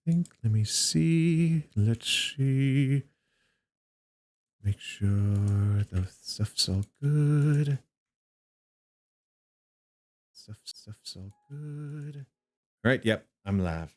think. Let me see. Let's see. Make sure the stuff's all good. Stuff's all good. All right. Yep. I'm live.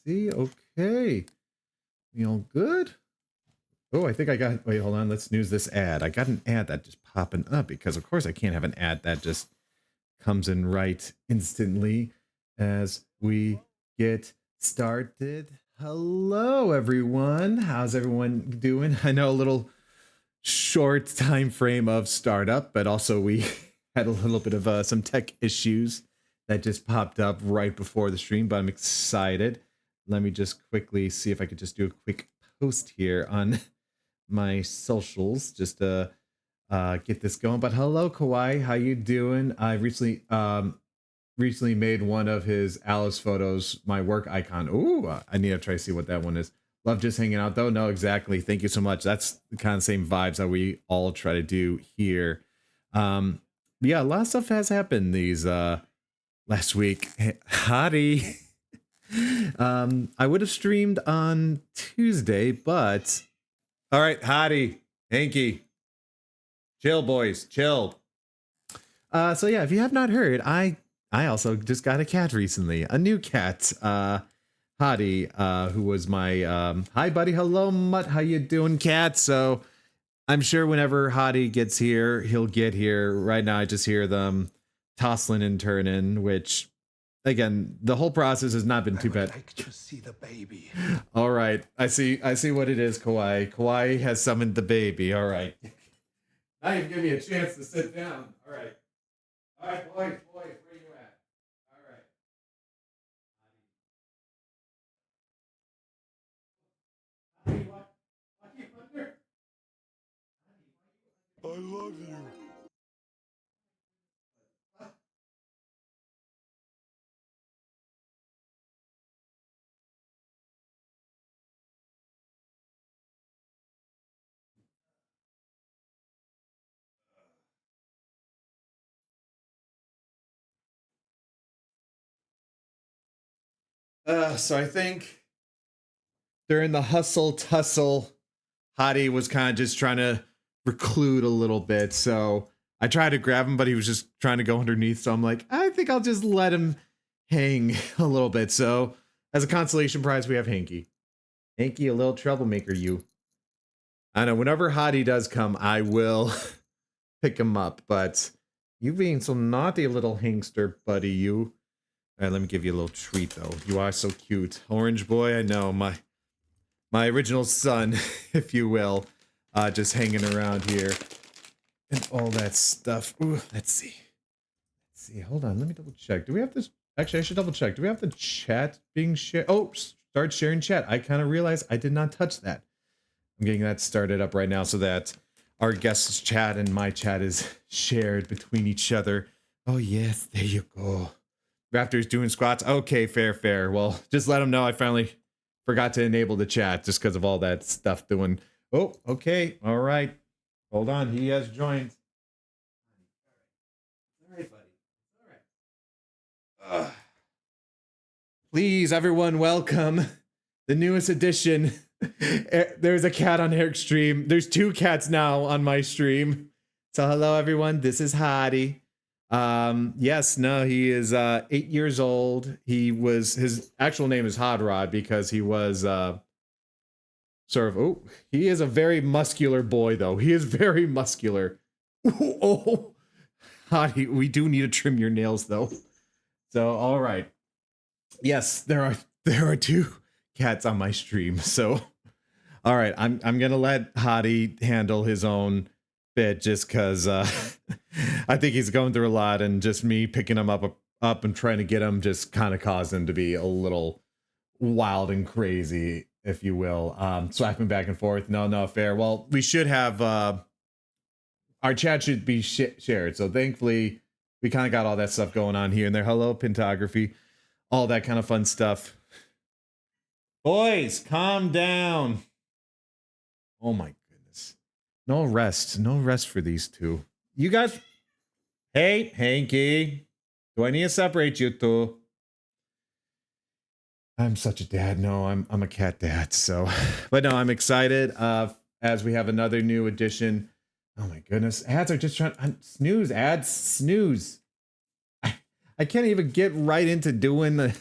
see. Okay. We all good? Oh, I think I got, wait, hold on. Let's snooze this ad. I got an ad that just popping up because of course I can't have an ad that just comes in right instantly as we get started. Hello, everyone. How's everyone doing? I know a little short time frame of startup, but also we had a little bit of some tech issues that just popped up right before the stream, but I'm excited. Let me just quickly see if I could just do a quick post here on my socials just to get this going. But hello, Kawhi, how you doing? I recently made one of his Alice photos my work icon. Ooh, I need to try to see what that one is. Love just hanging out though. No, exactly. Thank you so much. That's the kind of same vibes that we all try to do here. Yeah, a lot of stuff has happened these last week. Hey, Hottie. I would have streamed on Tuesday, but all right, Hottie, Hanky, chill, boys, chill. So yeah, if you have not heard, I also just got a cat recently, a new cat, Hottie, who was my hi buddy, hello Mutt, how you doing, cat? So I'm sure whenever Hottie gets here, he'll get here. Right now, I just hear them tossling and turning, which again, the whole process has not been too bad. Like to see the baby. All right, I see what it is, Kawhi. Kawhi has summoned the baby. All right. Now you've given me a chance to sit down. All right. All right, boys, where you at? All right. Honey, what you under? I love you. So I think during the hustle tussle, Hottie was kind of just trying to reclude a little bit. So I tried to grab him, but he was just trying to go underneath. So I'm like, I think I'll just let him hang a little bit. So as a consolation prize, we have Hanky. Hanky, a little troublemaker, you. I know whenever Hottie does come, I will pick him up. But you being so naughty, little hangster, buddy, you. All right, let me give you a little treat, though. You are so cute. Orange boy, I know. My original son, if you will, just hanging around here. And all that stuff. Ooh, let's see. Hold on, let me double check. Do we have this? Actually, I should double check. Do we have the chat being shared? Oh, start sharing chat. I kind of realized I did not touch that. I'm getting that started up right now so that our guest's chat and my chat is shared between each other. Oh, yes, there you go. Raptor's doing squats. Okay, fair. Well, just let him know I finally forgot to enable the chat just because of all that stuff doing. Oh, okay. All right. Hold on. He has joined. All right, buddy. All right. Please, everyone, welcome the newest edition. There's a cat on Eric's stream. There's two cats now on my stream. So hello, everyone. This is Hottie. Yes, no, he is 8 years old. His actual name is Hot Rod because he was he is a very muscular boy though. He is very muscular. Oh, Hottie, we do need to trim your nails though. So all right. Yes, there are two cats on my stream. So all right, I'm gonna let Hottie handle his own bit just because I think he's going through a lot, and just me picking him up and trying to get him just kind of caused him to be a little wild and crazy, if you will. Swapping back and forth. No, fair. Well, we should have our chat should be shared. So thankfully, we kind of got all that stuff going on here and there. Hello, Pentography, all that kind of fun stuff. Boys, calm down. Oh my goodness. No rest for these two. You guys. Hey, Hanky. Do I need to separate you two? I'm such a dad. No, I'm a cat dad. So, but no, I'm excited. As we have another new edition. Oh my goodness. Ads are just trying snooze. Ads snooze. I can't even get right into doing a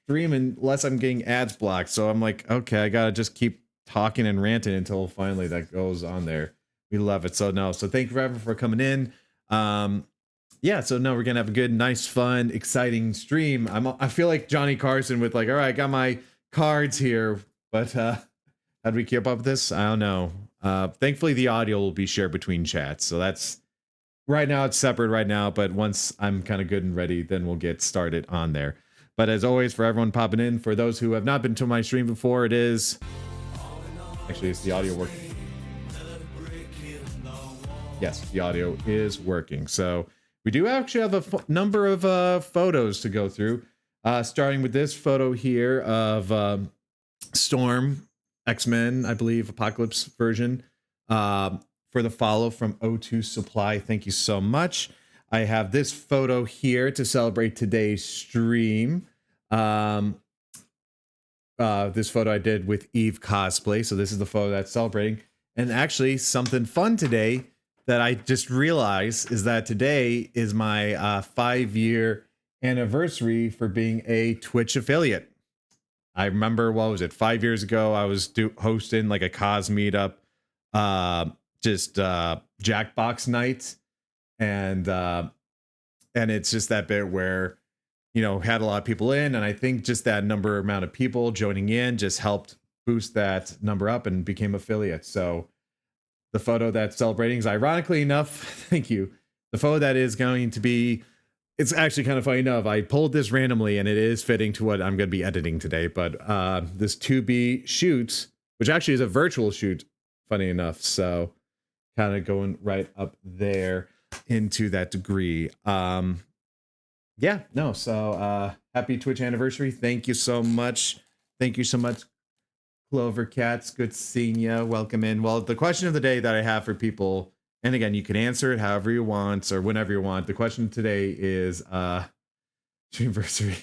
stream unless I'm getting ads blocked. So I'm like, okay, I gotta just keep talking and ranting until finally that goes on there. We love it. So no, so thank you everyone for coming in. Yeah, so no, we're gonna have a good, nice, fun, exciting stream. I feel like Johnny Carson with like, all right, I got my cards here, but how do we keep up with this? I don't know. Thankfully the audio will be shared between chats. So that's right now it's separate right now, but once I'm kind of good and ready, then we'll get started on there. But as always, for everyone popping in, for those who have not been to my stream before, it is actually it's the audio working. Yes, the audio is working. So we do actually have a number of photos to go through, starting with this photo here of Storm, X-Men, I believe, Apocalypse version, for the follow from O2 Supply. Thank you so much. I have this photo here to celebrate today's stream. This photo I did with Eve Cosplay. So this is the photo that's celebrating. And actually something fun today that I just realized is that today is my 5-year anniversary for being a Twitch affiliate. I remember, what was it, 5 years ago, I was hosting like a cos meetup, just Jackbox night. And it's just that bit where, you know, had a lot of people in, and I think just that amount of people joining in just helped boost that number up and became affiliates. So the photo that's celebrating is, ironically enough, thank you, the photo that is going to be, it's actually kind of funny enough, I pulled this randomly and it is fitting to what I'm going to be editing today, but this 2B shoot, which actually is a virtual shoot, funny enough, so kind of going right up there into that degree. Yeah, no, so happy Twitch anniversary. Thank you so much. Thank you so much, Clover Cats. Good seeing you. Welcome in. Well, the question of the day that I have for people, and again, you can answer it however you want or whenever you want. The question today is anniversary.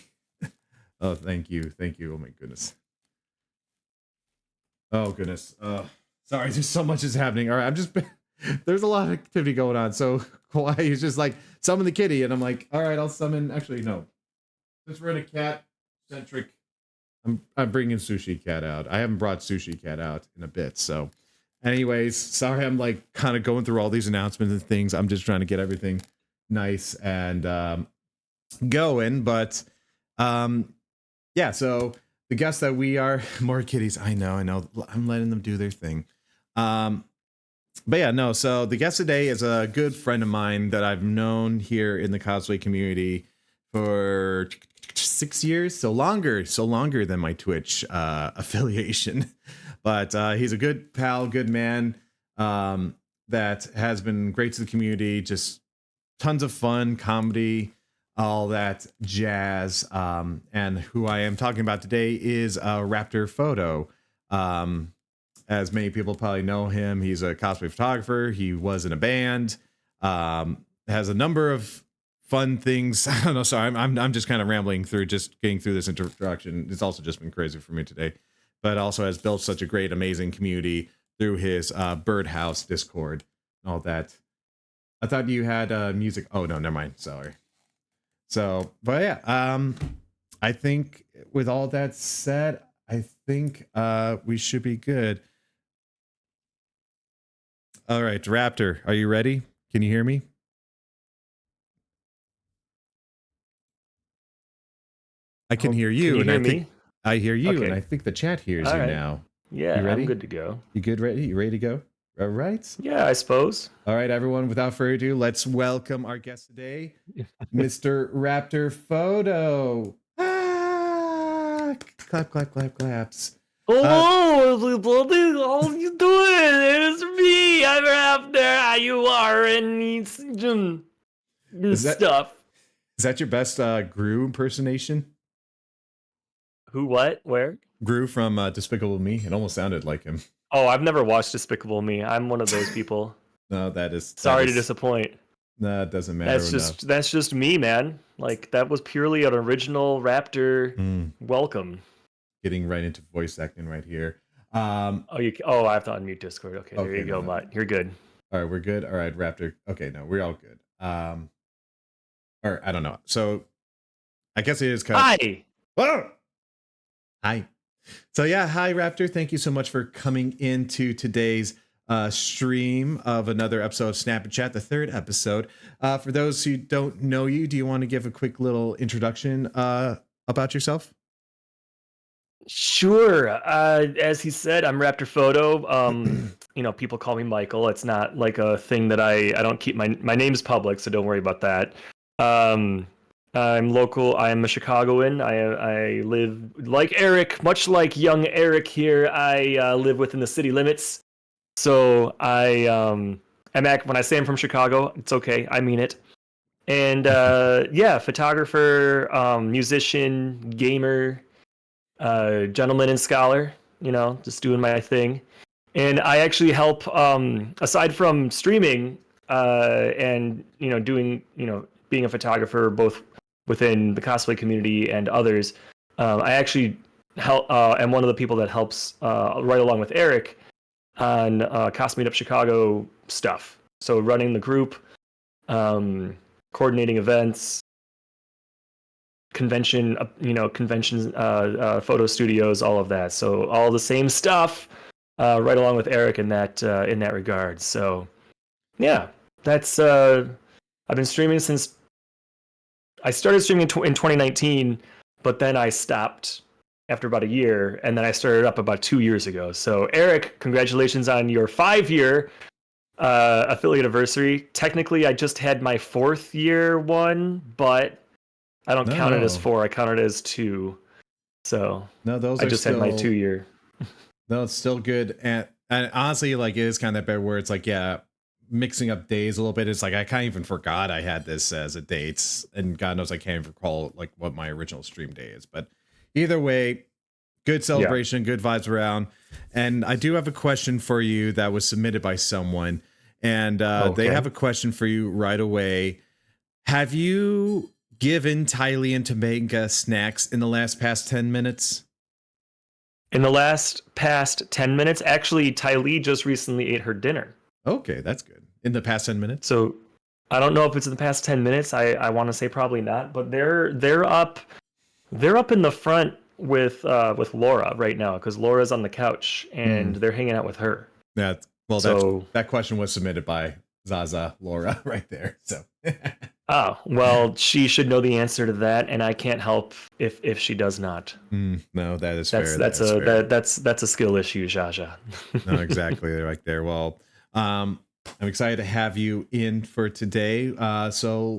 Oh, thank you. Thank you. Oh my goodness. Oh goodness. Sorry, just so much is happening. All right, I'm just there's a lot of activity going on. So Kawhi is just like, summon the kitty, and I'm like, all right, I'll summon. Actually, no. Since we're in a cat centric, I'm bringing Sushi Cat out. I haven't brought Sushi Cat out in a bit. So, anyways, sorry, I'm like kind of going through all these announcements and things. I'm just trying to get everything nice and going. But yeah. So the guests that we are, more kitties. I know. I'm letting them do their thing. But yeah, no, so the guest today is a good friend of mine that I've known here in the cosplay community for 6 years, so longer than my Twitch affiliation. But he's a good pal, good man, that has been great to the community, just tons of fun, comedy, all that jazz. And who I am talking about today is RaptorPhoto. As many people probably know him, he's a cosplay photographer. He was in a band, has a number of fun things. I don't know. Sorry, I'm just kind of rambling through, just getting through this introduction. It's also just been crazy for me today, but also has built such a great, amazing community through his Birdhouse Discord and all that. I thought you had music. Oh no, never mind. Sorry. So, but yeah, I think with all that said, I think we should be good. All right, Raptor, are you ready? Can you hear me? I can hear you. Can you and hear I think me? I hear you, Okay. and I think the chat hears All you right. now. Yeah, You ready? I'm good to go. You good? Ready? You ready to go? All right. Yeah, I suppose. All right, everyone. Without further ado, let's welcome our guest today, Mr. RaptorPhoto. Ah! Clap, clap, clap, claps. Hello, everybody. How you doing? It's me. I'm Raptor. You are in stuff. Is that your best Gru impersonation? Who? What? Where? Gru from Despicable Me. It almost sounded like him. Oh, I've never watched Despicable Me. I'm one of those people. No, that is Sorry to disappoint. No, it doesn't matter. That's just me, man. Like that was purely an original Raptor welcome. Getting right into voice acting right here. I have to unmute Discord. Okay, there you go, Mutt. You're good. All right, we're good. All right, Raptor. Okay, no, we're all good. Or I don't know. So I guess it is kind Hi. of... Oh! Hi. So yeah, hi Raptor. Thank you so much for coming into today's stream of another episode of Snap and Chat, the third episode. For those who don't know you, do you want to give a quick little introduction about yourself? Sure. As he said, I'm RaptorPhoto. People call me Michael. It's not like a thing that I don't keep my name's public, so don't worry about that. Um, I'm local. I am a Chicagoan. I live like Eric, much like young Eric here. I live within the city limits. So when I say I'm from Chicago, it's okay. I mean it. And yeah, photographer, musician, gamer, gentleman and scholar, just doing my thing. And I actually help, aside from streaming and, doing, being a photographer both within the cosplay community and others, I actually am one of the people that helps right along with Eric on Cos Meetup Chicago stuff. So running the group, coordinating events, conventions, photo studios, all of that. So all the same stuff, right along with Eric in that regard. So yeah, that's I've been streaming since I started streaming in 2019, but then I stopped after about a year, and then I started up about 2 years ago. So Eric, congratulations on your 5-year affiliate anniversary. Technically, I just had my 4th year one, but I don't count it as 4. I count it as 2. So No, those I are just still, had my 2-year. No, it's still good. And honestly, like it is kind of that bad where it's like, yeah, mixing up days a little bit. It's like I kind of even forgot I had this as a date, and God knows I can't even recall like what my original stream day is. But either way, good celebration, good vibes around. And I do have a question for you that was submitted by someone, and they have a question for you right away. Have you given Tylee and Tamega snacks in the past 10 minutes? In the past 10 minutes, actually, Tylee just recently ate her dinner. Okay, that's good. In the past 10 minutes? So I don't know if it's in the past 10 minutes. I want to say probably not, but they're up in the front with Laura right now because Laura's on the couch and they're hanging out with her. Yeah, well, that question was submitted by Zaza Laura right there. So oh, well, she should know the answer to that, and I can't help if she does not. No, that is fair. That's a skill issue, Jaja. No, exactly, right there. Well, I'm excited to have you in for today. So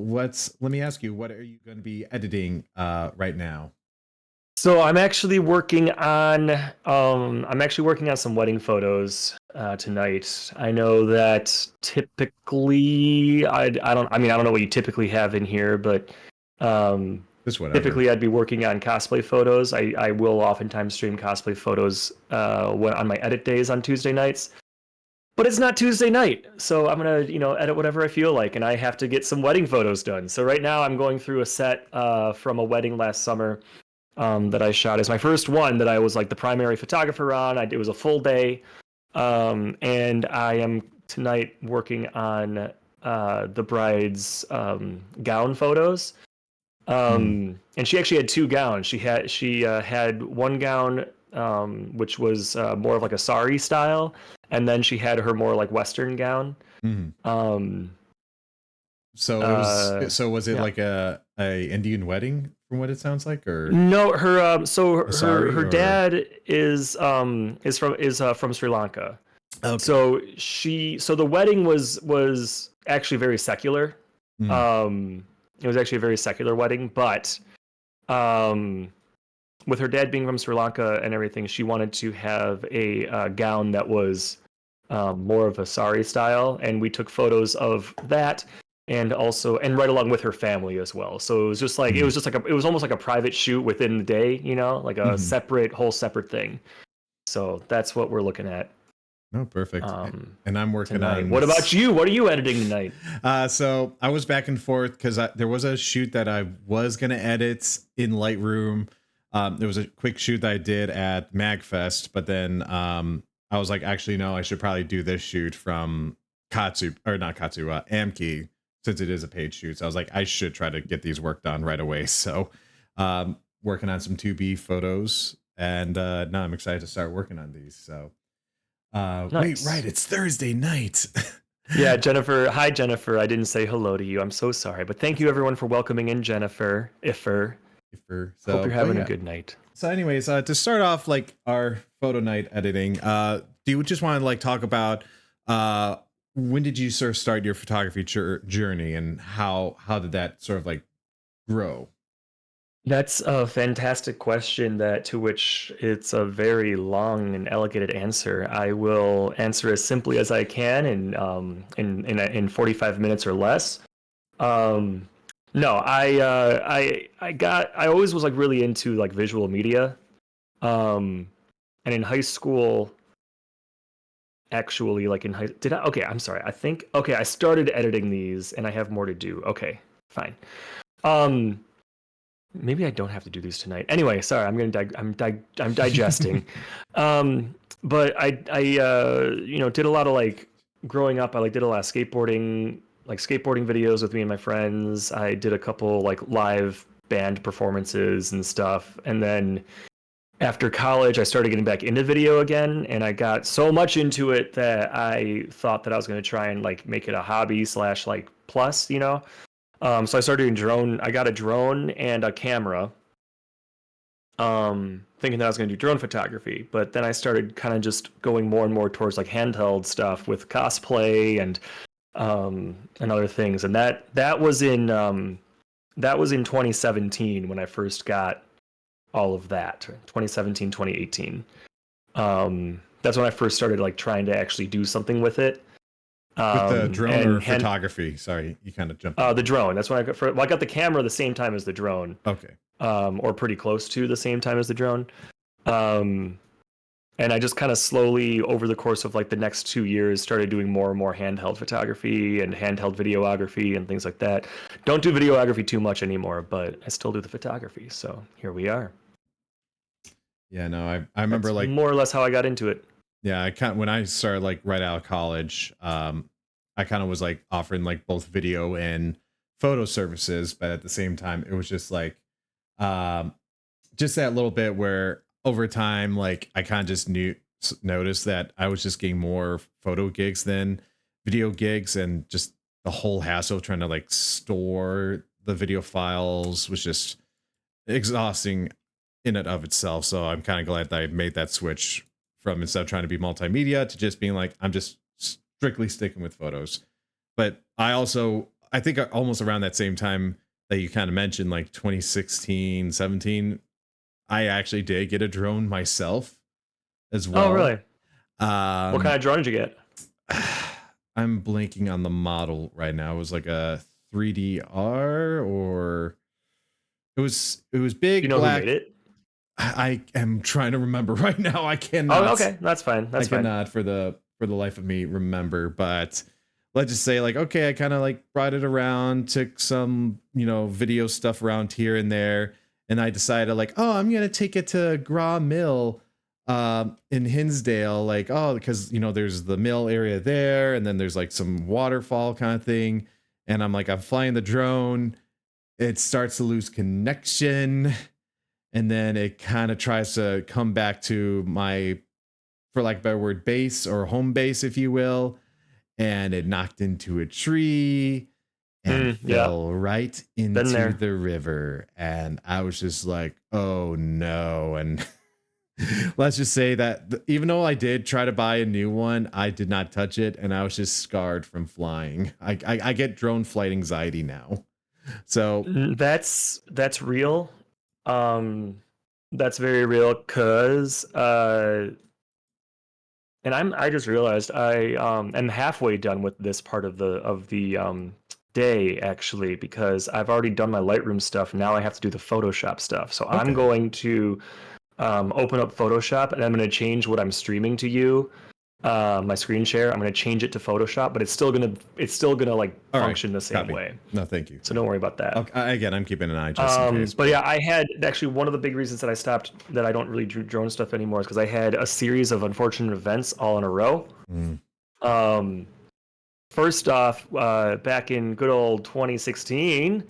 let me ask you, what are you going to be editing right now? So I'm actually working on some wedding photos tonight. I know that typically I don't know what you typically have in here, but typically I'd be working on cosplay photos. I will oftentimes stream cosplay photos on my edit days on Tuesday nights. But it's not Tuesday night, so I'm gonna edit whatever I feel like, and I have to get some wedding photos done. So right now I'm going through a set from a wedding last summer that I shot as my first one that I was like the primary photographer on. It was a full day, and I am tonight working on the bride's gown photos. And she actually had 2 gowns. She had one gown which was more of like a sari style, and then she had her more like Western gown. So was it like a Indian wedding from what it sounds like, or no? Her dad is from Sri Lanka. Okay. So the wedding was actually very secular. It was actually a very secular wedding, but with her dad being from Sri Lanka and everything, she wanted to have a gown that was more of a sari style, and we took photos of that. And right along with her family as well. So it was just like it was almost like a private shoot within the day, like a whole separate thing. So that's what we're looking at. Oh, perfect. And I'm working tonight. On. What about you? What are you editing tonight? So I was back and forth because there was a shoot that I was gonna edit in Lightroom. There was a quick shoot that I did at MagFest, but then I was like, actually, no, I should probably do this shoot from Amki. Since it is a paid shoot. So I was like, I should try to get these work done right away. So working on some 2B photos and now I'm excited to start working on these. So, wait, Nice. right? It's Thursday night. Yeah, Jennifer. Hi, Jennifer. I didn't say hello to you. I'm so sorry, but thank you everyone for welcoming in Jennifer. Hope you're But having a yeah. good night. So, anyways, to start off like our photo night editing, do you just want to like talk about when did you sort of start your photography journey, and how did that sort of like grow? That's a fantastic question to which it's a very long and elegant answer. I will answer as simply as I can in 45 minutes or less. Um, no, I always was like really into like visual media. And in high school, actually, like in high, did I? Okay, I'm sorry. I started editing these, and I have more to do. Okay, fine. Um, Maybe I don't have to do these tonight. Anyway, sorry, I'm digesting. But I did a lot of like growing up. I like did a lot of skateboarding videos with me and my friends. I did a couple like live band performances and stuff, and then after college, I started getting back into video again, and I got so much into it that I thought that I was going to try and like make it a hobby slash like plus, you know. So I started doing drone. I got a drone and a camera, thinking that I was going to do drone photography. But then I started kind of just going more and more towards like handheld stuff with cosplay and other things. And that was in 2017 when I first got all of that. 2017, 2018. That's when I first started like trying to actually do something with it. With the drone or and photography? Sorry, you kind of jumped. The drone. That's when I got. Well, I got the camera the same time as the drone. Okay. Or pretty close to the same time as the drone. And I just kind of slowly, over the course of like the next 2 years, started doing more and more handheld photography and handheld videography and things like that. Don't do videography too much anymore, but I still do the photography. So here we are. Yeah, no, I remember That's like more or less how I got into it. Yeah, I kind when I started like right out of college, I kind of was like offering like both video and photo services, but at the same time, it was just like, um, just that little bit where over time, like I kind of just noticed that I was just getting more photo gigs than video gigs, and just the whole hassle of trying to like store the video files was just exhausting in and of itself. So I'm kind of glad that I made that switch from, instead of trying to be multimedia, to just being like, I'm just strictly sticking with photos. But I think almost around that same time that you kind of mentioned, like 2016, 17, I actually did get a drone myself as well. Oh, really? What kind of drone did you get? I'm blanking on the model right now. It was like a 3DR, or it was big, You know black. who made it? I am trying to remember right now. I cannot. Oh, okay, that's fine. I cannot for the life of me remember. But let's just say, like, okay, I kind of like brought it around, took some, video stuff around here and there, and I decided like, oh, I'm gonna take it to Graw Mill in Hinsdale, like, oh, because there's the mill area there, and then there's like some waterfall kind of thing, and I'm like, I'm flying the drone, it starts to lose connection, and then it kind of tries to come back to my, for lack of a better word, base or home base, if you will, and it knocked into a tree and fell right into the river, and I was just like, oh no. And let's just say that even though I did try to buy a new one, I did not touch it, and I was just scarred from flying. I get drone flight anxiety now. So that's real. That's very real, cause and I just realized I am halfway done with this part of the day, actually, because I've already done my Lightroom stuff. Now I have to do the Photoshop stuff. So I'm going to open up Photoshop, and I'm going to change what I'm streaming to you, my screen share. I'm going to change it to Photoshop, but it's still gonna like function the same way. No, thank you. So don't worry about that. Okay, again, I'm keeping an eye just in case. But yeah, I had actually one of the big reasons that I stopped, that I don't really do drone stuff anymore, is because I had a series of unfortunate events all in a row. First off, back in good old 2016,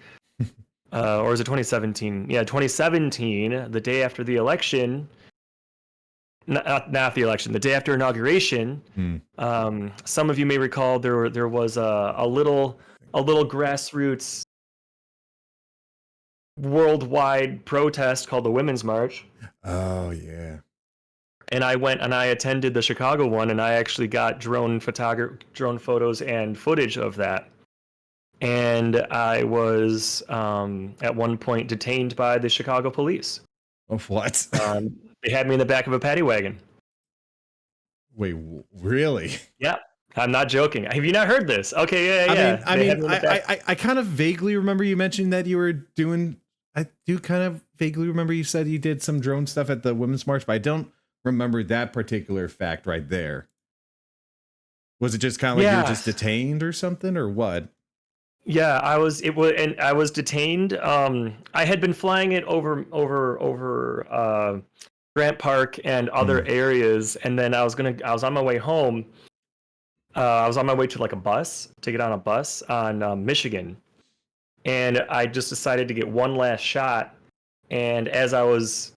or is it 2017? Yeah, 2017, the day after the election, not the election, the day after inauguration. Some of you may recall there was a little grassroots worldwide protest called the Women's March. Oh yeah. And I went and I attended the Chicago one, and I actually got drone photos and footage of that. And I was at one point detained by the Chicago police. Of what? They had me in the back of a paddy wagon. Wait, really? Yeah, I'm not joking. Have you not heard this? Okay, yeah. I kind of vaguely remember you mentioning that you were doing. I do kind of vaguely remember you said you did some drone stuff at the Women's March, but I don't remember that particular fact right there. Was it just kind of like you were just detained or something, or what? Yeah, I was detained. I had been flying it over Grant Park and other areas, and then I was on my way home. I was on my way to like a bus to get on a bus on Michigan, and I just decided to get one last shot. And as I was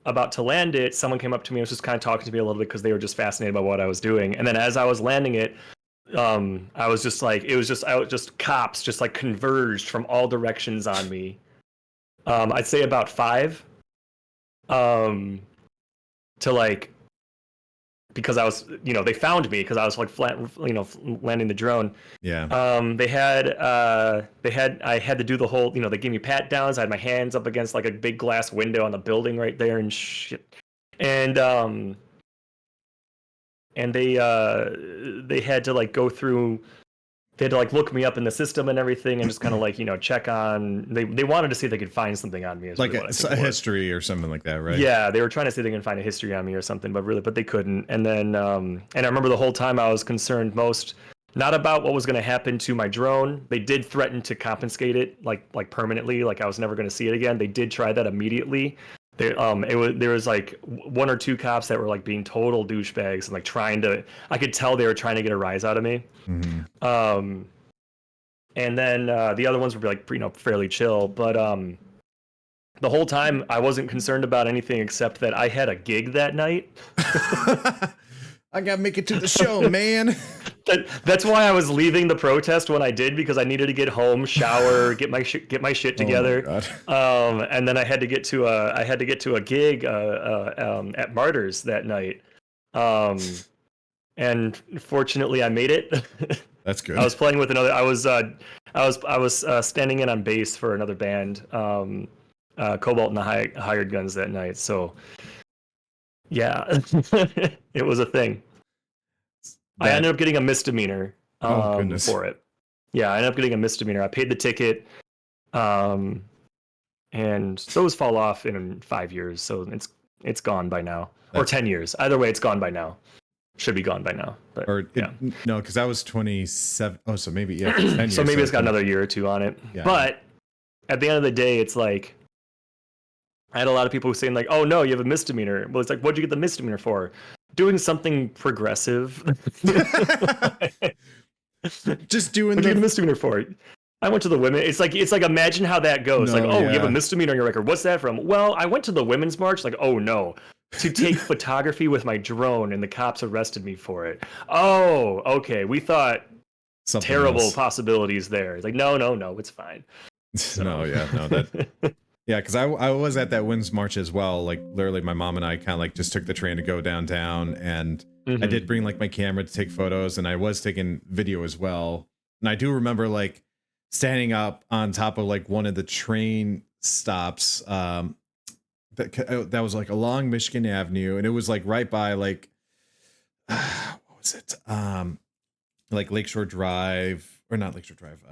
about to land it, someone came up to me and was just kind of talking to me a little bit because they were just fascinated by what I was doing. And then as I was landing it, I was just like, cops just like converged from all directions on me. I'd say about 5, to like, because I was, they found me because I was like landing the drone. Yeah. I had to do the whole, they gave me pat downs. I had my hands up against like a big glass window on the building right there and shit. And they had to like go through, they had to like look me up in the system and everything and just kind of like, check on, they wanted to see if they could find something on me. Like really a history or something like that, right? Yeah, they were trying to see if they can find a history on me or something, but they couldn't. And then, and I remember the whole time I was concerned most, not about what was going to happen to my drone. They did threaten to confiscate it like permanently, like I was never going to see it again. They did try that immediately. There was like 1 or 2 cops that were like being total douchebags and like I could tell they were trying to get a rise out of me. Mm-hmm. And then the other ones were like, fairly chill, but the whole time I wasn't concerned about anything except that I had a gig that night. I gotta make it to the show, man. That's why I was leaving the protest when I did, because I needed to get home, shower, get my shit together. Oh, and then I had to get to a gig at Martyrs that night. And fortunately I made it. That's good. I was playing with another. I was standing in on bass for another band, Cobalt and the Hired Guns that night. So yeah, it was a thing. I ended up getting a misdemeanor for it. Yeah, I ended up getting a misdemeanor. I paid the ticket, and those fall off in 5 years. So it's gone by now, or 10 years. Either way, it's gone by now. Should be gone by now. But no, because I was 27. Oh, so maybe 10 years. So maybe it's got another year or 2 on it. Yeah. But at the end of the day, it's like, I had a lot of people saying like, "Oh no, you have a misdemeanor." Well, it's like, what'd you get the misdemeanor for? Doing something progressive. Just doing. What did you get a misdemeanor for? I went to the women. It's like imagine how that goes. You have a misdemeanor on your record. What's that from? Well, I went to the Women's March. Like, oh no, to take photography with my drone, and the cops arrested me for it. Oh, okay. We thought something terrible else. Possibilities there. Like, no, it's fine. So. No, that. Yeah, because I was at that Women's March as well. Like literally, my mom and I kind of like just took the train to go downtown, and I did bring like my camera to take photos, and I was taking video as well. And I do remember like standing up on top of like one of the train stops that was like along Michigan Avenue, and it was like right by like what was it? Like Lakeshore Drive, or not Lakeshore Drive.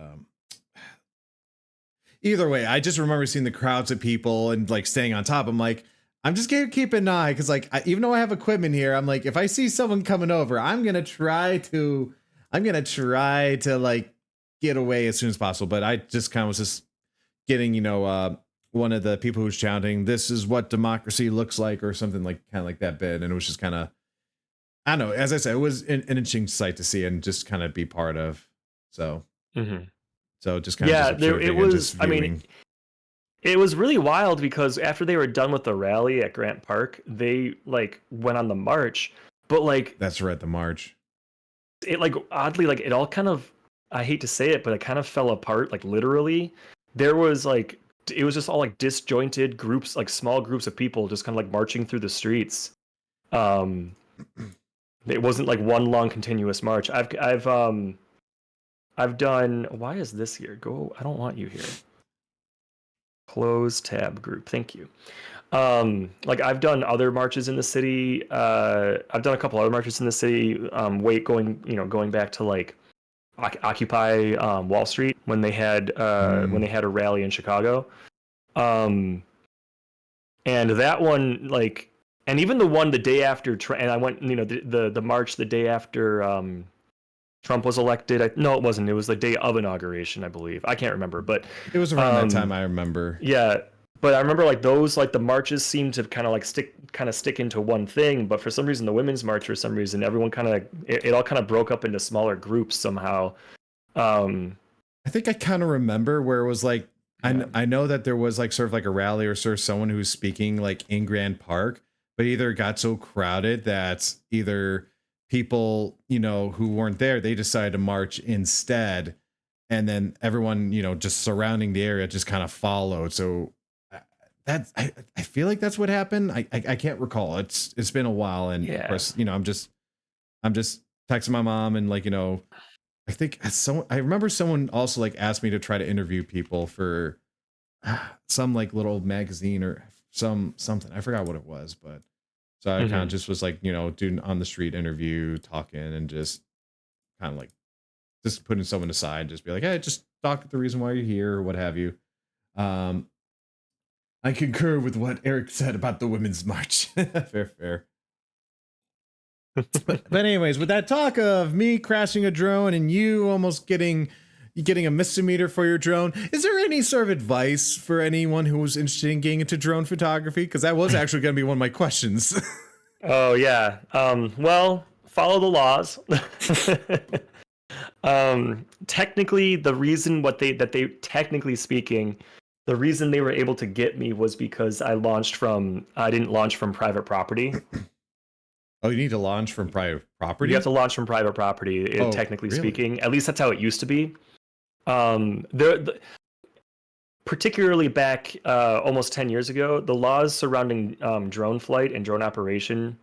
Either way, I just remember seeing the crowds of people and like staying on top. I'm like, I'm just gonna keep an eye, because like even though I have equipment here, I'm like, if I see someone coming over, I'm gonna try to like get away as soon as possible. But I just kind of was just getting, one of the people who's shouting, "This is what democracy looks like," or something like kind of like that bit, and it was just kind of, I don't know. As I said, it was an interesting sight to see and just kind of be part of. So. Mm-hmm. So just kind of it was. I mean, it was really wild because after they were done with the rally at Grant Park, they like went on the march, but like That's right, the march. it like oddly like it all kind of, I hate to say it, but it kind of fell apart like literally. There was like it was just all like disjointed groups, like small groups of people just kind of like marching through the streets. Um it wasn't like one long continuous march. I've done, why is this here? Go, I don't want you here. Close tab group. Thank you. Like I've done other marches in the city. I've done a couple other marches in the city. Going back to like Occupy Wall Street when they had a rally in Chicago. And that one, like, and even the one the day after, and I went, the march the day after Trump was elected. No, it wasn't. It was the day of inauguration, I believe. I can't remember, but It was around that time, I remember. yeah. But I remember like those, like the marches seemed to kind of like stick into one thing. But for some reason, the women's march, for some reason, everyone kind of it all kind of broke up into smaller groups somehow. I think I kind of remember where it was like, Yeah. I know that there was like sort of like a rally or sort of someone who was speaking like in Grand Park, but either it got so crowded that either people, who weren't there, they decided to march instead. And then everyone, just surrounding the area just kind of followed. So I feel like that's what happened. I can't recall. It's been a while. And Yeah. of course, I'm just texting my mom and like, I think I remember someone also like asked me to try to interview people for some like little magazine or something. I forgot what it was, but so I kind of just was like, doing on the street interview, talking and just kind of like just putting someone aside, just be like, hey, just talk the reason why you're here or what have you. I concur with what Eric said about the women's march. Fair. But anyways, with that talk of me crashing a drone and you almost getting a misdemeanor for your drone, is there any sort of advice for anyone who was interested in getting into drone photography? Because that was actually going to be one of my questions. Oh yeah. Well, follow the laws. Technically, the reason technically speaking, the reason they were able to get me was because I didn't launch from private property. Oh, you need to launch from private property? You have to launch from private property, technically really? speaking. At least that's how it used to be. Particularly back almost 10 years ago, the laws surrounding drone flight and drone operation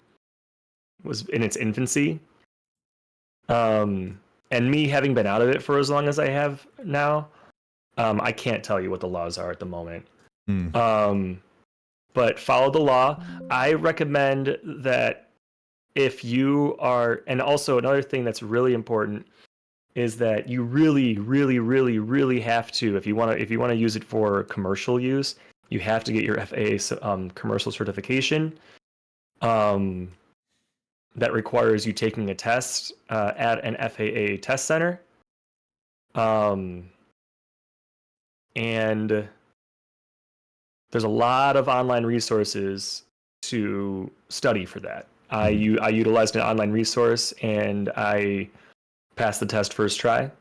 was in its infancy. And me having been out of it for as long as I have now, I can't tell you what the laws are at the moment. But follow the law. I recommend that if you are, and also another thing that's really important is that you really, really, really, really have to, if you want to use it for commercial use, you have to get your FAA commercial certification. That requires you taking a test at an FAA test center. And there's a lot of online resources to study for that. I utilized an online resource and I passed the test first try.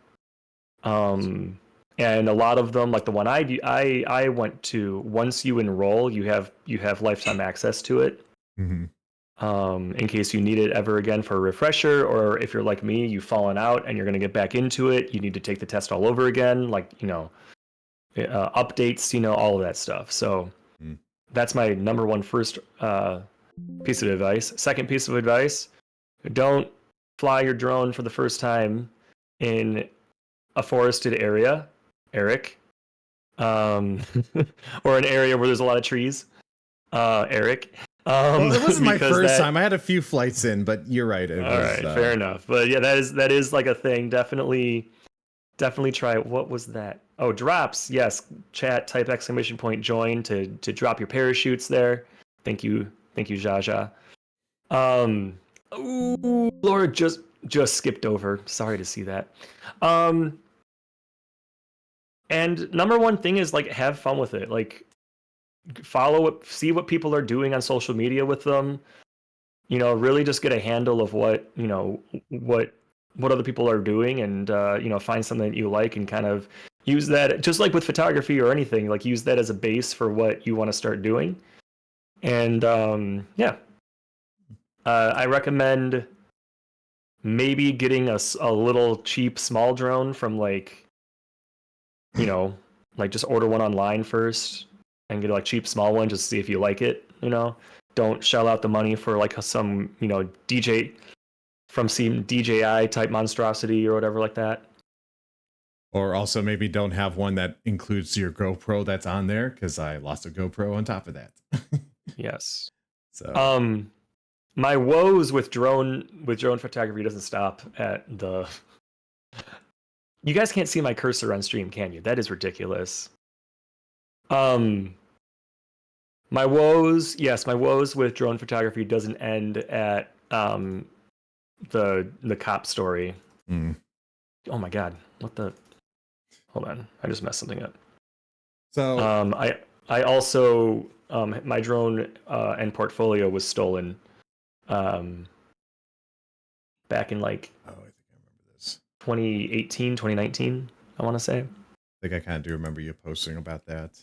And a lot of them, like the one I went to, once you enroll, you have lifetime access to it. In case you need it ever again for a refresher, or if you're like me, you've fallen out and you're going to get back into it, you need to take the test all over again, like updates, all of that stuff. So that's my number one first piece of advice. Second piece of advice: don't fly your drone for the first time in a forested area, Eric, or an area where there's a lot of trees, Eric. Well, it wasn't my first time. I had a few flights in, but you're right. All right, fair enough. But yeah, that is like a thing. Definitely try it. What was that? Oh, drops. Yes, chat. Type !join to drop your parachutes there. Thank you, Jaja. Ooh, Laura just skipped over. Sorry to see that. And number one thing is like have fun with it. Like follow it, see what people are doing on social media with them. Really just get a handle of what other people are doing, and find something that you like and kind of use that just like with photography or anything, like use that as a base for what you want to start doing. And yeah, I recommend maybe getting a little cheap small drone from like, you know, like just order one online first and get a like cheap small one just to see if you like it, you know. Don't shell out the money for like some, you know, DJ from some DJI type monstrosity or whatever like that. Or also maybe don't have one that includes your GoPro that's on there, because I lost a GoPro on top of that. Yes. So My woes with drone photography doesn't stop at the. You guys can't see my cursor on stream, can you? That is ridiculous. My woes, yes, my woes with drone photography doesn't end at the cop story. Oh my god, what the? Hold on, I just messed something up. So I also my drone and portfolio was stolen back in like I think I remember this. 2018, 2019, I want to say. I think I kind of do remember you posting about that.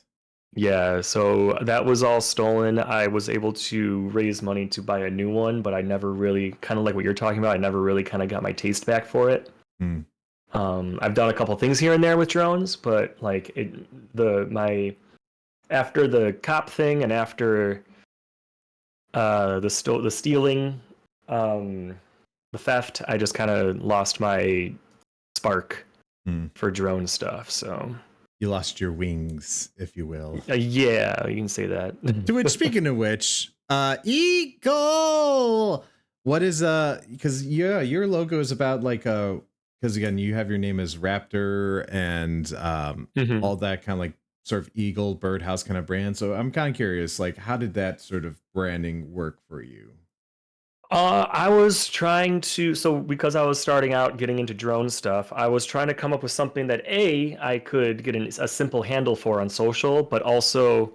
Yeah, so that was all stolen. I was able to raise money to buy a new one, but I never really, kind of like what you're talking about, I never really kind of got my taste back for it. I've done a couple things here and there with drones, but like after the cop thing and after the stealing, the theft, I just kind of lost my spark for drone stuff. So you lost your wings, if you will. Yeah, you can say that. To which, speaking of which, Eagle, what is because yeah, your logo is about like because again, you have your name as Raptor and all that kind of like sort of eagle birdhouse kind of brand. So I'm kind of curious, like, how did that sort of branding work for you? I was trying to, so because I was starting out getting into drone stuff, I was trying to come up with something that I could get a simple handle for on social, but also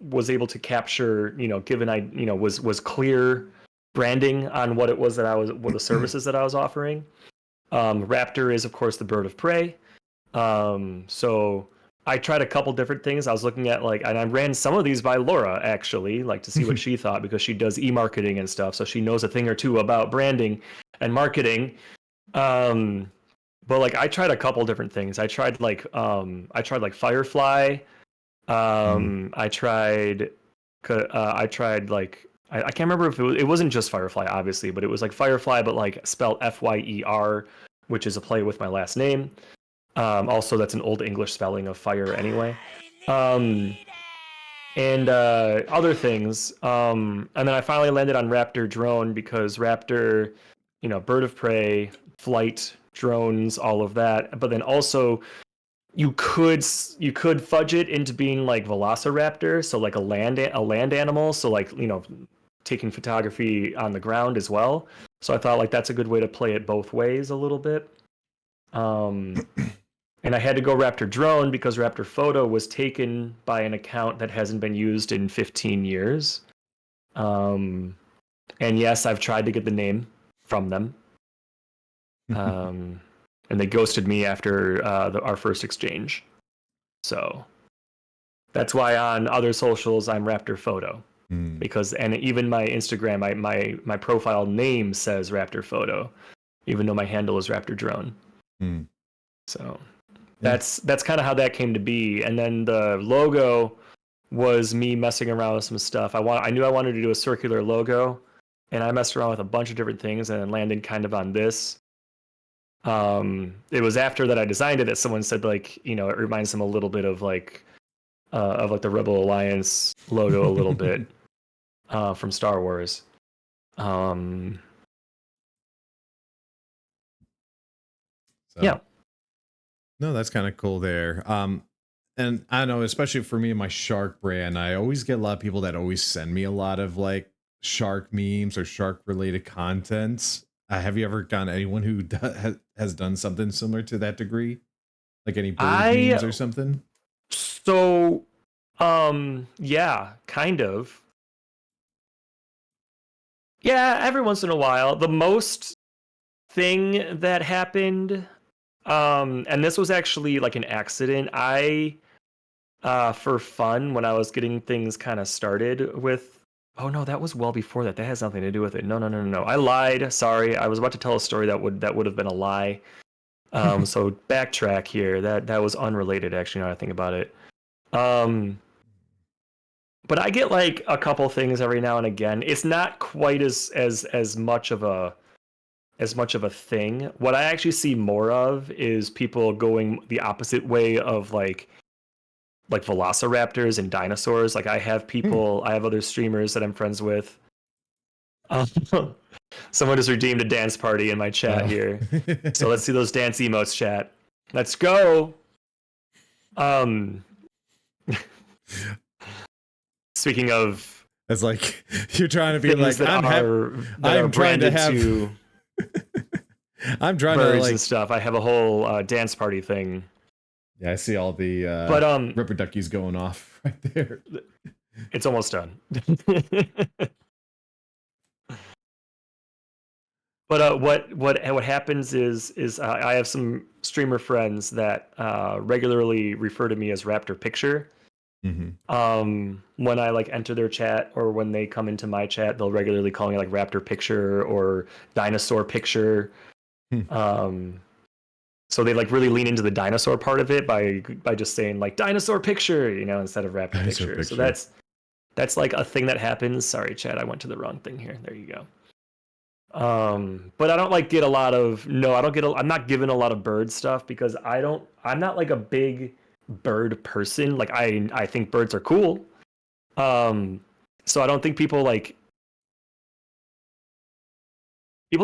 was able to capture, you know, given I, you know, was clear branding on what it was that what the services that I was offering. Raptor is of course the bird of prey. So I tried a couple different things. I was looking at like, and I ran some of these by Laura actually, like to see what she thought, because she does e-marketing and stuff, so she knows a thing or two about branding and marketing. But like I tried a couple different things. I tried like Firefly. I tried like I can't remember if it wasn't just Firefly obviously, but it was like Firefly but like spelled Fyer, which is a play with my last name. Also, that's an old English spelling of fire anyway. And other things. And then I finally landed on Raptor drone because Raptor, you know, bird of prey, flight, drones, all of that. But then also you could fudge it into being like Velociraptor, so like a land animal, so like, you know, taking photography on the ground as well. So I thought like that's a good way to play it both ways a little bit. And I had to go Raptor drone because RaptorPhoto was taken by an account that hasn't been used in 15 years. And yes, I've tried to get the name from them. And they ghosted me after our first exchange. So that's why on other socials I'm RaptorPhoto. Because, and even my Instagram, my profile name says RaptorPhoto, even though my handle is Raptor Drone. So that's kind of how that came to be. And then the logo was me messing around with some stuff. I knew I wanted to do a circular logo, and I messed around with a bunch of different things and then landed kind of on this. It was after that I designed it that someone said like, you know, it reminds them a little bit of like the Rebel Alliance logo a little bit from Star Wars. So, yeah. No, that's kind of cool there. And I don't know, especially for me and my shark brand, I always get a lot of people that always send me a lot of like shark memes or shark related content. Have you ever gotten anyone who has done something similar to that degree? Like any bird memes or something? So, yeah, kind of. Yeah, every once in a while. The most thing that happened, and this was actually like an accident. I for fun, when I was getting things kind of started with, oh no, that was well before that. That has nothing to do with it. No. I lied. Sorry. I was about to tell a story that would have been a lie. So backtrack here. That was unrelated, actually, now I think about it. But I get like a couple things every now and again. It's not quite as much of a thing. What I actually see more of is people going the opposite way of like velociraptors and dinosaurs. Like I have other streamers that I'm friends with. Someone just redeemed a dance party in my chat here. So let's see those dance emotes, chat. Let's go. Speaking of, it's like you're trying to be like I'm trying to have I'm trying to like and stuff. I have a whole dance party thing. Yeah, I see all the rubber duckies going off right there. It's almost done. But what happens is I have some streamer friends that regularly refer to me as Raptor Picture. Mm-hmm. When I like enter their chat or when they come into my chat, they'll regularly call me like Raptor Picture or Dinosaur Picture. So they like really lean into the dinosaur part of it by just saying like Dinosaur Picture, you know, instead of Raptor Picture. So that's like a thing that happens. Sorry, chat, I went to the wrong thing here. There you go. But I don't like get a lot of I'm not given a lot of bird stuff because I'm not like a big bird person. Like I think birds are cool. So I don't think people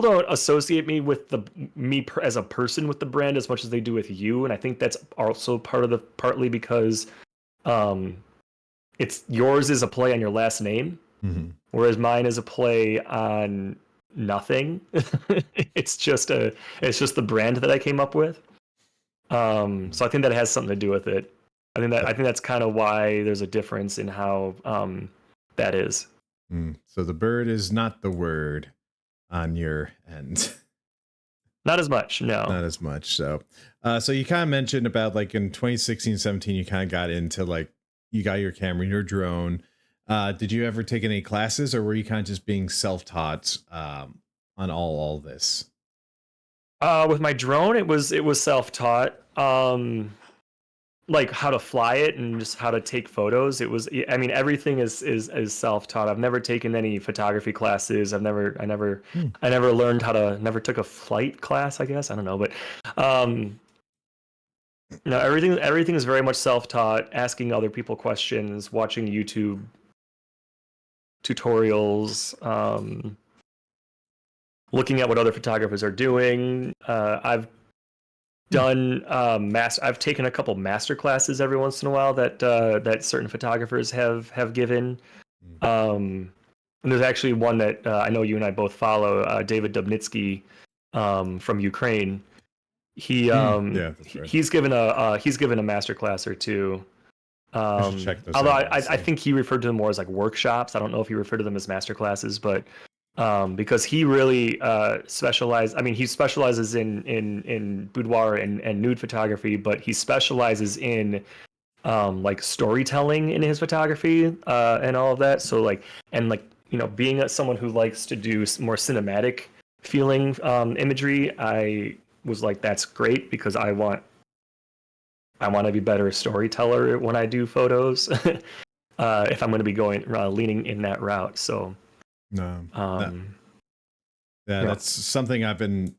don't associate me with me as a person with the brand as much as they do with you, and I think that's also partly because it's yours is a play on your last name, whereas mine is a play on nothing. It's just the brand that I came up with. So I think that has something to do with it. I think that's kind of why there's a difference in how that is. So the bird is not the word on your end. Not as much, no. Not as much. So so you kind of mentioned about like in 2016, 17, you kind of got into like you got your camera, your drone. Did you ever take any classes or were you kind of just being self-taught on all this? With my drone, it was self-taught. Like how to fly it and just how to take photos. I mean, everything is self-taught. I've never taken any photography classes. I never learned never took a flight class, I guess. I don't know, but no, everything is very much self-taught, asking other people questions, watching YouTube tutorials, looking at what other photographers are doing. I've done I've taken a couple master classes every once in a while that certain photographers have given. And there's actually one that I know you and I both follow, David Dubnitsky from Ukraine. He that's right. he's given a master class or two. I should check those although out, I think he referred to them more as like workshops. I don't know if he referred to them as master classes, but because he really specializes. I mean, he specializes in boudoir and nude photography, but he specializes in like storytelling in his photography and all of that. So like, and like, you know, being someone who likes to do more cinematic feeling imagery, I was like, that's great because I want to be better a storyteller when I do photos. If I'm going to be leaning in that route. So that's something I've been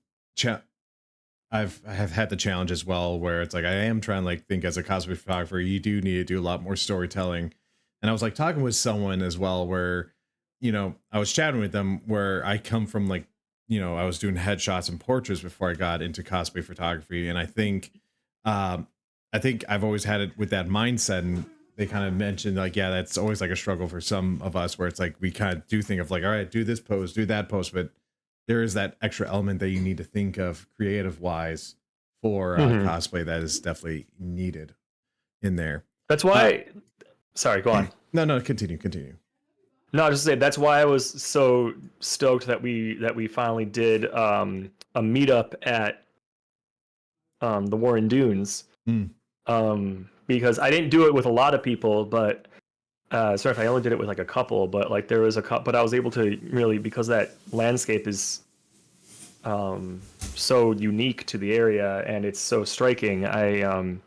I have had the challenge as well, where it's like I am trying to like think as a cosplay photographer, you do need to do a lot more storytelling. And I was like talking with someone as well where, you know, I was chatting with them where I come from like, you know, I was doing headshots and portraits before I got into cosplay photography. And I think I've always had it with that mindset, and they kind of mentioned like, yeah, that's always like a struggle for some of us where it's like we kind of do think of like, all right, do this pose, do that pose, but there is that extra element that you need to think of creative wise for cosplay that is definitely needed in there. That's why. Sorry, go on. No, continue. No, I was just saying that's why I was so stoked that we finally did a meetup at the Warren Dunes. Mm. Because I didn't do it with a lot of people, but sorry if I only did it with like a couple, but like there was a couple, but I was able to really, because that landscape is so unique to the area and it's so striking. I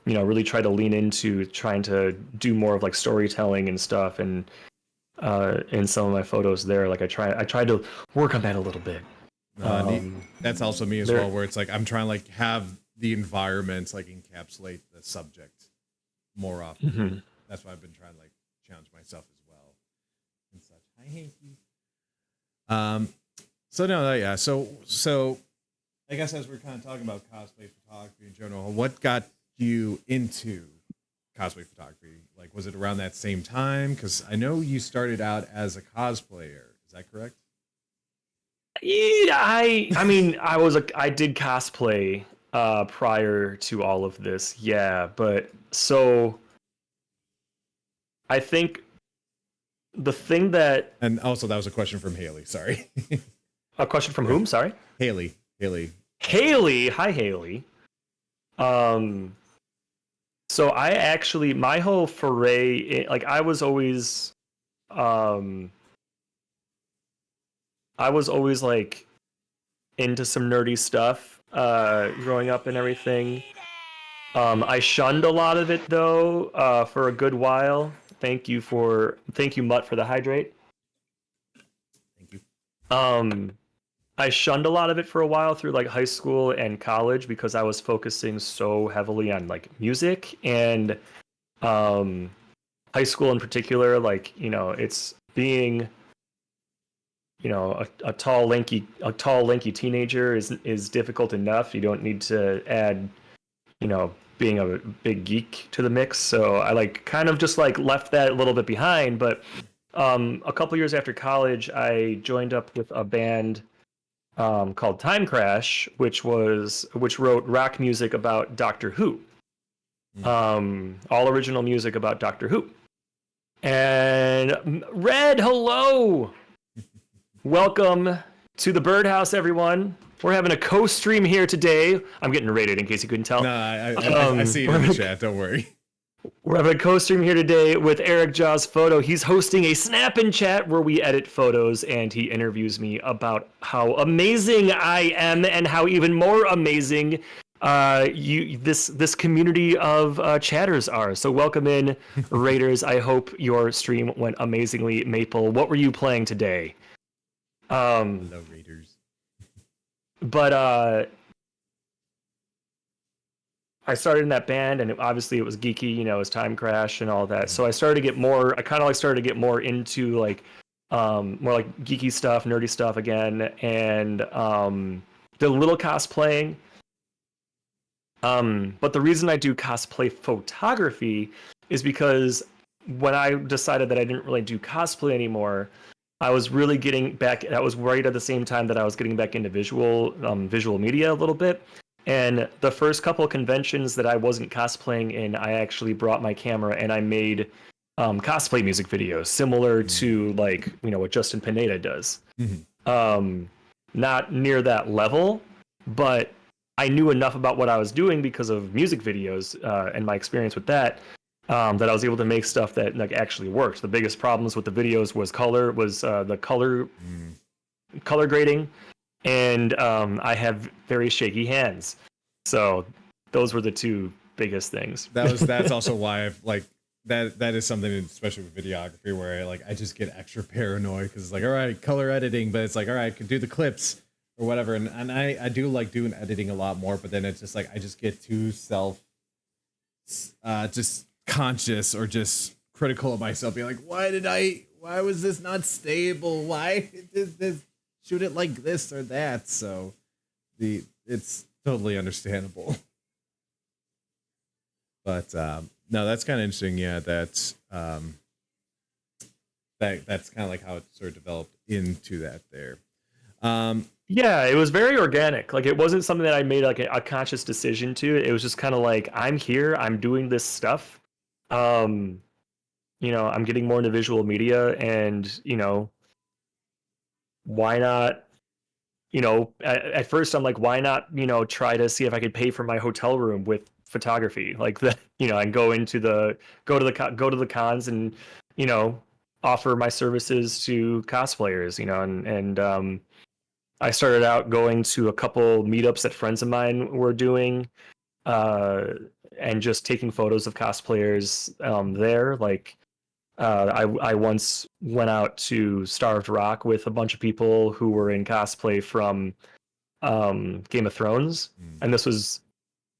really try to lean into trying to do more of like storytelling and stuff, and in some of my photos there, like I tried to work on that a little bit. That's also me as well, where it's like I'm trying to like have the environment like encapsulate the subject more often. Mm-hmm. That's why I've been trying to like challenge myself as well and such. Hi, Hanky. So no, yeah. So I guess as we're kind of talking about cosplay photography in general, what got you into cosplay photography? Like, was it around that same time? Because I know you started out as a cosplayer. Is that correct? Yeah, I mean, I did cosplay prior to all of this. Yeah, but so I think the thing that And also, that was a question from Haley. Sorry. a question from whom? Sorry, Haley. Haley. Hi, Haley. So I actually, my whole foray, like I was always like into some nerdy stuff growing up and everything. I shunned a lot of it though for a good while. Thank you, Mutt, for the hydrate. Thank you. I shunned a lot of it for a while through like high school and college because I was focusing so heavily on like music, and high school in particular, like, it's being, a tall lanky teenager is difficult enough. You don't need to add, being a big geek to the mix. So I like kind of just like left that a little bit behind. But a couple years after college, I joined up with a band called Time Crash, which wrote rock music about Doctor Who. All original music about Doctor Who. And Red, hello! Welcome to the Birdhouse, everyone. We're having a co-stream here today. I'm getting rated in case you couldn't tell. No, I see it in the chat. Don't worry. We're having a co-stream here today with Eric Jaws Photo. He's hosting a snap in chat where we edit photos, and he interviews me about how amazing I am and how even more amazing this community of chatters are. So welcome in, Raiders. I hope your stream went amazingly. Maple, what were you playing today? Hello, Raiders. But I started in that band, and obviously it was geeky, it was Time Crash and all that. So I started to get more. I kind of like started to get more into like more like geeky stuff, nerdy stuff again, and did a little cosplaying. But the reason I do cosplay photography is because when I decided that I didn't really do cosplay anymore, I was really getting back. That was right at the same time that I was getting back into visual media a little bit. And the first couple of conventions that I wasn't cosplaying in, I actually brought my camera and I made cosplay music videos similar to like, what Justin Pineda does. Not near that level, but I knew enough about what I was doing because of music videos and my experience with that, that I was able to make stuff that like actually worked. The biggest problems with the videos was the color grading, and I have very shaky hands. So those were the two biggest things. That's also why I've like that is something, especially with videography, where I just get extra paranoid because it's like, all right, color editing, but it's like, all right, I can do the clips or whatever, and I do like doing editing a lot more, but then it's just like I just get too just conscious or just critical of myself, being like, why was this not stable? Why did this shoot it like this or that? So it's totally understandable. But no, that's kind of interesting. Yeah, that's kind of like how it sort of developed into that there. Yeah, it was very organic. Like it wasn't something that I made like a conscious decision to. It was just kind of like, I'm here, I'm doing this stuff. I'm getting more into visual media, and why not at first I'm like, why not, try to see if I could pay for my hotel room with photography, like the, and go to the cons and, you know, offer my services to cosplayers, and I started out going to a couple meetups that friends of mine were doing, uh, and just taking photos of cosplayers there. Like, I once went out to Starved Rock with a bunch of people who were in cosplay from Game of Thrones, and this was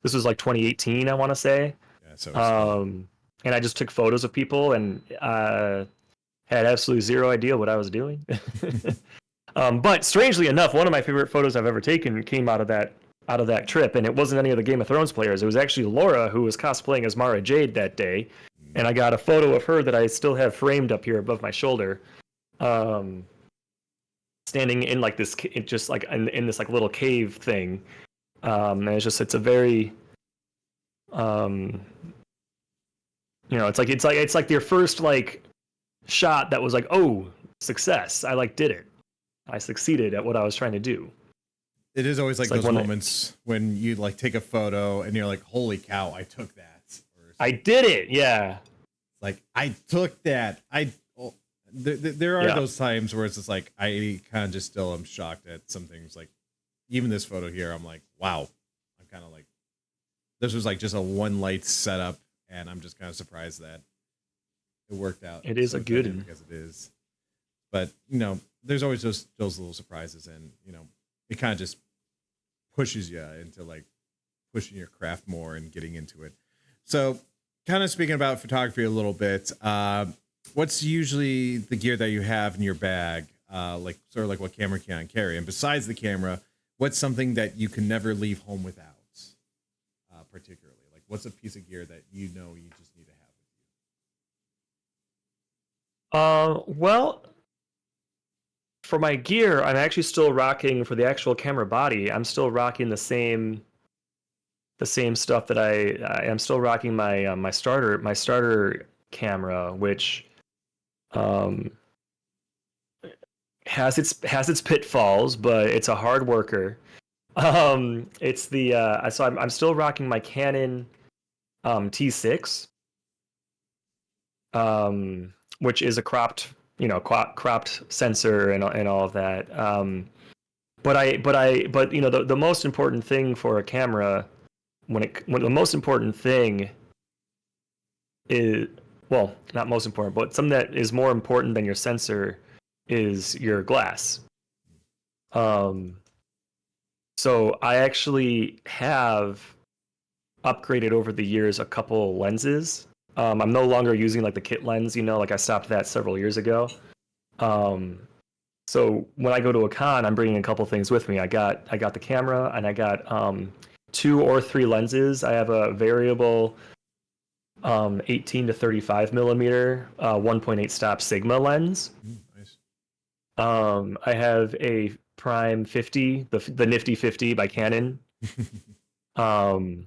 like 2018, I want to say. Yeah, so And I just took photos of people and had absolutely zero idea what I was doing. But strangely enough, one of my favorite photos I've ever taken came out of that trip, and it wasn't any of the Game of Thrones players. It was actually Laura, who was cosplaying as Mara Jade that day, and I got a photo of her that I still have framed up here above my shoulder, standing in like this, just like in this like little cave thing, and it's a very, it's like your first like shot that was like, oh, success! I like did it. I succeeded at what I was trying to do. it is always like It's like those when moments when you like take a photo and you're like, holy cow, I took that. Or I did it. Yeah. like, I took that. There are Yeah. those times where it's just like, I kind of just still am shocked at some things. Like, even this photo here, I'm like, wow. I'm kind of like, this was like just a one light setup, and I'm just kind of surprised that it worked out. It is so a good dynamic one. as it is. But there's always those little surprises, and it kind of just pushes you into like pushing your craft more and getting into it. So, kind of speaking about photography a little bit, what's usually the gear that you have in your bag? Like sort of like what camera can I carry? And besides the camera, what's something that you can never leave home without? Particularly, like what's a piece of gear that you just need to have with you? Well, for my gear, I'm actually still rocking for the actual camera body. I'm still rocking the same stuff that I am still rocking my starter camera, which has its pitfalls, but it's a hard worker. It's the so I'm still rocking my Canon T6, which is a cropped sensor and all of that. But the most important thing for a camera, when the most important thing is, well, not most important, but something that is more important than your sensor is your glass. So I actually have upgraded over the years a couple lenses. I'm no longer using like the kit lens, like I stopped that several years ago. So when I go to a con, I'm bringing a couple things with me. I got the camera, and I got 2 or 3 lenses. I have a variable 18 to 35 millimeter 1.8 stop Sigma lens. Nice. I have a Prime 50, the Nifty 50 by Canon. And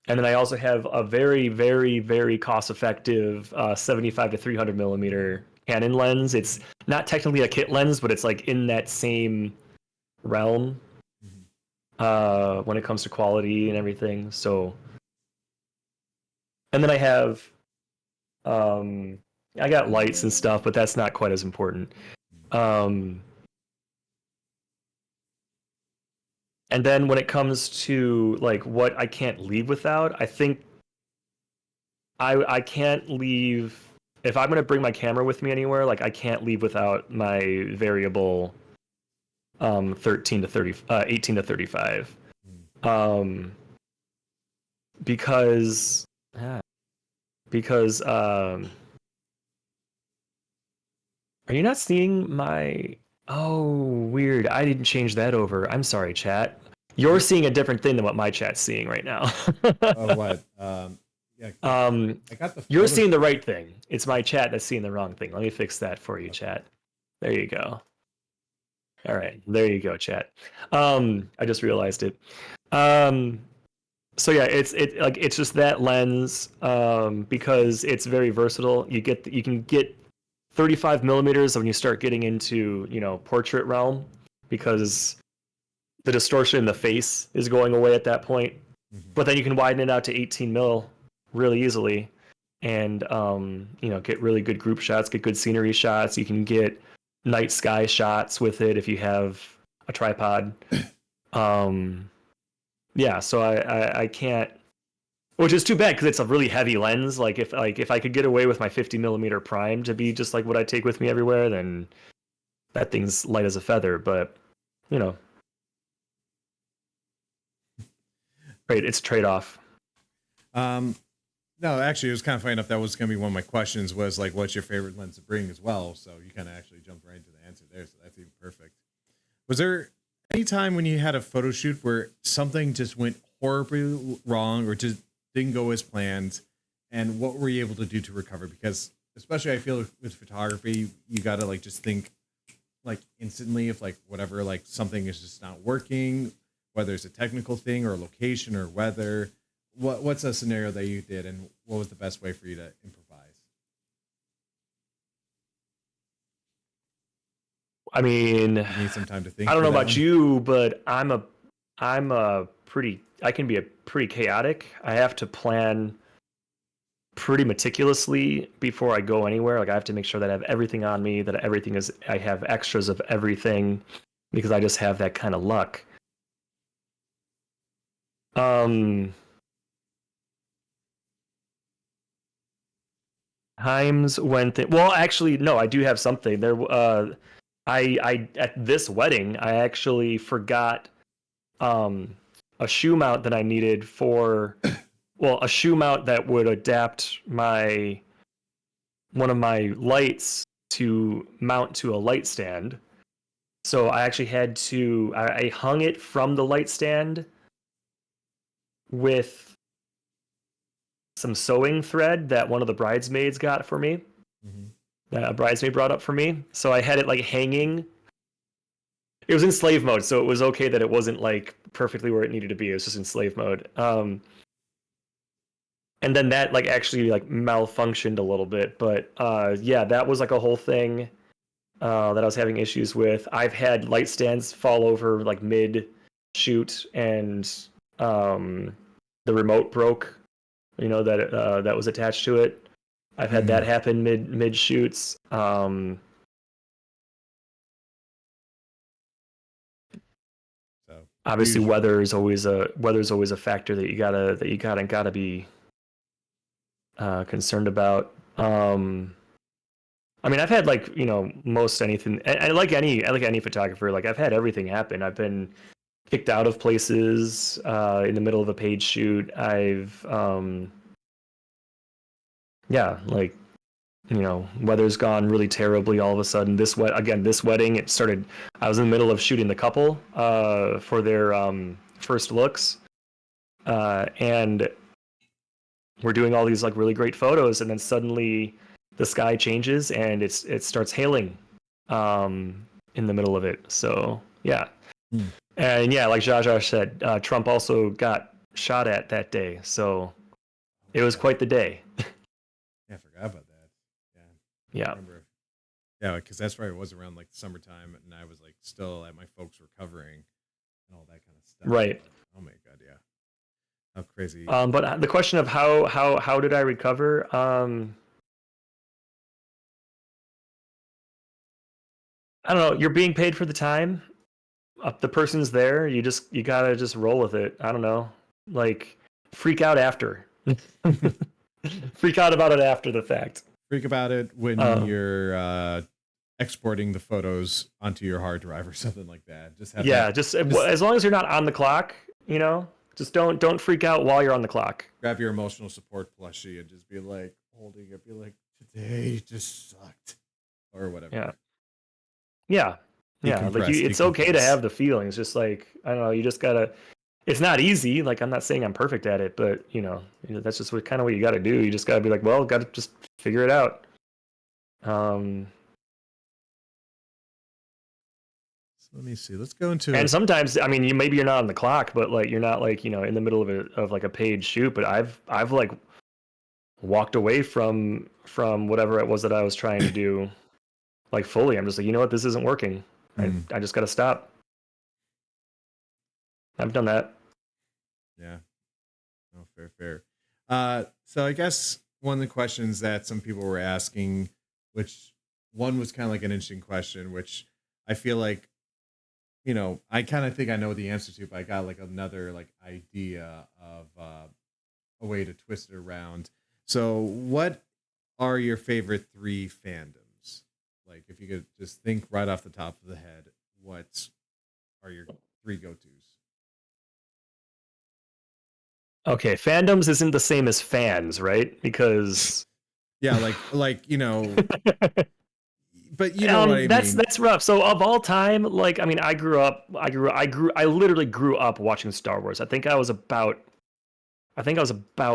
then I also have a very, very, very cost-effective 75 to 300 millimeter Canon lens. It's not technically a kit lens, but it's like in that same realm when it comes to quality and everything. So, and then I have, I got lights and stuff, but that's not quite as important. And then when it comes to like what I can't leave without, I think I can't leave, if I'm gonna bring my camera with me anywhere, like I can't leave without my variable 18 to 35. Because are you not seeing my, oh, weird. I didn't change that over. I'm sorry, chat. You're seeing a different thing than what my chat's seeing right now. Oh, what? Yeah. I got the. You're seeing the right thing. It's my chat that's seeing the wrong thing. Let me fix that for you, chat. There you go. All right, there you go, chat. I just realized it. So yeah, it's just that lens because it's very versatile. You can get 35 millimeters when you start getting into portrait realm, because the distortion in the face is going away at that point. But then you can widen it out to 18 mil really easily, and get really good group shots, get good scenery shots. You can get night sky shots with it if you have a tripod. So I can't, which is too bad because it's a really heavy lens. Like if I could get away with my 50 millimeter prime to be just like what I take with me everywhere, then that thing's light as a feather. But right, it's a trade-off. No, actually, it was kind of funny enough. That was going to be one of my questions was like, what's your favorite lens to bring as well? So you kind of actually jumped right into the answer there. So that's even perfect. Was there any time when you had a photo shoot where something just went horribly wrong or just didn't go as planned? And what were you able to do to recover? Because especially I feel with photography, you got to like just think like instantly if like whatever, like something is just not working, whether it's a technical thing or a location or weather. What's a scenario that you did, and what was the best way for you to improvise? I mean, You need some time to think. I don't know about one? you, but I can be a pretty chaotic. I have to plan pretty meticulously before I go anywhere. Like I have to make sure that I have everything on me, that I have extras of everything, because I just have that kind of luck. Times when well, actually, no, I do have something there. I at this wedding, I actually forgot a shoe mount that I needed for, well, a shoe mount that would adapt one of my lights to mount to a light stand. So I actually had to, I hung it from the light stand with some sewing thread that one of the bridesmaids got for me. That a bridesmaid brought up for me. So I had it like hanging. It was in slave mode, so it was okay that it wasn't like perfectly where it needed to be. It was just in slave mode. And then that like actually like malfunctioned a little bit, but yeah, that was like a whole thing that I was having issues with. I've had light stands fall over like mid shoot, and the remote broke, that was attached to it. I've had that happen mid shoots. Obviously, weather's always a factor that you gotta be concerned about. I mean, I've had like most anything. I like any photographer. Like I've had everything happen. I've been kicked out of places in the middle of a page shoot. I've like weather's gone really terribly all of a sudden. This wedding, it started. I was in the middle of shooting the couple for their first looks, and we're doing all these like really great photos, and then suddenly the sky changes and it starts hailing in the middle of it. So yeah. And yeah, like Jaja said, Trump also got shot at that day, so it was quite the day. Yeah, I forgot about that. Yeah. I remember. Yeah, because that's right. It was around like summertime, and I was like still at my folks recovering and all that kind of stuff. Right. Oh my god, yeah. How crazy. But the question of how did I recover? I don't know. You're being paid for the time. The person's there. You gotta just roll with it. I don't know. Like freak out after. Freak out about it after the fact. Freak about it when you're exporting the photos onto your hard drive or something like that. Just have just as long as you're not on the clock, just don't freak out while you're on the clock. Grab your emotional support plushie and just be like holding it, be like, today just sucked, or whatever. Yeah. Like it's okay to have the feelings. Just like I don't know, you just gotta. It's not easy. Like I'm not saying I'm perfect at it, but that's just what you got to do. You just got to be like, well, got to just figure it out. So let me see. Let's go into. And sometimes, I mean, maybe you're not on the clock, but like you're not like in the middle of like a paid shoot. But I've like walked away from whatever it was that I was trying to do, like fully. I'm just like, you know what, this isn't working. I just got to stop. I've done that. Yeah. Oh, fair. So I guess one of the questions that some people were asking, which one was kind of like an interesting question, which I feel like, I kind of think I know the answer to, but I got like another like idea of a way to twist it around. So what are your favorite three fandoms? Like if you could just think right off the top of the head, what are your three go-tos? Okay, fandoms isn't the same as fans, right? Because Yeah, but you know what I mean. that's rough. So of all time, like I mean, I literally grew up watching Star Wars. I think I was about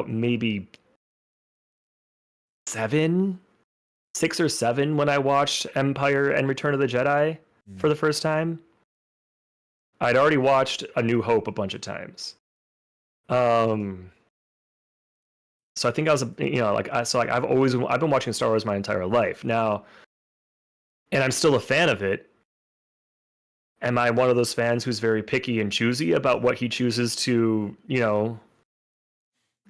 maybe 6 or 7 when I watched Empire and Return of the Jedi for the first time. I'd already watched A New Hope a bunch of times. So I think I was, I've been watching Star Wars my entire life now, and I'm still a fan of it. Am I one of those fans who's very picky and choosy about what he chooses to,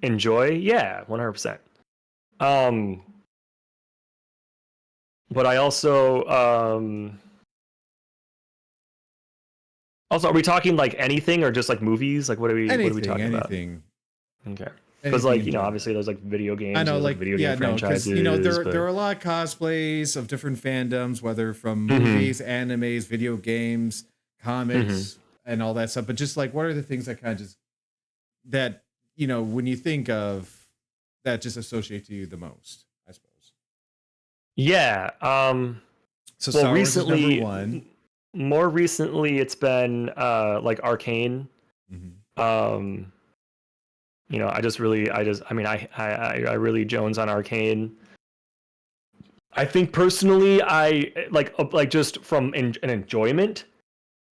enjoy? Yeah, 100%. But I also, are we talking like anything or just like movies? Like what are we talking about? Anything. Okay. Because obviously there's like video games. I know, like video game franchises. There are a lot of cosplays of different fandoms, whether from movies, animes, video games, comics, and all that stuff. But just like, what are the things that kind of when you think of that, just associate to you the most? I suppose. Yeah. So Star Wars is number one. More recently, it's been like Arcane. I really Jones on Arcane. I think personally, I like just from an enjoyment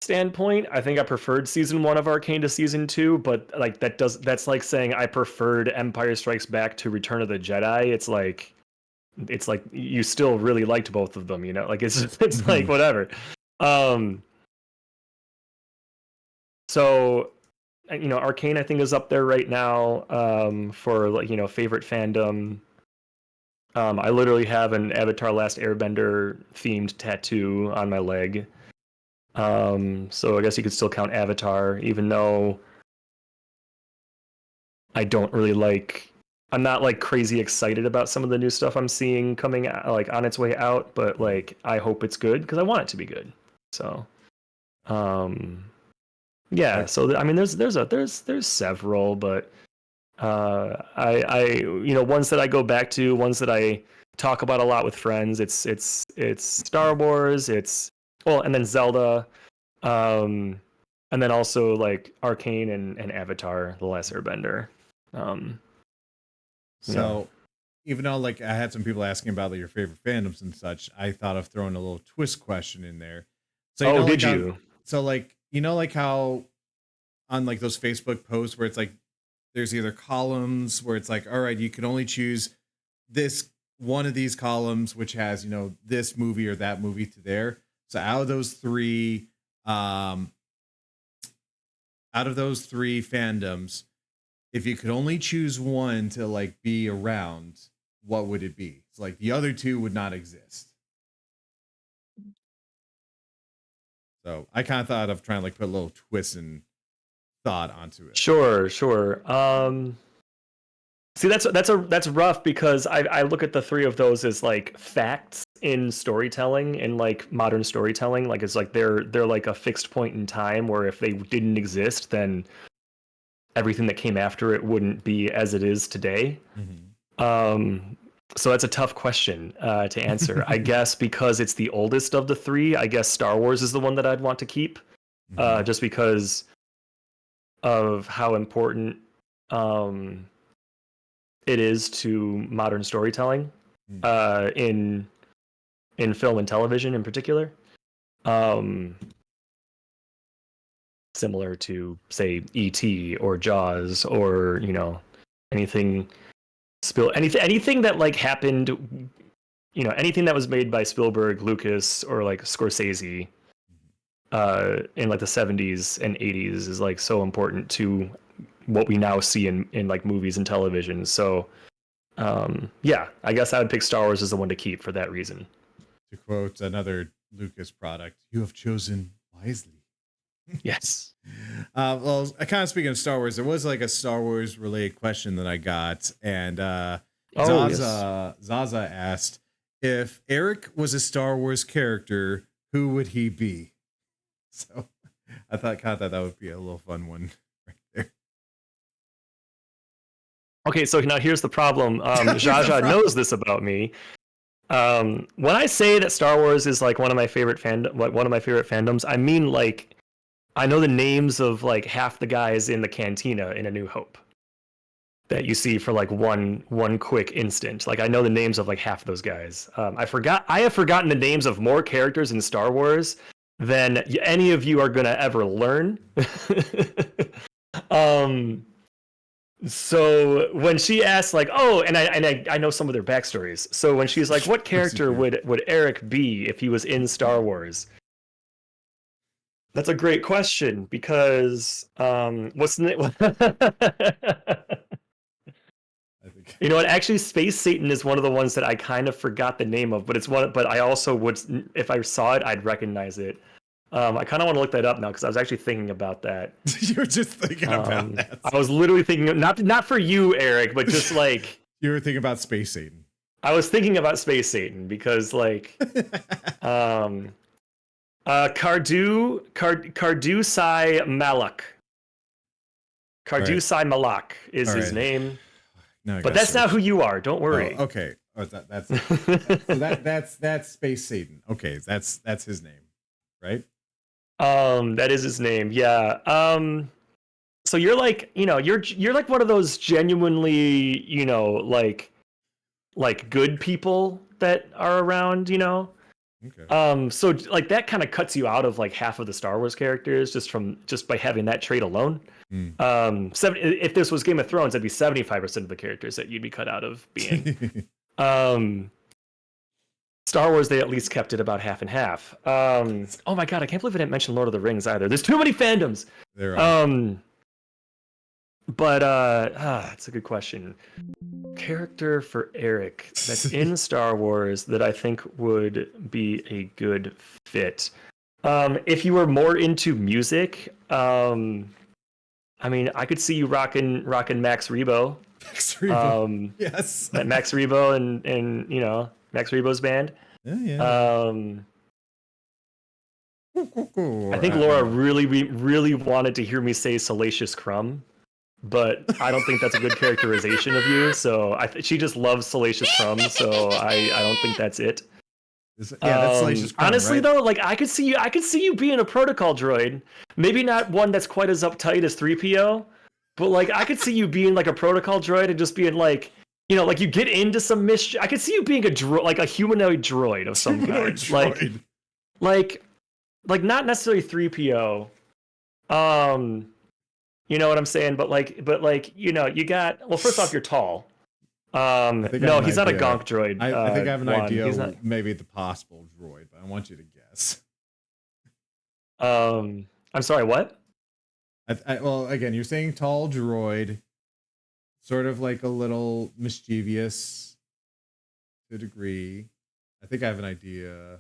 standpoint, I think I preferred season 1 of Arcane to season 2, but like that's like saying I preferred Empire Strikes Back to Return of the Jedi. It's like you still really liked both of them, like it's like whatever. So Arcane I think is up there right now for like favorite fandom. I literally have an Avatar Last Airbender themed tattoo on my leg. So I guess you could still count Avatar, even though I'm not like crazy excited about some of the new stuff I'm seeing coming like on its way out, but like I hope it's good because I want it to be good. So yeah, so I mean there's several, but I ones that I go back to, ones that I talk about a lot with friends, it's Star Wars, and then Zelda, and then also like Arcane and Avatar The Last Airbender. So even though like I had some people asking about like, your favorite fandoms and such, I thought of throwing a little twist question in there. So did you? So like like how on like those Facebook posts where it's like there's either columns where it's like, all right, you can only choose this one of these columns which has this movie or that movie to there. So out of those three fandoms, if you could only choose one to like be around, what would it be? It's like the other two would not exist. So I kind of thought of trying to like put a little twist and thought onto it. Sure. See, that's rough because I look at the three of those as like facts in storytelling, in like modern storytelling. Like it's like they're like a fixed point in time where if they didn't exist, then everything that came after it wouldn't be as it is today. So that's a tough question to answer. I guess because it's the oldest of the three, I guess Star Wars is the one that I'd want to keep, just because of how important it is to modern storytelling in film and television in particular. Similar to say E.T. or Jaws or anything that like happened, anything that was made by Spielberg, Lucas, or like Scorsese, in like the 70s and 80s is like so important to what we now see in like movies and television. So yeah, I guess I would pick Star Wars as the one to keep for that reason. To quote another Lucas product, you have chosen wisely. Yes. Well, kind of speaking of Star Wars, there was like a Star Wars related question that I got, and Zaza asked, if Eric was a Star Wars character, who would he be? So I thought that would be a little fun one right there. Okay, so now here's the problem. Jaja knows this about me. When I say that Star Wars is like one of my favorite fandoms, I mean like I know the names of like half the guys in the cantina in A New Hope that you see for like one quick instant. Like I know the names of like half of those guys. I have forgotten the names of more characters in Star Wars than any of you are gonna ever learn. So when she asks like, oh, and I know some of their backstories. So when she's like, what character would Eric be if he was in Star Wars? That's a great question because what's the name? You know what? Actually, Space Satan is one of the ones that I kind of forgot the name of, but it's one. But I also would, if I saw it, I'd recognize it. I kind of want to look that up now because I was actually thinking about that. You were just thinking about that. I was literally thinking, not for you, Eric, but just like you were thinking about Space Satan. I was thinking about Space Satan because like, Kardusai Malak. Kardusai Malak is his name. No, but that's not who you are. Don't worry. Oh, okay. Oh, that's Space Satan. Okay, that's his name, right? That is his name. Yeah. So you're like, you're like one of those genuinely, like good people that are around, Okay. So like that kind of cuts you out of like half of the Star Wars characters just by having that trait alone. If this was Game of Thrones, that'd be 75% of the characters that you'd be cut out of being. Star Wars, they at least kept it about half and half. Oh my god, I can't believe I didn't mention Lord of the Rings either. There's too many fandoms. There are. But it's a good question. Character for Eric that's in Star Wars that I think would be a good fit. If you were more into music, I mean, I could see you rocking Max Rebo. Max Rebo. Yes. Max Rebo and Max Rebo's band. Yeah. I think Laura really wanted to hear me say Salacious Crumb, but I don't think that's a good characterization of you. So she just loves Salacious Crumb. So I don't think that's it. That's Salacious Crumb, honestly, right? though, like I could see you being a protocol droid. Maybe not one that's quite as uptight as 3PO, but like I could see you being like a protocol droid and just being like, like you get into some mischief. I could see you being like a humanoid droid of some kind. Like not necessarily 3PO. You know what I'm saying? But you got, well, first off, you're tall. No, he's not a gonk droid. I think I have an idea, maybe the possible droid, but I want you to guess. I'm sorry, what? Well, again, you're saying tall droid, sort of like a little mischievous to a degree. I think I have an idea.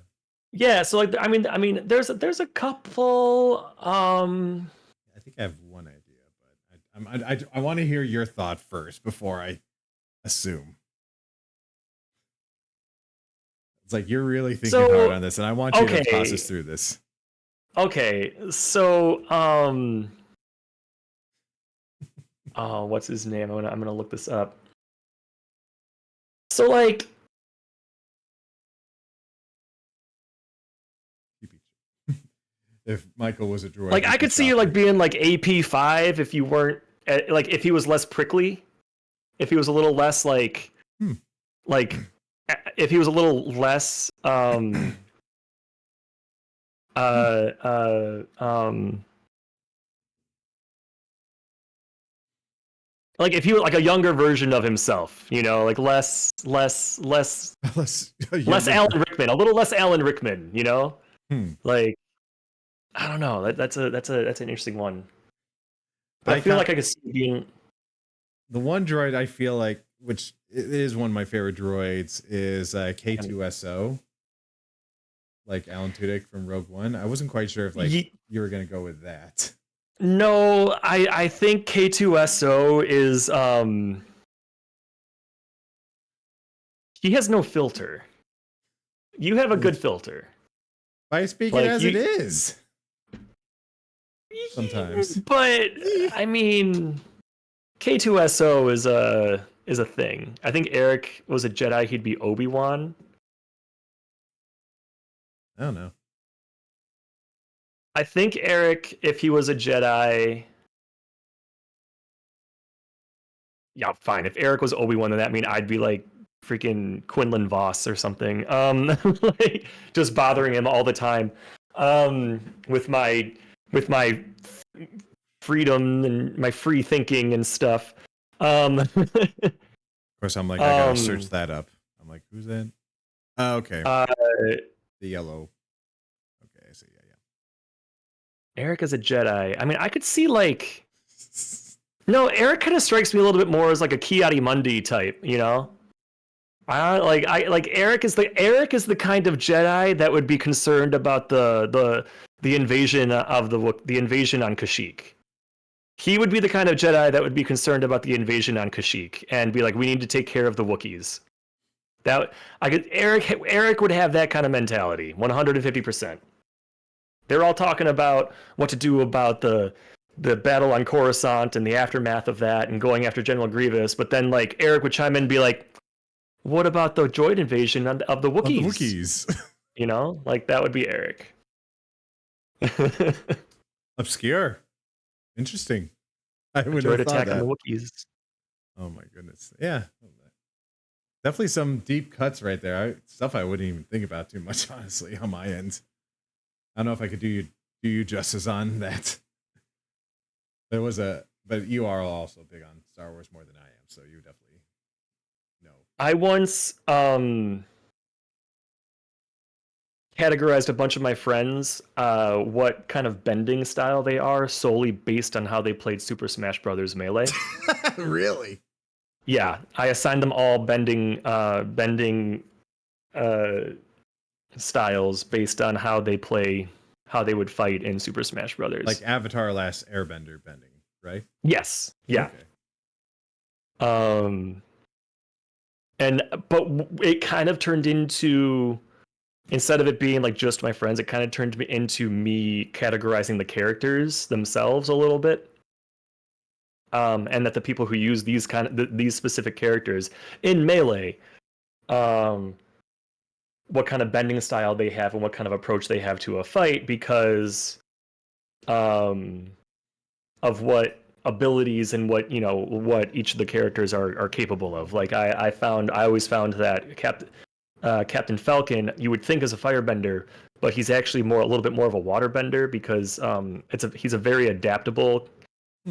Yeah, so like I mean, there's a couple. I think I have one idea, but I want to hear your thought first before I assume. It's like you're really thinking hard on this, and I want you to toss us through this. Okay, so oh, what's his name? I'm gonna look this up. So like, if Michael was a droid, like I could see you like being like AP5 if you weren't like if he was less prickly, if he was a little less like if he was a little less like if he was like a younger version of himself, like less Alan Rickman, a little less Alan Rickman, like I don't know. That's an interesting one. But I I feel got like I could see it being. the one droid I feel like, which is one of my favorite droids, is K2SO, like Alan Tudyk from Rogue One. I wasn't quite sure if like you were gonna go with that. No, I think K2SO is he has no filter. You have a good filter. I speak it Like as you, it is. Sometimes. but I mean, K2SO is a thing. I think Eric was a Jedi. He'd be Obi-Wan. I don't know. I think Eric, if he was a Jedi, yeah, fine. If Eric was Obi-Wan, then that mean I'd be like freaking Quinlan Voss or something. Like, just bothering him all the time. With my freedom and my free thinking and stuff. Of course, I'm like, I gotta search that up. I'm like, who's that? Oh, okay. The yellow. Okay, I see. Yeah. Eric is a Jedi. I mean, I could see like. No, Eric kind of strikes me a little bit more as like a Ki-Adi-Mundi type, you know? I like Eric is the kind of Jedi that would be concerned about the invasion of the invasion on Kashyyyk. He would be the kind of Jedi that would be concerned about the invasion on Kashyyyk and be like, we need to take care of the Wookiees. Eric would have that kind of mentality, 150%. They're all talking about what to do about the battle on Coruscant and the aftermath of that and going after General Grievous, but then like Eric would chime in and be like, what about the droid invasion of the Wookiees? Of the Wookiees. You know, like that would be Eric. Obscure. Interesting. I would Droid have thought attack that. on the Wookiees. Oh my goodness. Yeah. Definitely some deep cuts right there. Stuff I wouldn't even think about too much, honestly, on my end. I don't know if I could do you justice on that. There was but you are also big on Star Wars more than I am, so you definitely know. I once categorized a bunch of my friends what kind of bending style they are solely based on how they played Super Smash Brothers Melee. Really? Yeah, I assigned them all bending styles based on how they would fight in Super Smash Brothers. Like Avatar Last Airbender bending, right? Yes. Yeah. Okay. But it kind of turned into, instead of it being like just my friends, it kind of turned into me categorizing the characters themselves a little bit. And that the people who use these these specific characters in Melee, what kind of bending style they have and what kind of approach they have to a fight, because of what abilities and what each of the characters are capable of. Like I always found that Captain Falcon, you would think is a firebender, but he's actually a little bit more of a waterbender, because he's a very adaptable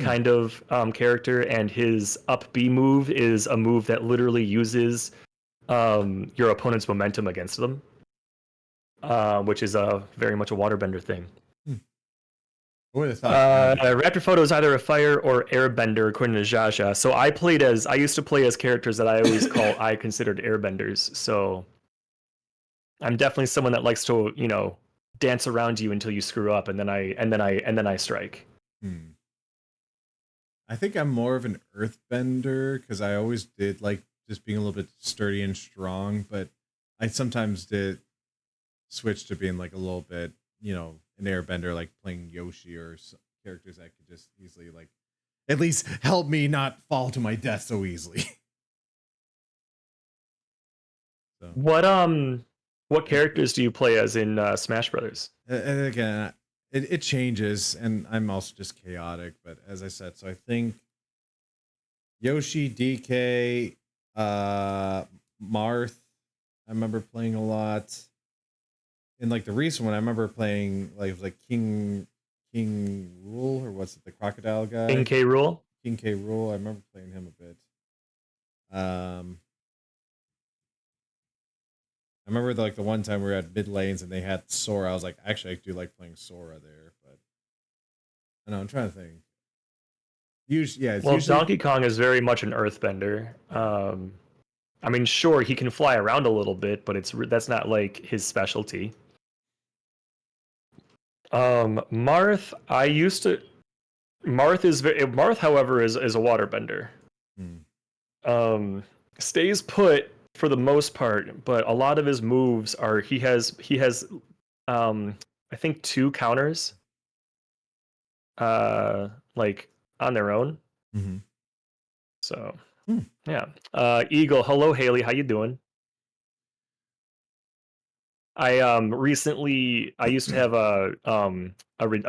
kind of character, and his up B move is a move that literally uses your opponent's momentum against them, which is very much a waterbender thing. What would have thought? RaptorPhoto is either a fire or airbender, according to Jaja. So I used to play as characters that I always I considered airbenders. So I'm definitely someone that likes to, dance around you until you screw up, and then I strike. I think I'm more of an earthbender, because I always did like just being a little bit sturdy and strong, but I sometimes did switch to being like a little bit, an airbender, like playing Yoshi or characters that could just easily like at least help me not fall to my death so easily. So what characters do you play as in Smash Brothers? and again, it changes, and I'm also just chaotic, but as I said, so I think Yoshi, DK, Marth, I remember playing a lot. In like the recent one, I remember playing like King Rule, or what's it, the crocodile guy? King K. Rool. King K. Rule. I remember playing him a bit. remember the one time we were at mid lanes and they had Sora. I was like, actually, I do like playing Sora there, but I know I'm trying to think. Usually, yeah, it's Well, usually Donkey Kong is very much an earthbender. I mean, sure, he can fly around a little bit, but that's not like his specialty. Marth, I used to. Marth, however, is a waterbender. hmm. Stays put for the most part, but a lot of his moves are he has I think 2 counters like on their own. Mm-hmm. So Hmm. yeah. Eagle, hello Haley, how you doing? I recently I used to have a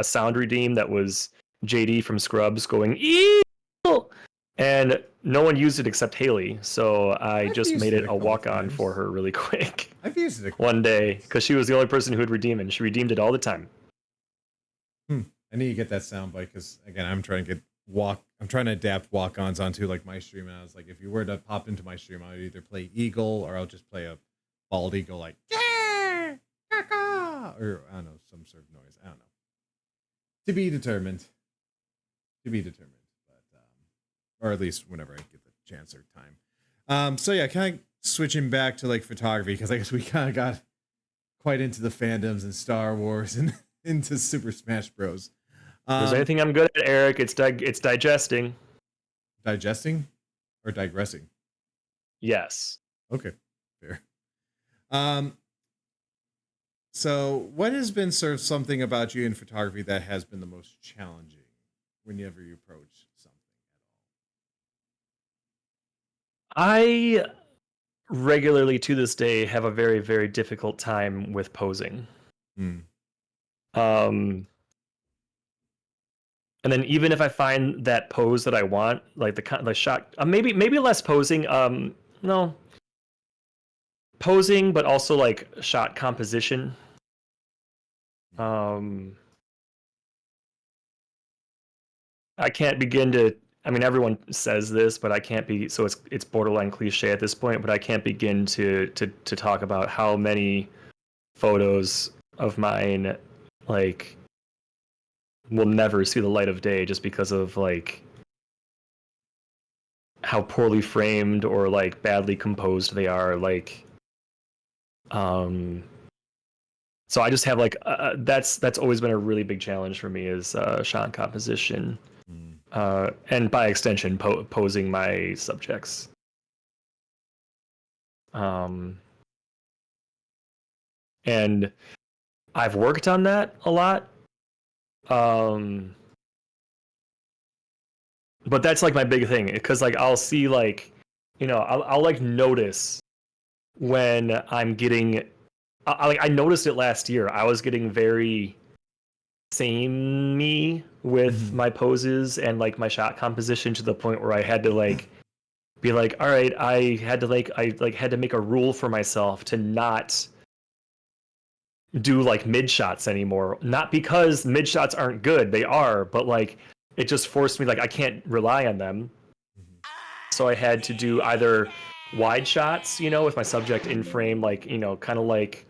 sound redeem that was JD from Scrubs going Eagle, and no one used it except Haley, so I I've just used made it it a a couple walk on for times. her really quick I've used it a couple one day times. because she was the only person who would redeem it, and she redeemed it all the time. I need to get that soundbite because again, I'm trying to get I'm trying to adapt walk-ons onto like my stream, and I was like, if you were to pop into my stream, I would either play Eagle or I'll just play a bald eagle like yeah, caw-caw, or I don't know, some sort of noise. I don't know. To be determined. To be determined, but or at least whenever I get the chance or time. So yeah, kind of switching back to like photography because I guess we kind of got quite into the fandoms and Star Wars and into Super Smash Bros. If there's anything I'm good at, Eric, it's digesting. Digesting or digressing. Yes. Okay, fair. Um, so what has been sort of something about you in photography that has been the most challenging whenever you approach something I regularly to this day have a very, very difficult time with posing. at all? Um, and then even if I find that pose that I want, like the shot, maybe less posing. No, posing, but also like shot composition. Um, I can't begin to. I mean, everyone says this, but I can't be. So it's borderline cliche at this point. But I can't begin to talk about how many photos of mine like will never see the light of day just because of like how poorly framed or like badly composed they are. Like so I just have like that's always been a really big challenge for me is shot composition, and by extension posing my subjects. And I've worked on that a lot, but that's like my big thing because like I'll see like I'll like notice when I'm getting I noticed it last year. I was getting very samey with my poses and like my shot composition to the point where I had to like be like, all right, I had to make a rule for myself to not do like mid shots anymore. Not because mid shots aren't good, they are, but like it just forced me like I can't rely on them. So I had to do either wide shots, with my subject in frame, like, kind of like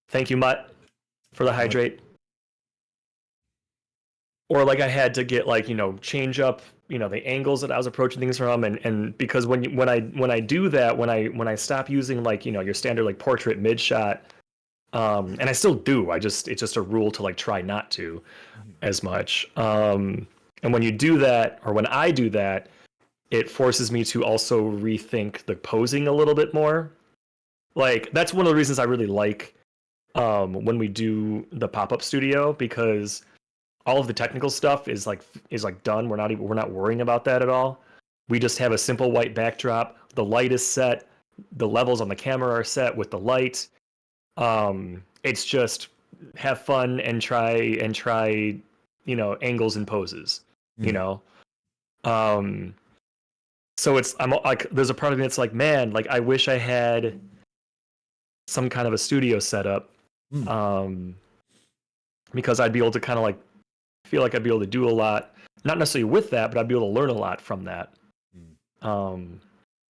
thank you, Mutt, for the What? hydrate. Or like I had to get like change up the angles that I was approaching things from, and because when I do that, when I stop using like your standard like portrait mid shot, and I still do, it's just a rule to like try not to as much, and when you do that, or when I do that, it forces me to also rethink the posing a little bit more. Like that's one of the reasons I really like when we do the pop-up studio, because all of the technical stuff is like done. We're not worrying about that at all. We just have a simple white backdrop. The light is set. The levels on the camera are set with the light. It's just have fun and try angles and poses. You know. So I'm like, there's a part of me that's like, man, like I wish I had some kind of a studio setup, because I'd be able to kind of like feel like I'd be able to do a lot, not necessarily with that, but I'd be able to learn a lot from that.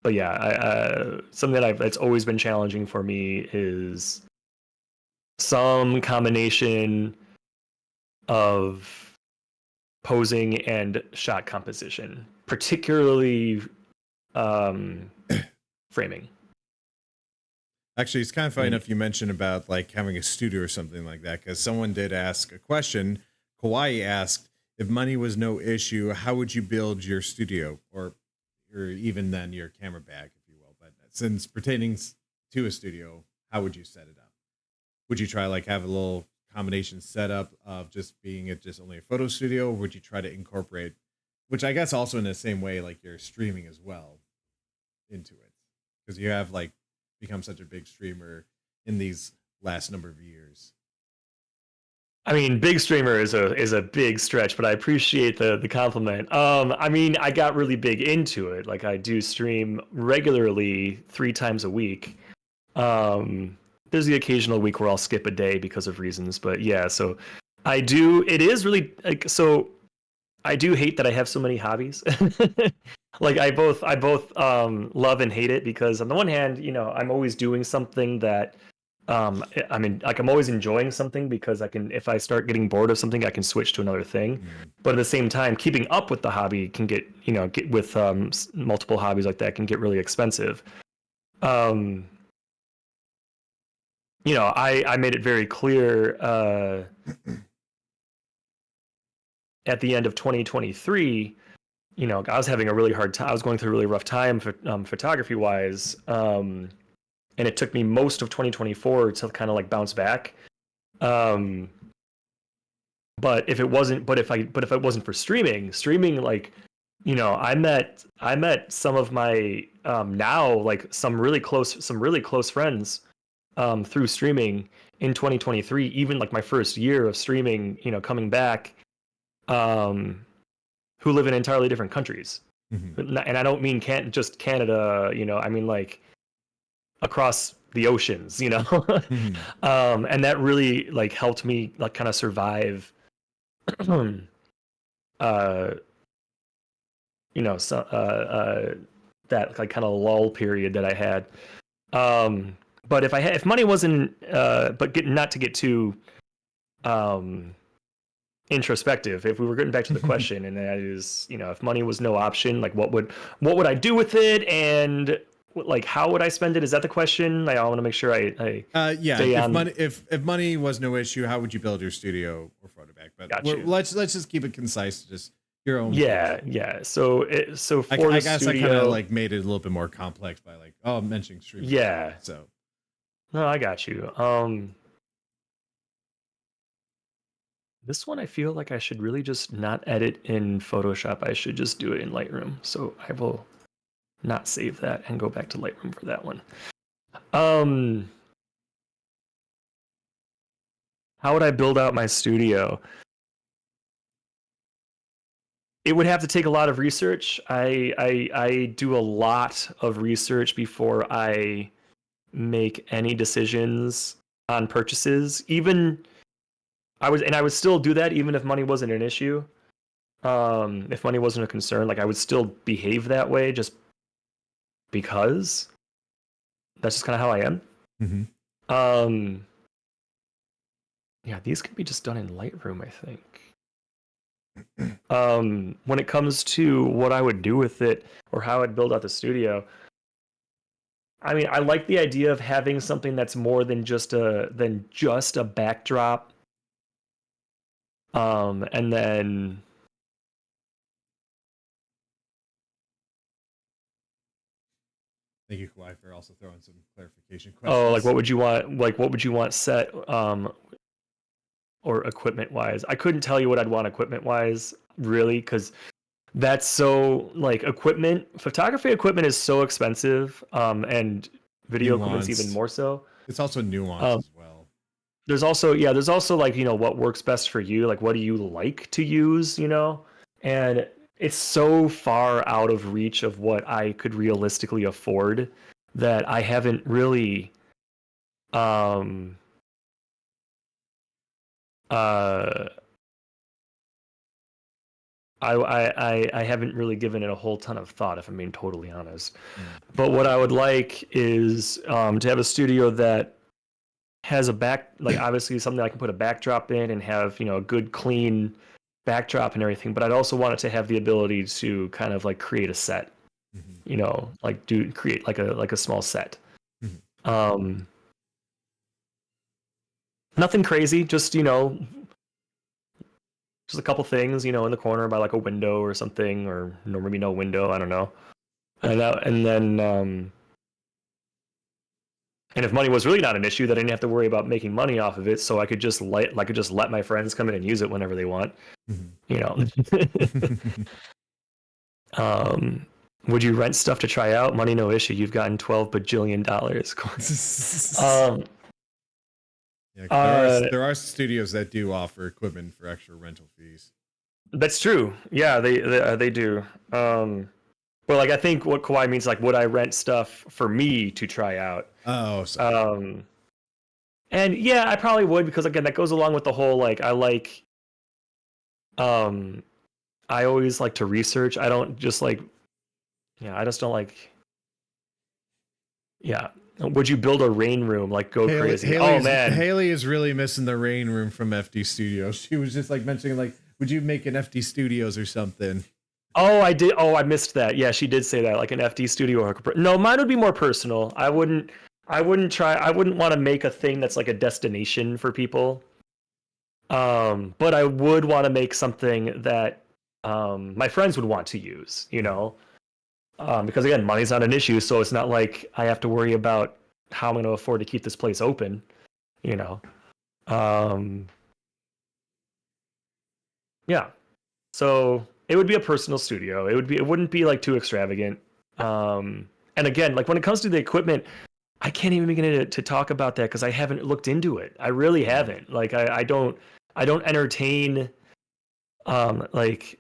but yeah, something that's always been challenging for me is some combination of posing and shot composition, particularly framing. Actually, it's kind of funny enough you mentioned about like having a studio or something like that, because someone did ask a question. Kawaii asked, if money was no issue, how would you build your studio, or even then your camera bag, if you will? But since pertaining to a studio, how would you set it up? Would you try like have a little combination setup of just being it just only a photo studio, or would you try to incorporate, which I guess also in the same way like you're streaming as well, into it? Because you have like become such a big streamer in these last number of years. I mean, big streamer is a big stretch, but I appreciate the compliment. I mean, I got really big into it. Like I do stream regularly 3 times a week. There's the occasional week where I'll skip a day because of reasons, but yeah, so I do. It is really like so. I do hate that I have so many hobbies. Like I both love and hate it, because on the one hand, you know, I'm always doing something that I mean, like I'm always enjoying something, because I can, if I start getting bored of something, I can switch to another thing. But at the same time, keeping up with the hobby can get, you know, get with multiple hobbies like that can get really expensive. Um, you know, I made it very clear at the end of 2023, you know, I was having a really hard time. I was going through a really rough time for photography wise. And it took me most of 2024 to kind of like bounce back. Um, but if it wasn't, but if it wasn't for streaming, like, you know, I met some of my now like some really close friends through streaming in 2023. Even like my first year of streaming, you know, coming back, who live in entirely different countries. And I don't mean just Canada, you know, I mean like across the oceans, you know. And that really like helped me like kind of survive uh you know, so that like kind of lull period that I had. But if money wasn't not to get too um introspective, if we were getting back to the question, and that is, you know, if money was no option, like what would I do with it, and like how would I spend it? Is that the question? I want to make sure I Yeah, stay if on. money if money was no issue, how would you build your studio or photo bag? But Got you. let's just keep it concise, just your own Yeah, version. yeah. So for the I guess studio, I kind of like made it a little bit more complex by like, oh, I'm mentioning streaming. yeah. So No, I got you. This one I feel like I should really just not edit in Photoshop. I should just do it in Lightroom. So I will not save that and go back to Lightroom for that one. How would I build out my studio? It would have to take a lot of research. I do a lot of research before I make any decisions on purchases. Even I would still do that even if money wasn't an issue. If money wasn't a concern, like I would still behave that way just because that's just kind of how I am. Yeah, these can be just done in Lightroom, I think. When it comes to what I would do with it or how I'd build out the studio, I mean, I like the idea of having something that's more than just a backdrop. And then thank you, Kawhi, for also throwing some clarification oh, like questions. what would you want? Like what would you want set or equipment wise? I couldn't tell you what I'd want equipment wise, really, because that's so like photography equipment is so expensive, and video equipment's even Nuanced. more so. It's also nuanced as well. There's also like, you know, what works best for you, like what do you like to use, you know? And it's so far out of reach of what I could realistically afford that I haven't really um uh I haven't really given it a whole ton of thought, if I'm being totally honest. Mm. But what I would like is to have a studio that has a like obviously something I can put a backdrop in and have, a good clean backdrop and everything. But I'd also want it to have the ability to kind of like create a set, like create like a small set. Nothing crazy, just just a couple things, in the corner by like a window or something, or maybe no window, I don't know. And then and if money was really not an issue, then I didn't have to worry about making money off of it, so I could just let my friends come in and use it whenever they want. Would you rent stuff to try out? Money no issue. You've gotten $12 bajillion. There are studios that do offer equipment for extra rental fees. That's true. Yeah, they do. But like I think what Kawhi means, like, would I rent stuff for me to try out? Oh, sorry. And yeah, I probably would, because again, that goes along with the whole like I always like to research. I don't just like, I just don't like. Yeah. Would you build a rain room? Like go crazy? Haley is really missing the rain room from FD Studios. She was just like mentioning like, would you make an FD Studios or something? Oh, I did. Oh, I missed that. Yeah, she did say that, like an FD studio or no, mine would be more personal. I wouldn't want to make a thing that's like a destination for people. But I would want to make something that my friends would want to use, because again, money's not an issue, so it's not like I have to worry about how I'm going to afford to keep this place open, Yeah. So it would be a personal studio. It wouldn't be like too extravagant. And again, like when it comes to the equipment, I can't even begin to talk about that because I haven't looked into it. I really haven't. Like I don't entertain like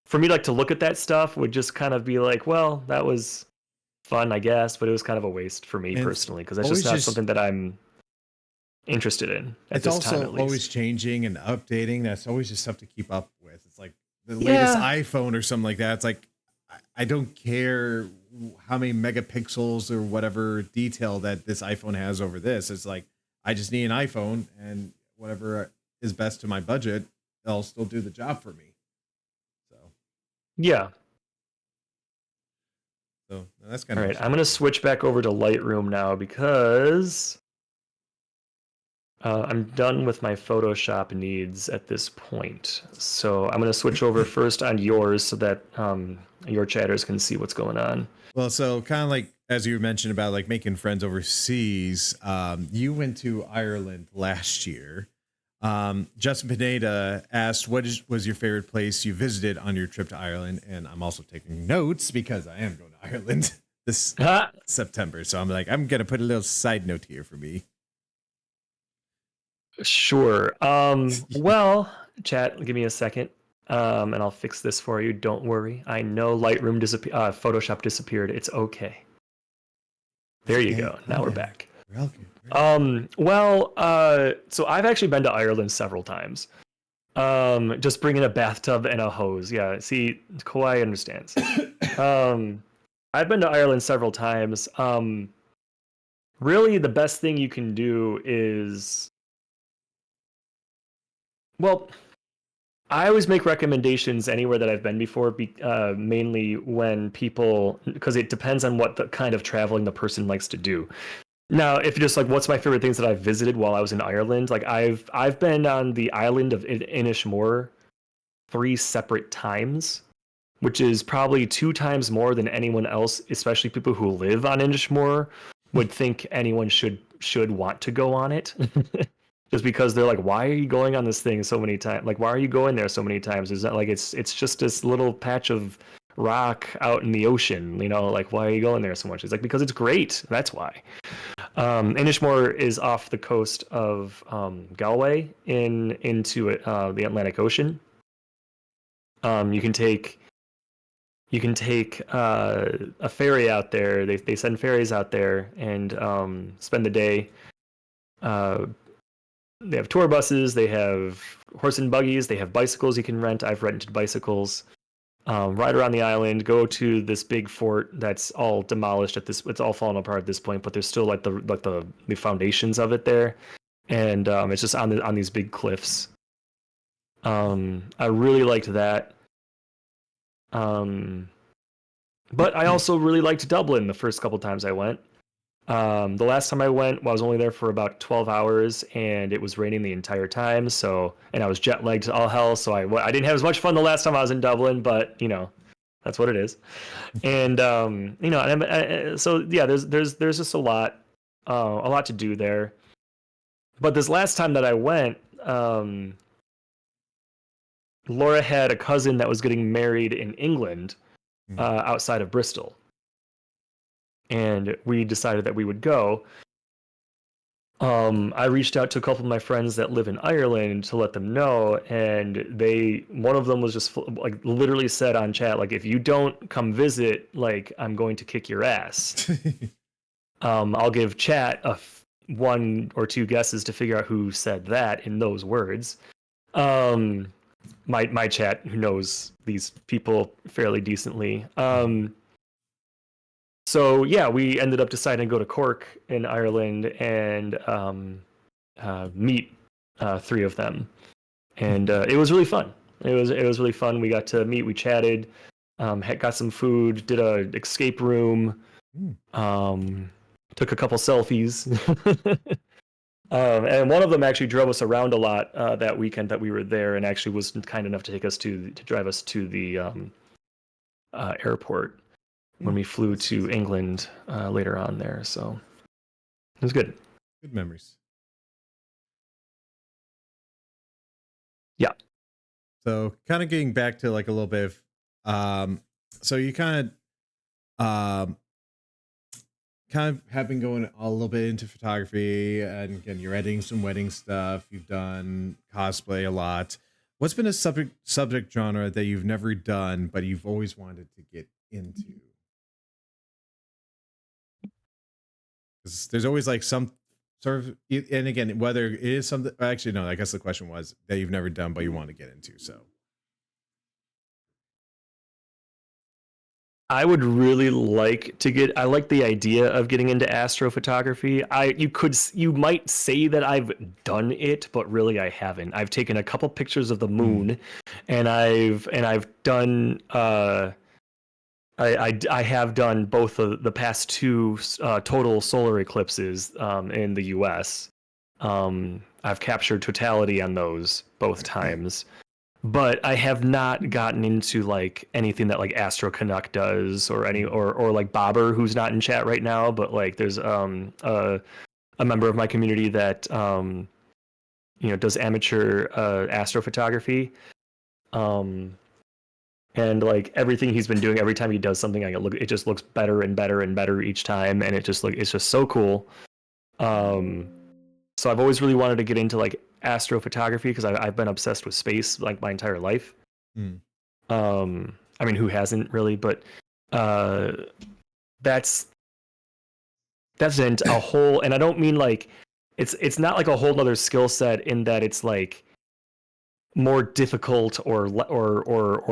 for me like to look at that stuff would just kind of be like, well, that was fun, I guess, but it was kind of a waste for me personally, because that's just not something that I'm interested in at this time. It's also always changing and updating. That's always just stuff to keep up with. It's like the latest iPhone or something like that. It's like I don't care how many megapixels or whatever detail that this iPhone has over this. It's like I just need an iPhone, and whatever is best to my budget, they'll still do the job for me. So yeah. So that's kind of all right. I'm gonna switch back over to Lightroom now because I'm done with my Photoshop needs at this point. So I'm going to switch over first on yours so that your chatters can see what's going on. Well, so kind of like, as you mentioned about like making friends overseas, you went to Ireland last year. Justin Pineda asked, what was your favorite place you visited on your trip to Ireland? And I'm also taking notes because I am going to Ireland this September. So I'm like, I'm going to put a little side note here for me. Sure. Well, chat, give me a second, and I'll fix this for you. Don't worry. I know Lightroom Photoshop disappeared. It's okay. There you go. Now we're back. Well, so I've actually been to Ireland several times. Just bringing a bathtub and a hose. Yeah. See, Kawhi understands. I've been to Ireland several times. Really, the best thing you can do is. Well, I always make recommendations anywhere that I've been before, mainly when people, because it depends on what the kind of traveling the person likes to do. Now, if you're just like, what's my favorite things that I've visited while I was in Ireland? Like I've been on the island of Inishmore 3 separate times, which is probably 2 times more than anyone else, especially people who live on Inishmore, would think anyone should want to go on it. Just because they're like, why are you going on this thing so many times? Like, why are you going there so many times? Is that like it's just this little patch of rock out in the ocean, like, why are you going there so much? It's like, because it's great. That's why. Inishmore is off the coast of Galway into the Atlantic Ocean. You can take a ferry out there. They send ferries out there and spend the day tour buses, they have horse and buggies, they have bicycles you can rent. I've rented bicycles. Ride around the island, go to this big fort that's all demolished at this. It's all fallen apart at this point, but there's still like the foundations of it there, and it's just on these big cliffs. I really liked that. But I also really liked Dublin the first couple times I went. The last time I went, I was only there for about 12 hours, and it was raining the entire time. So, and I was jet lagged to all hell. So I didn't have as much fun the last time I was in Dublin, but you know, that's what it is. And you know, so yeah, there's just a lot to do there. But this last time that I went, Laura had a cousin that was getting married in England, outside of Bristol, and we decided that we would go. I reached out to a couple of my friends that live in Ireland to let them know, and one of them was just like literally said on chat, like, if you don't come visit, like, I'm going to kick your ass. I'll give chat one or two guesses to figure out who said that in those words. My chat, who knows these people fairly decently. So yeah, we ended up deciding to go to Cork in Ireland and meet three of them, and it was really fun. It was really fun. We got to meet, we chatted, got some food, did a escape room, took a couple selfies, and one of them actually drove us around a lot that weekend that we were there, and actually was kind enough to drive us to the airport when we flew to England later on there. So it was good. Good memories. Yeah. So kind of getting back to like a little bit of, so you kind of have been going a little bit into photography, and again, you're editing some wedding stuff. You've done cosplay a lot. What's been a subject genre that you've never done, but you've always wanted to get into? 'Cause there's always like some sort of, and again, whether it is something, actually, no, I guess the question was that you've never done, but you want to get into. So I would really like to I like the idea of getting into astrophotography. You might say that I've done it, but really I haven't. I've taken a couple pictures of the moon, and I've done I have done both of the past two total solar eclipses in the U.S. I've captured totality on those both times, but I have not gotten into like anything that like Astro Canuck does, or or like Bobber, who's not in chat right now, but like there's a member of my community that you know, does amateur astrophotography. And like everything he's been doing, every time he does something, it just looks better and better and better each time, and it's just so cool. So I've always really wanted to get into like astrophotography because I've been obsessed with space like my entire life. I mean, who hasn't really? But that's a whole, and I don't mean like it's not like a whole other skill set in that it's like more difficult or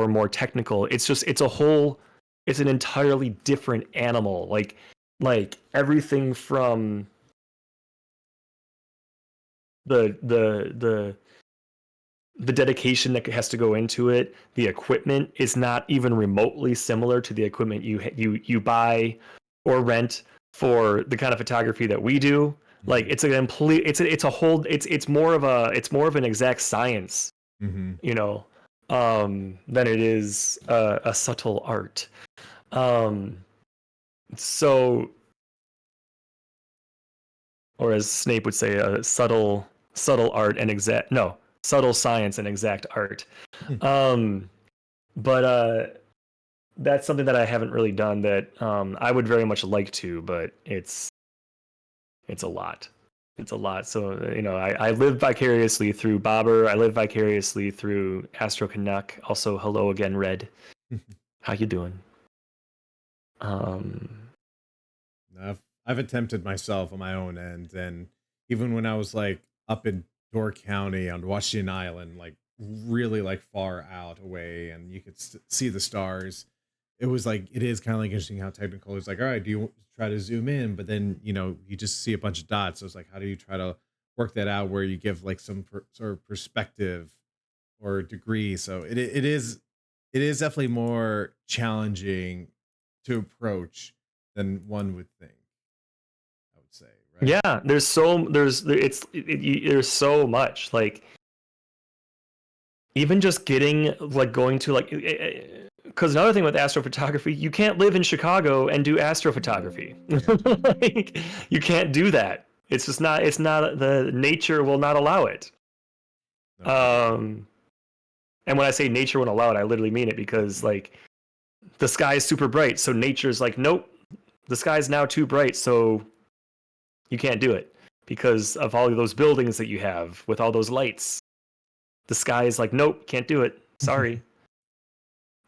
more technical. It's just it's an entirely different animal. Like everything from the dedication that has to go into it, the equipment is not even remotely similar to the equipment you buy or rent for the kind of photography that we do. Like it's a complete, it's more of an exact science, you know, than it is a subtle art. So, or as Snape would say, a subtle art and subtle science and exact art. But that's something that I haven't really done that I would very much like to, but it's a lot. It's a lot. So, you know, I live vicariously through Bobber. I live vicariously through Astro Canuck. Also, hello again, Red. How you doing? I've attempted myself on my own end, and even when I was like up in Door County on Washington Island, like really like far out away, and you could see the stars. It was like it is kind of like interesting how Technicolor is like, all right, do you try to zoom in, but then you just see a bunch of dots. So it's like, how do you try to work that out where you give like some sort of perspective or degree? So it is definitely more challenging to approach than one would think. I would say, right? Yeah, there's so much, like, even just getting, like, going to, like, because another thing with astrophotography, you can't live in Chicago and do astrophotography. Like, you can't do that. It's just not. It's not. The nature will not allow it. No. And when I say nature won't allow it, I literally mean it, because, like, the sky is super bright, so nature's like, nope, the sky's now too bright, so you can't do it because of all of those buildings that you have with all those lights. The sky is like, nope, can't do it. Sorry.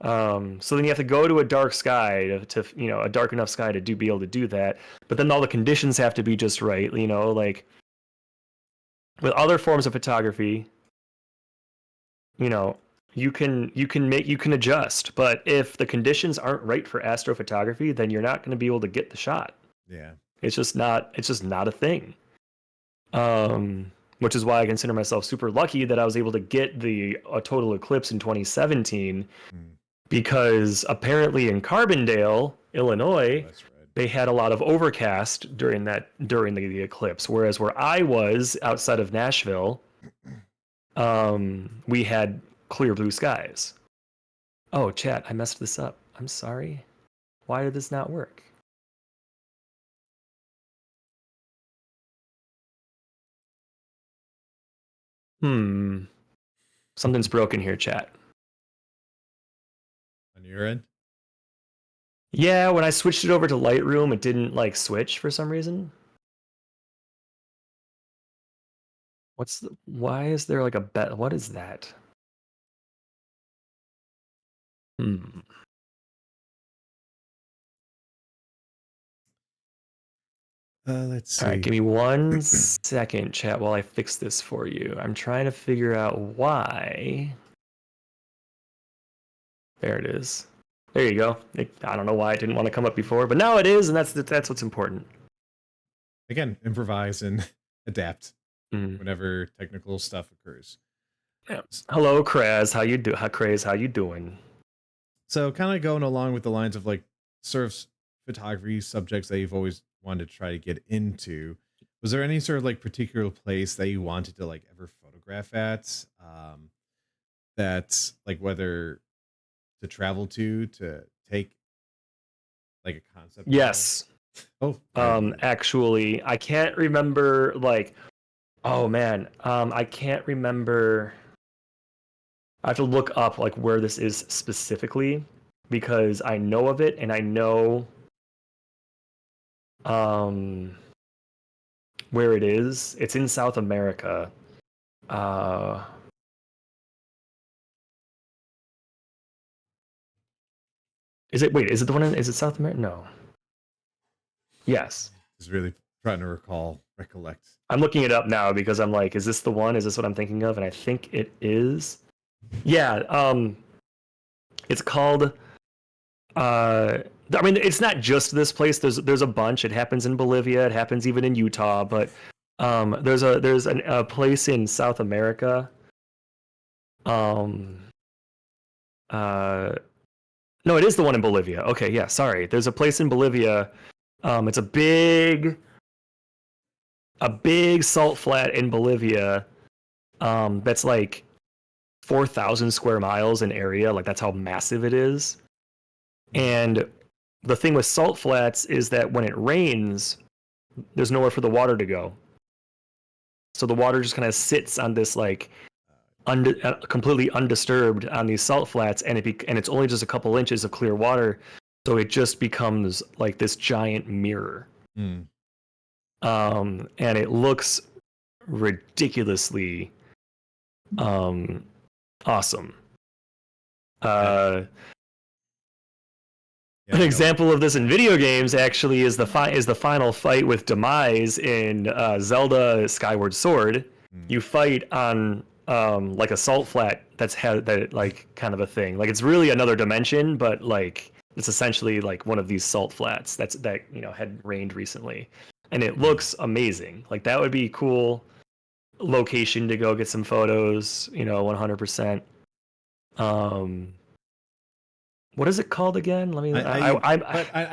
So then you have to go to a dark sky to a dark enough sky to be able to do that. But then all the conditions have to be just right. Like with other forms of photography, you can adjust. But if the conditions aren't right for astrophotography, then you're not going to be able to get the shot. Yeah. It's just not a thing. Which is why I consider myself super lucky that I was able to get a total eclipse in 2017, because apparently in Carbondale, Illinois, they had a lot of overcast during the eclipse, whereas where I was outside of Nashville, we had clear blue skies. Oh, chat, I messed this up. I'm sorry. Why did this not work? Something's broken here, chat. On your end? Yeah, when I switched it over to Lightroom, it didn't like switch for some reason. Why is there like a bet? What is that? Let's see. All right, give me 1 second, chat, while I fix this for you. I'm trying to figure out why. There it is. There you go. I don't know why it didn't want to come up before, but now it is, and that's what's important. Again, improvise and adapt whenever technical stuff occurs. Yeah. Hello, Kraz. How you doing? So, kind of going along with the lines of like surf photography subjects that you've always wanted to try to get into, was there any sort of like particular place that you wanted to like ever photograph at? That's like whether to travel to take like a concept. Yes. Oh, actually, I can't remember, like, oh man, I can't remember. I have to look up like where this is specifically, because I know of it and I know where it is. It's in South America. Is it the one is it South America? No. Yes. Just really trying to recollect. I'm looking it up now because I'm like, is this the one? Is this what I'm thinking of? And I think it is. Yeah. It's called. I mean, it's not just this place. There's a bunch. It happens in Bolivia. It happens even in Utah. But there's a place in South America. No, it is the one in Bolivia. Okay, yeah. Sorry. There's a place in Bolivia. It's a big salt flat in Bolivia. That's like 4,000 square miles in area. Like, that's how massive it is. And the thing with salt flats is that when it rains, there's nowhere for the water to go. So the water just kind of sits on this, like, completely undisturbed on these salt flats, and it's only just a couple inches of clear water, so it just becomes like this giant mirror. And it looks ridiculously awesome. An example of this in video games actually is the final fight with Demise in Zelda Skyward Sword. Mm. You fight on like a salt flat that's had that like kind of a thing. Like it's really another dimension, but like it's essentially like one of these salt flats that had rained recently, and it Mm. looks amazing. Like that would be cool location to go get some photos. 100%. Um, what is it called again? Let me. I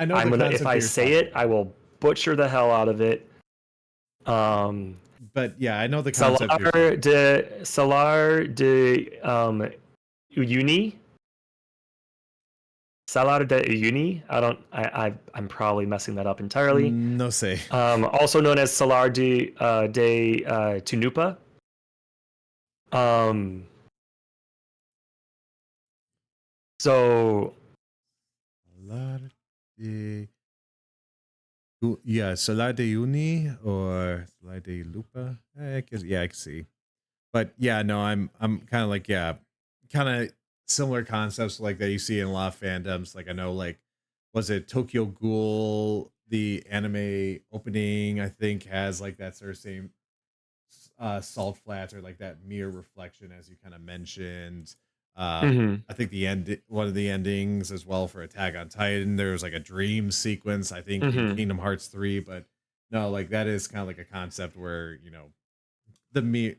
know I'm the gonna if concept I you're say talking it, I about. will butcher the hell out of it. Um, But yeah, I know the concept you're talking about. Salar de Uyuni. Salar de Uyuni. I don't. I'm probably messing that up entirely. No say. Also known as Salar de Tunupa. Um, so Solar de yeah, Solar de Uni or Solar de Lupa. Yeah, I can see. But yeah, no, I'm kind of like yeah, kind of similar concepts like that you see in a lot of fandoms. Like I know like was it Tokyo Ghoul, the anime opening I think has like that sort of same salt flats or like that mirror reflection as you kind of mentioned. mhm, I think the end one of the endings as well for Attack on Titan. There was like a dream sequence, I think, in mhm. Kingdom Hearts 3, but no, like that is kind of like a concept where,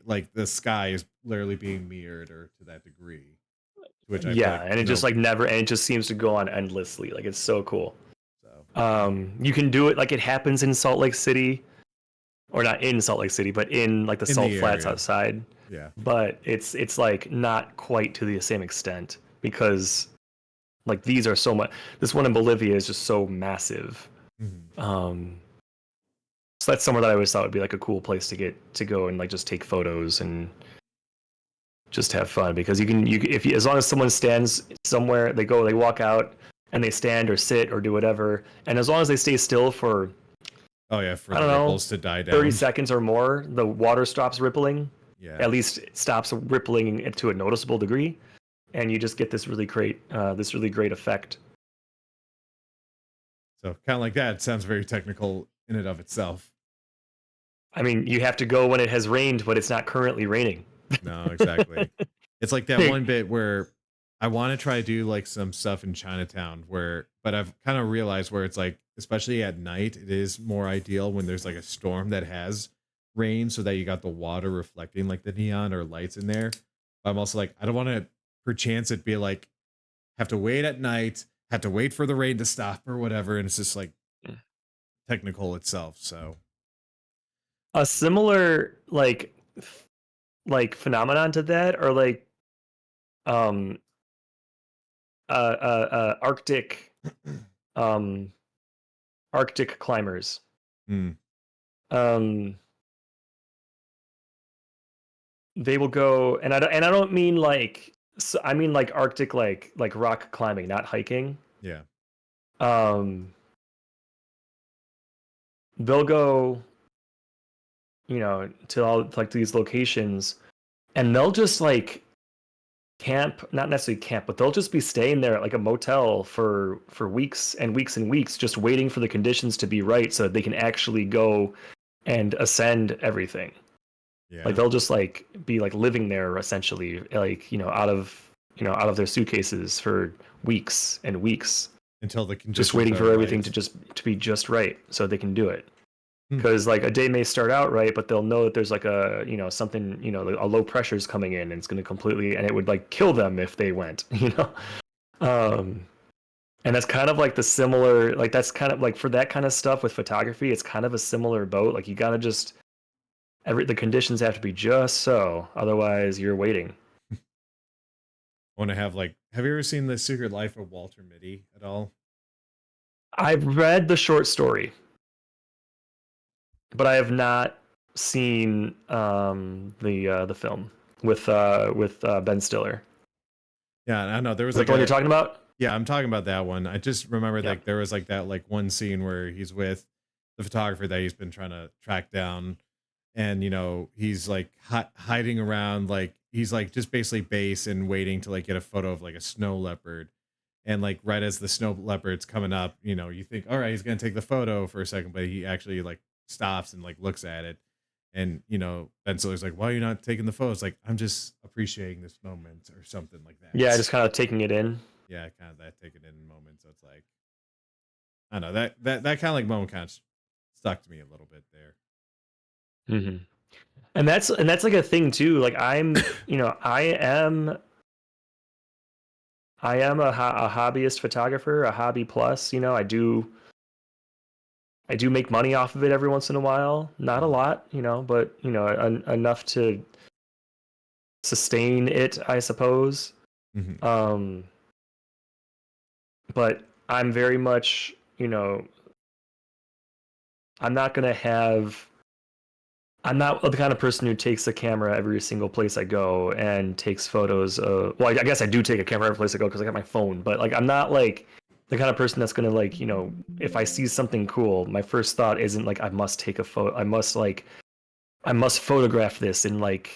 like the sky is literally being mirrored or to that degree. Which I feel Yeah, like, and it just like never, and it just seems to go on endlessly. Like it's so cool. so You can do it like it happens in Salt Lake City, or not in Salt Lake City, but in like the in salt the flats area. outside. Yeah. But it's like not quite to the same extent because like these are so much. This one in Bolivia is just so massive. Mhm. Um, so that's somewhere that I always thought would be like a cool place to go and like just take photos and just have fun because if you, as long as someone stands somewhere, they walk out and they stand or sit or do whatever, and as long as they stay still for Oh yeah, for I the don't know ripples to die 30 down. seconds or more, the water stops rippling. Yeah. At least it stops rippling to a noticeable degree, and you just get this really great effect. So kind of like that. It sounds very technical in and of itself. I mean, you have to go when it has rained, but it's not currently raining. No, exactly. It's like that one bit where I want to try to do like some stuff in Chinatown but I've kind of realized where it's like, especially at night, it is more ideal when there's like a storm that has rain so that you got the water reflecting like the neon or lights in there. But I'm also like, I don't want to perchance it be like, have to wait at night, have to wait for the rain to stop or whatever. And it's just like technical itself. So, A similar like phenomenon to that, or like um Arctic um Arctic climbers. mm, Um, they will go, and I don't mean like, I mean like Arctic, like rock climbing, not hiking. yeah. Um, they'll go, to all like these locations, and they'll just like camp, not necessarily camp, but they'll just be staying there at like a motel for weeks and weeks and weeks, just waiting for the conditions to be right so that they can actually go and ascend everything. Like Yeah. they'll just like be like living there essentially, like out of their suitcases for weeks and weeks, Until the just conditions waiting are for everything to right. to be just right so they can do it. Hmm. Because like a day may start out right, but they'll know that there's like a something, a low pressure is coming in and it's going to completely, and it would like kill them if they went. um and that's kind of like the similar, like that's kind of like for that kind of stuff with photography, it's kind of a similar boat. Like you got to just the conditions have to be just so, otherwise you're waiting. Want to have like, have you ever seen The Secret Life of Walter Mitty at all? I've read the short story, but I have not seen the film with Ben Stiller. Yeah, I know there was Is that like the one you're a talking about? yeah, I'm talking about that one. I just remember Yeah. like there was like that like one scene where he's with the photographer that he's been trying to track down, and he's like hiding around, like he's like just basically base and waiting to like get a photo of like a snow leopard, and like right as the snow leopard's coming up, you think all right, he's gonna take the photo for a second, but he actually like stops and like looks at it, And Ben Stiller's like, why are you not taking the photos? Like, I'm just appreciating this moment or something like Yeah, that. just kind of taking it in. Yeah, kind of that take it in moment. So it's like, I don't know, that kind of like moment kind of stuck to me a little bit there. Hmm. And that's like a thing too. Like I am a hobbyist photographer, a hobby plus. I do make money off of it every once in a while. Not a lot, but enough to sustain it, I suppose. Mm-hmm. Um, but I'm very much, I'm not gonna have. I'm not the kind of person who takes the camera every single place I go and takes photos. Well, I guess I do take a camera every place I go because I got my phone. But like, I'm not like the kind of person that's gonna like, if I see something cool, my first thought isn't like I must take a photo. I must photograph this in like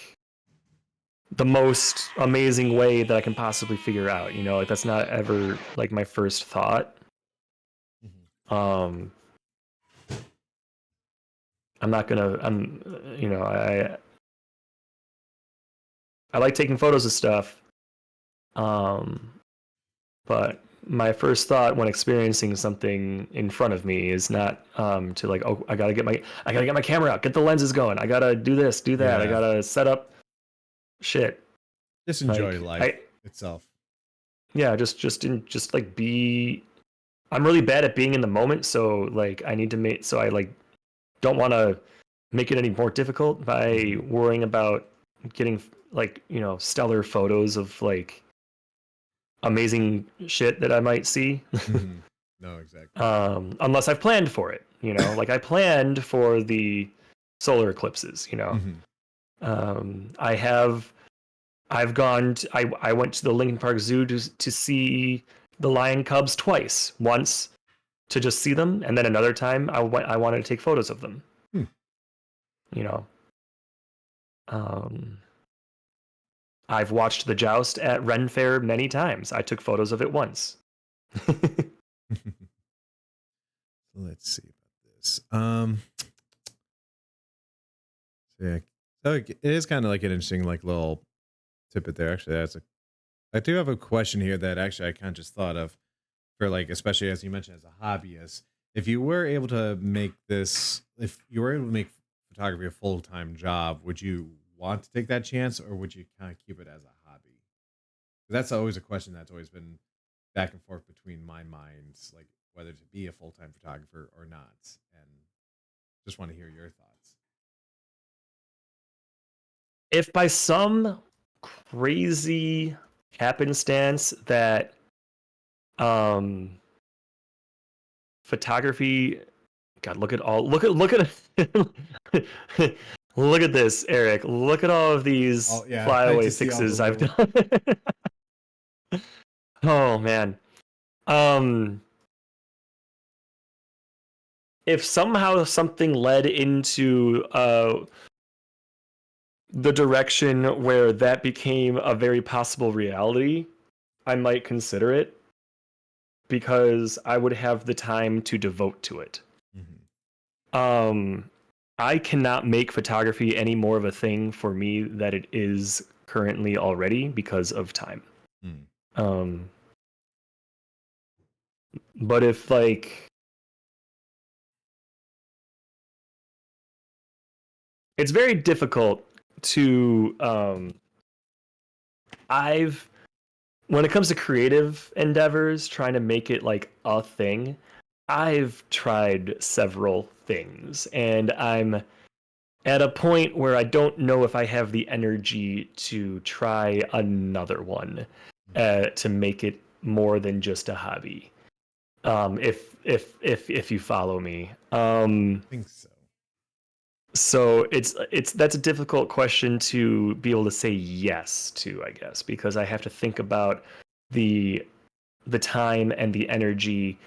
the most amazing way that I can possibly figure out. Like that's not ever like my first thought. Mm-hmm. Um, I'm not gonna. I like taking photos of stuff. Um, but my first thought when experiencing something in front of me is not to like, oh, I gotta get my camera out, get the lenses going, I gotta do this, do that, I Yeah, gotta set up shit. just enjoy Like life itself. yeah, just like be. I'm really bad at being in the moment, so like I need to make so I like don't want to make it any more difficult by Mm-hmm. worrying about getting like stellar photos of like amazing shit that I might see. Mm-hmm. No, exactly. Unless I've planned for it, like I planned for the solar eclipses. Mm-hmm. I have, I went to the Lincoln Park Zoo to see the lion cubs twice. Once to just see them, and then another time I wanted to take photos of them. Hmm. You know, um, I've watched the joust at Ren Fair many times. I took photos of it once. Let's see about this. Yeah. So it is kind of like an interesting like little tidbit there. Actually, I do have a question here that actually I kind of just thought of for like, especially as you mentioned as a hobbyist. If you were able to make this, if you were able to make photography a full time job, would you want to take that chance, or would you kind of keep it as a hobby? That's always a question that's always been back and forth between my minds, like whether to be a full time photographer or not. And just want to hear your thoughts. If by some crazy happenstance that um photography, god, look at this, Eric, look at all of these Oh yeah, I flyaway just see all the fixes I've little. done. Oh man. um if somehow something led into the direction where that became a very possible reality, I might consider it because I would have the time to devote to it. Mhm. Um, I cannot make photography any more of a thing for me that it is currently already because of time. Mm. Um, but if like it's very difficult to I've when it comes to creative endeavors, trying to make it like a thing, I've tried several things and I'm at a point where I don't know if I have the energy to try another one Mhm. to make it more than just a hobby. If you follow me. I think so. So it's that's a difficult question to be able to say yes to, I guess, because I have to think about the the time and the energy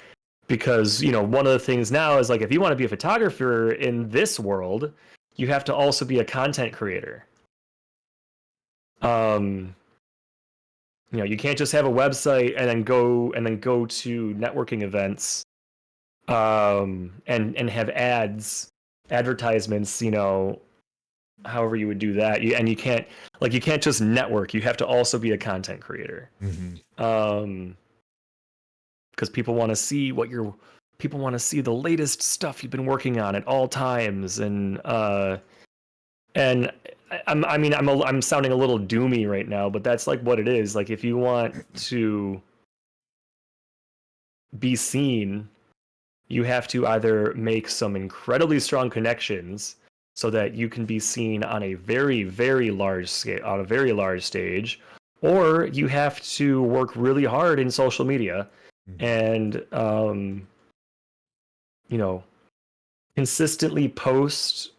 because one of the things now is like if you want to be a photographer in this world, you have to also be a content creator. um you can't just have a website and then go to networking events and have advertisements however you would do that. You can't just network. You have to also be a content creator. Because people want to see people want to see the latest stuff you've been working on at all times, and I'm sounding a little doomy right now, but that's like what it is. Like if you want to be seen, you have to either make some incredibly strong connections so that you can be seen on a very, very large scale, on a very large stage, or you have to work really hard in social media and consistently post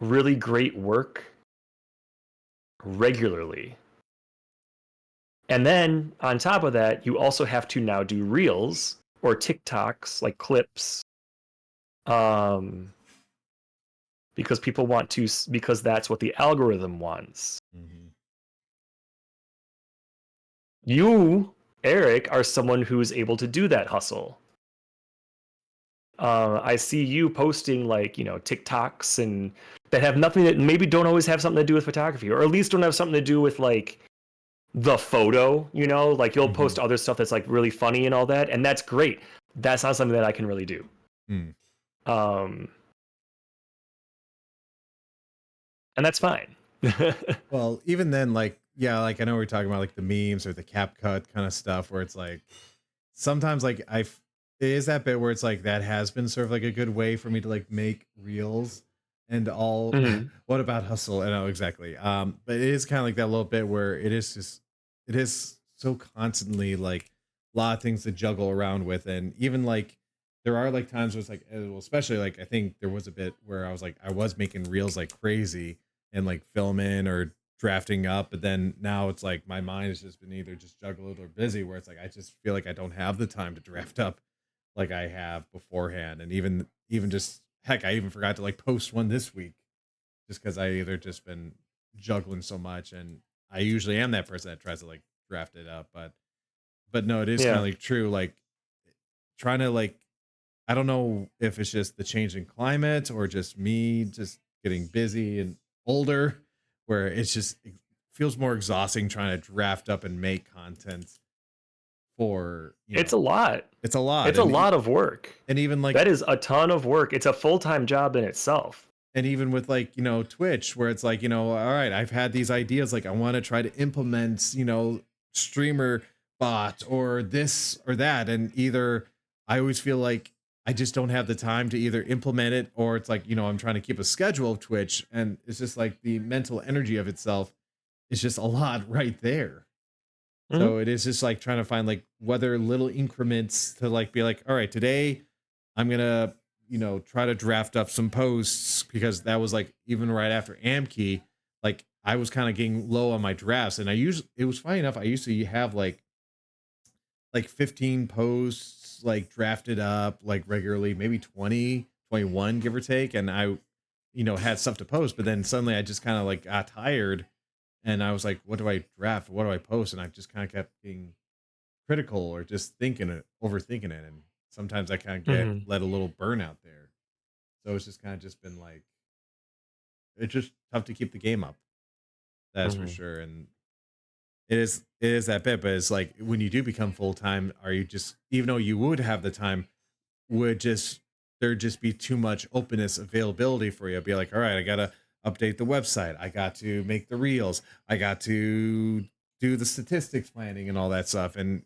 really great work regularly. And then on top of that, you also have to now do reels or TikToks, like clips, because people want to, because that's what the algorithm wants. You, Eric, are someone who's able to do that hustle. I see you posting like, TikToks and that have nothing, that maybe don't always have something to do with photography, or at least don't have something to do with like the photo, like you'll post other stuff that's like really funny and all that. And that's great. That's not something that I can really do. And that's fine. Well, even then, like, yeah, like I know we're talking about like the memes or the CapCut kind of stuff where it's like sometimes like it is that bit where it's like that has been sort of like a good way for me to like make reels and all. What about hustle? I know exactly. But it is kind of like that little bit where it is so constantly like a lot of things to juggle around with, and even like there are like times where it's like, well, especially like I think there was a bit where I was making reels like crazy and like filming or drafting up, but then now it's like my mind has just been either just juggled or busy, where it's like I just feel like I don't have the time to draft up like I have beforehand. And even just heck, I even forgot to like post one this week just because I either just been juggling so much, and I usually am that person that tries to like draft it up, but no, it is kind of like true, like trying to like, I don't know if it's just the change in climate or just me just getting busy and older, where it feels more exhausting trying to draft up and make content for, it's a lot. It's a lot. It's a lot of work. And even like that is a ton of work. It's a full-time job in itself. And even with like, Twitch, where it's like, all right, I've had these ideas, like I want to try to implement, streamer bot or this or that. And either I always feel like I just don't have the time to either implement it, or it's like, I'm trying to keep a schedule of Twitch, and it's just like the mental energy of itself is just a lot right there. So it is just like trying to find like whether little increments to like be like, all right, today I'm gonna try to draft up some posts, because that was like even right after Amkey, like I was kind of getting low on my drafts, and it was funny enough, I used to have like 15 posts like drafted up like regularly, maybe 20, 21 give or take, and I had stuff to post, but then suddenly I just kind of like got tired, and I was like, what do I draft, what do I post? And I just kind of kept being critical or just overthinking it, and sometimes I kind of let a little burnout there. So it's just kind of just been like, it's just tough to keep the game up. That's for sure. And it is that bit, but it's like when you do become full time, are you just, even though you would have the time, would just there just be too much openness availability for you? Be like, all right, I gotta update the website, I got to make the reels, I got to do the statistics planning and all that stuff, and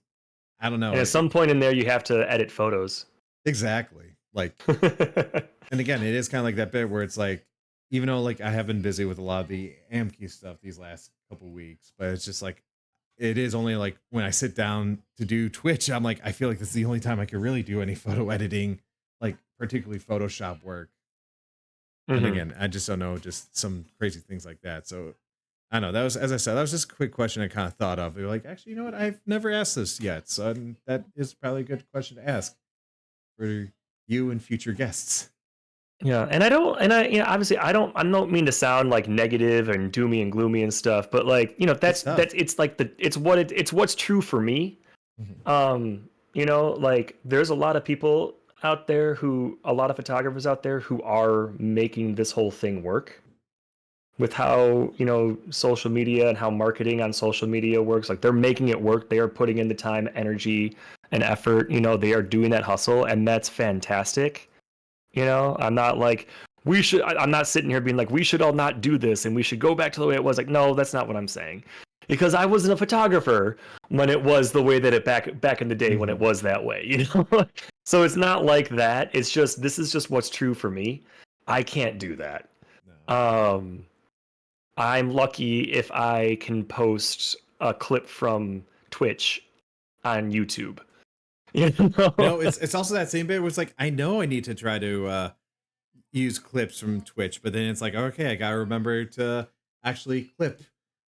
I don't know. And at some point in there, you have to edit photos. Exactly. Like, and again, it is kind of like that bit where it's like, even though like I have been busy with a lot of the Amkey stuff these last couple weeks, but it's just like, it is only like when I sit down to do Twitch, I'm like, I feel like this is the only time I can really do any photo editing, like particularly Photoshop work. And again, I just don't know, just some crazy things like that. So I know that was, as I said, that was just a quick question I kind of thought of. You're like, actually, you know what? I've never asked this yet. So that is probably a good question to ask for you and future guests. Yeah, and obviously I don't mean to sound like negative and doomy and gloomy and stuff, but like, that's it's like it's what's true for me. Like there's a lot of people out there a lot of photographers out there who are making this whole thing work. with how, you know, social media and how marketing on social media works. Like they're making it work. They are putting in the time, energy, and effort. You know, they are doing that hustle, and that's fantastic. You know, I'm not like I'm not sitting here being like we should all not do this and we should go back to the way it was. Like, no, that's not what I'm saying. Because I wasn't a photographer when it was the way that it back in the day when it was that way, you know. So it's not like that. It's just this is just what's true for me. I can't do that. No. I'm lucky if I can post a clip from Twitch on YouTube. You know? No, it's also that same bit where it's like I know I need to try to use clips from Twitch, but then it's like, okay, I gotta remember to actually clip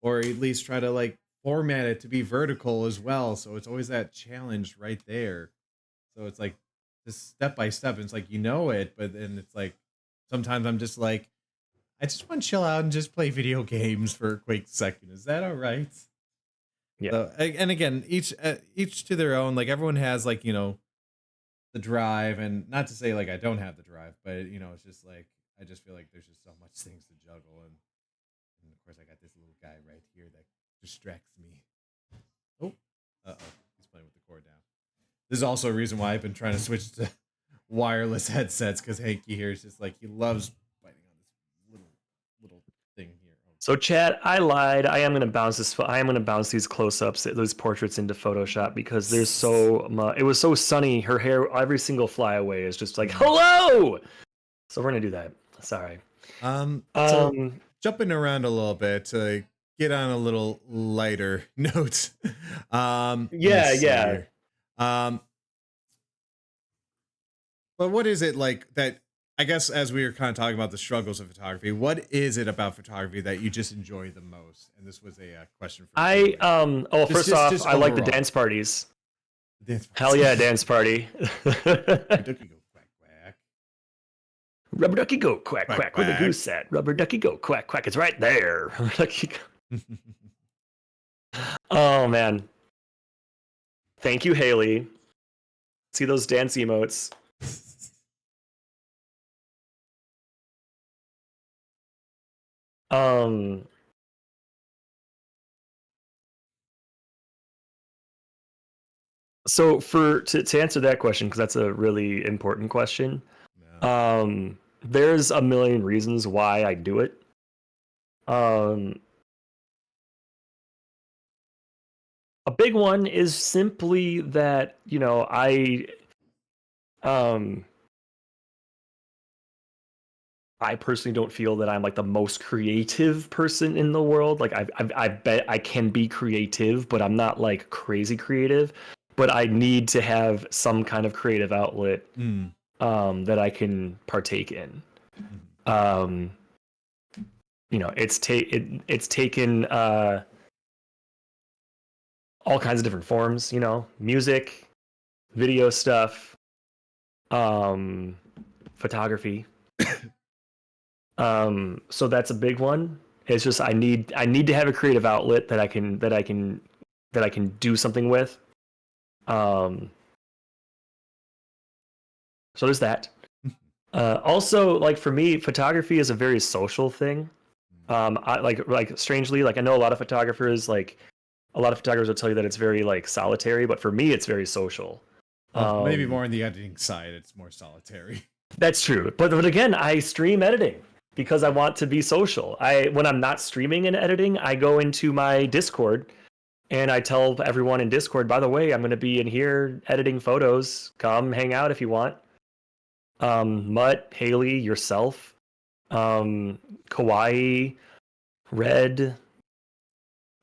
or at least try to like format it to be vertical as well. So it's always that challenge right there. So it's like just step by step. And it's like you know it, but then it's like sometimes I'm just like, I just want to chill out and just play video games for a quick second. Is that all right? Yeah. So, and again, each to their own. Like everyone has like the drive, and not to say like I don't have the drive, but it's just like I just feel like there's just so much things to juggle, and of course I got this little guy right here that distracts me. Oh, he's playing with the cord now. This is also a reason why I've been trying to switch to wireless headsets because Hanky here is just like he loves biting on this little thing here. So chat, I lied. I am gonna bounce this. I am gonna bounce these close-ups, those portraits into Photoshop because there's so much. It was so sunny. Her hair, every single flyaway is just like hello. So we're gonna do that. Sorry. So jumping around a little bit to get on a little lighter note. Yeah. Here. But what is it like that? I guess as we were kind of talking about the struggles of photography, what is it about photography that you just enjoy the most? And this was a question for I first off, just I like the overall. dance parties. Dance Hell yeah, dance party. Ducky go quack quack. Rubber ducky go quack Quack, quack. Where the quack. goose at? Rubber ducky go quack quack. It's right there. Rubber ducky go. Oh man. Thank you, Haley. See those dance emotes. So to answer that question, because that's a really important question. No. There's a million reasons why I do it. A big one is simply that, I personally don't feel that I'm like the most creative person in the world. Like I bet I can be creative, but I'm not like crazy creative. But I need to have some kind of creative outlet that I can partake in. It's taken all kinds of different forms. Music, video stuff, photography. So that's a big one. It's just I need to have a creative outlet that I can do something with. So there's that. Also, like for me, photography is a very social thing. I like strangely, like I know a lot of photographers will tell you that it's very like solitary, but for me, it's very social. Maybe more on the editing side, it's more solitary. That's true, but again, I stream editing because I want to be social. When I'm not streaming and editing, I go into my Discord and I tell everyone in Discord, by the way, I'm going to be in here editing photos. Come hang out if you want. Mutt, Haley, yourself, Kawaii, Red,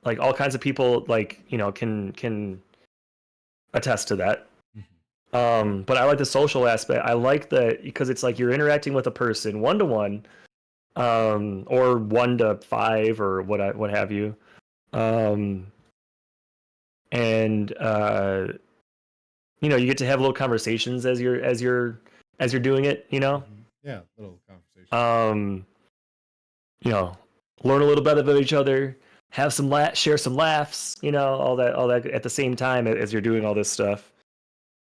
like all kinds of people, like can attest to that. But I like the social aspect. I like that because it's like you're interacting with a person 1-to-1, or 1-to-5 or what have you. And you get to have little conversations as you're doing it. Yeah, little conversation. Learn a little bit about each other, have some share some laughs. All that at the same time as you're doing all this stuff.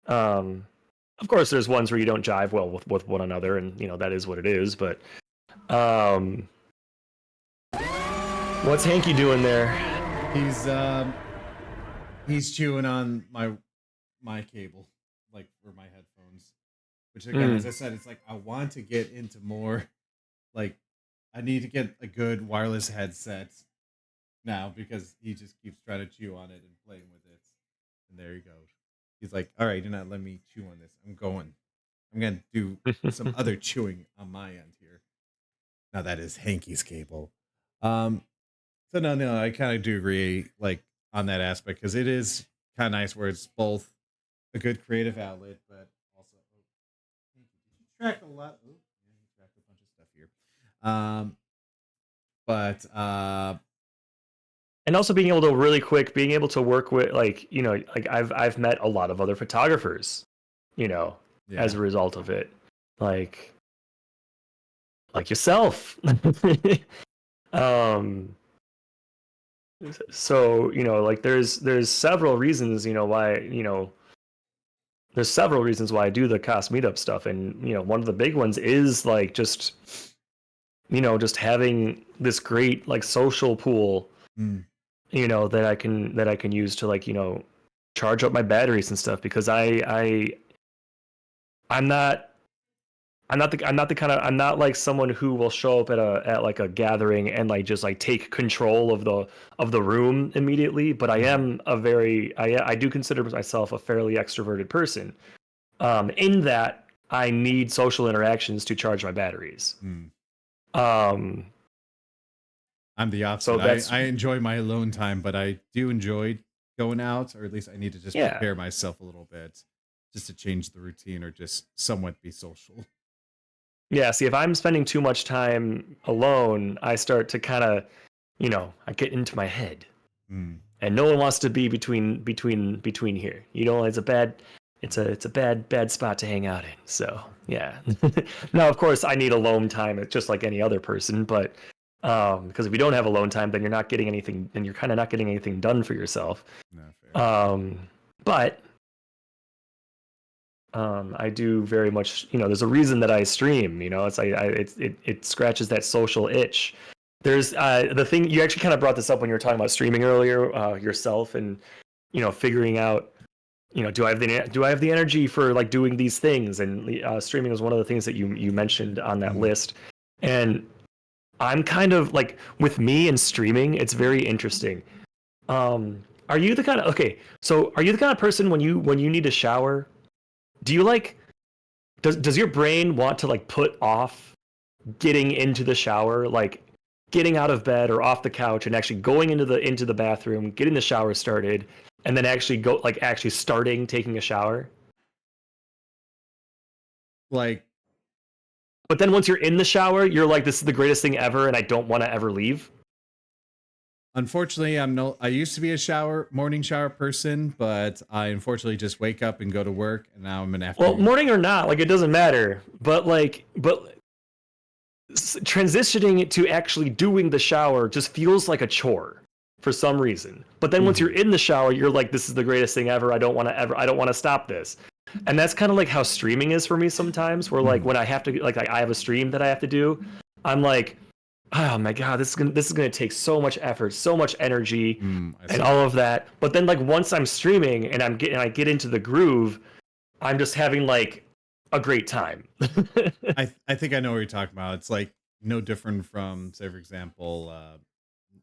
Of course, there's ones where you don't jive well with one another, and that is what it is. But What's Hanky doing there? He's chewing on my cable, like for my headphones. Which again, as I said, it's like I want to get into more, like I need to get a good wireless headset now because he just keeps trying to chew on it and playing with it. And there he goes. He's like, all right, do not let me chew on this. I'm gonna do some other chewing on my end here. Now that is Hanky's cable. So no, I kind of do agree, like on that aspect, because it is kind of nice where it's both a good creative outlet, but also you track a lot. Oh, yeah, you track a bunch of stuff here. And also being able to really quick, being able to work with like, you know, like I've met a lot of other photographers, you know, as a result of it. Like yourself. So, you know, like there's several reasons, you know, why, you know, there's several reasons why I do the cos meetup stuff. And, you know, one of the big ones is like just, you know, just having this great like social pool, you know, that I can use to like, you know, charge up my batteries and stuff, because I'm not like someone who will show up at like a gathering and like just like take control of the room immediately. But I am I do consider myself a fairly extroverted person. In that I need social interactions to charge my batteries. I'm the opposite. So I enjoy my alone time, but I do enjoy going out, or at least I need to just prepare myself a little bit just to change the routine or just somewhat be social. Yeah, see, if I'm spending too much time alone, I start to kind of, you know, I get into my head. And no one wants to be between here. You know, it's a bad spot to hang out in. So, yeah. Now, of course, I need alone time just like any other person, but because if you don't have alone time, then you're not getting anything, then you're kind of not getting anything done for yourself. No, fair. But I do very much, you know, there's a reason that I stream, you know, it's like it scratches that social itch. There's the thing, you actually kind of brought this up when you were talking about streaming earlier, yourself, and, you know, figuring out, you know, do I have the energy for like doing these things? And streaming was one of the things that you mentioned on that list. And I'm kind of like, with me and streaming, it's very interesting. Are you the kind of person when you need to shower, do you like, does your brain want to like put off getting into the shower, like getting out of bed or off the couch and actually going into the bathroom, getting the shower started, and then actually starting taking a shower? Like, but then once you're in the shower, you're like, this is the greatest thing ever and I don't want to ever leave. Unfortunately, I used to be a morning shower person, but I unfortunately just wake up and go to work, and now I'm an afternoon. Well, morning or not, like it doesn't matter. But transitioning it to actually doing the shower just feels like a chore for some reason. But then once you're in the shower, you're like, this is the greatest thing ever. I don't want to stop this. And that's kind of like how streaming is for me sometimes, where like when I have to, like I have a stream that I have to do, I'm like, oh my god, this is gonna take so much effort, so much energy, and all of that. But then like once I'm streaming and I get into the groove, I'm just having like a great time. I think I know what you're talking about. It's like no different from, say, for example,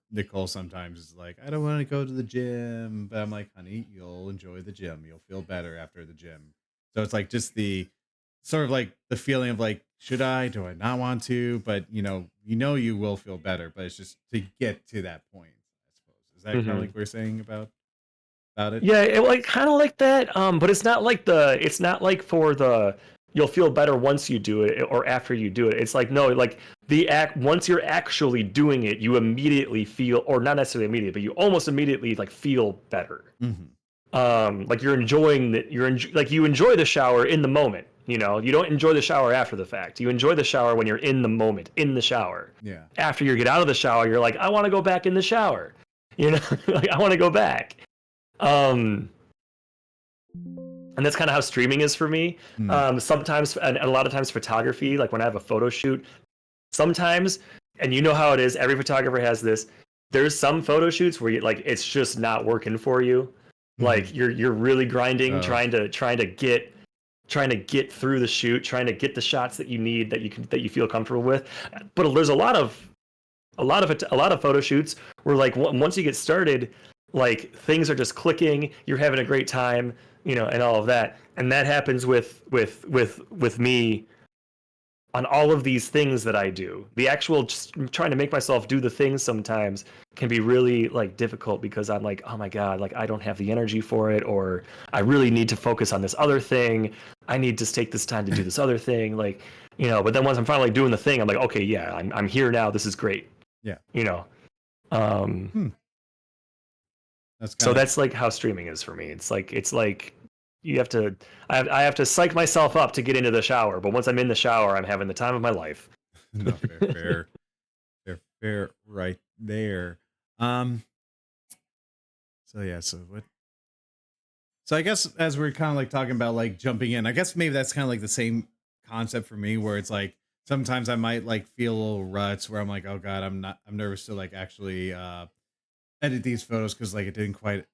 Nicole sometimes is like, I don't want to go to the gym, but I'm like, honey, you'll enjoy the gym. You'll feel better after the gym. So it's like just the sort of like the feeling of like, do I not want to? But you you will feel better, but it's just to get to that point, I suppose. Is that kind of like we're saying about it? Yeah, like kind of like that. But it's not like for the you'll feel better once you do it or after you do it. It's like, no, like once you're actually doing it, you immediately feel, or not necessarily immediately, but you almost immediately like feel better. Like you're enjoying you enjoy the shower in the moment. You know, you don't enjoy the shower after the fact. You enjoy the shower when you're in the moment, in the shower. Yeah. After you get out of the shower, you're like, I want to go back in the shower. You know, like I want to go back. And that's kind of how streaming is for me. Sometimes, and a lot of times photography, like when I have a photo shoot, sometimes, and you know how it is, every photographer has this, there's some photo shoots where you like it's just not working for you. Like you're really grinding, trying to get through the shoot, trying to get the shots that you need that you feel comfortable with. But there's a lot of photo shoots where like once you get started, like things are just clicking, you're having a great time, and all of that. And that happens with me on all of these things that I do. The actual just trying to make myself do the things sometimes can be really like difficult because I'm like, oh my God, like I don't have the energy for it, or I really need to focus on this other thing. I need to take this time to do this other thing. Like, but then once I'm finally doing the thing, I'm like, okay, yeah, I'm here now. This is great. Yeah. That's like how streaming is for me. It's like you have to I have to psych myself up to get into the shower, but once I'm in the shower, I'm having the time of my life. No, fair right there. So I guess as we're kind of like talking about like jumping in, I guess maybe that's kind of like the same concept for me, where it's like sometimes I might like feel a little ruts where I'm like, oh God, I'm nervous to like actually edit these photos because like it didn't quite,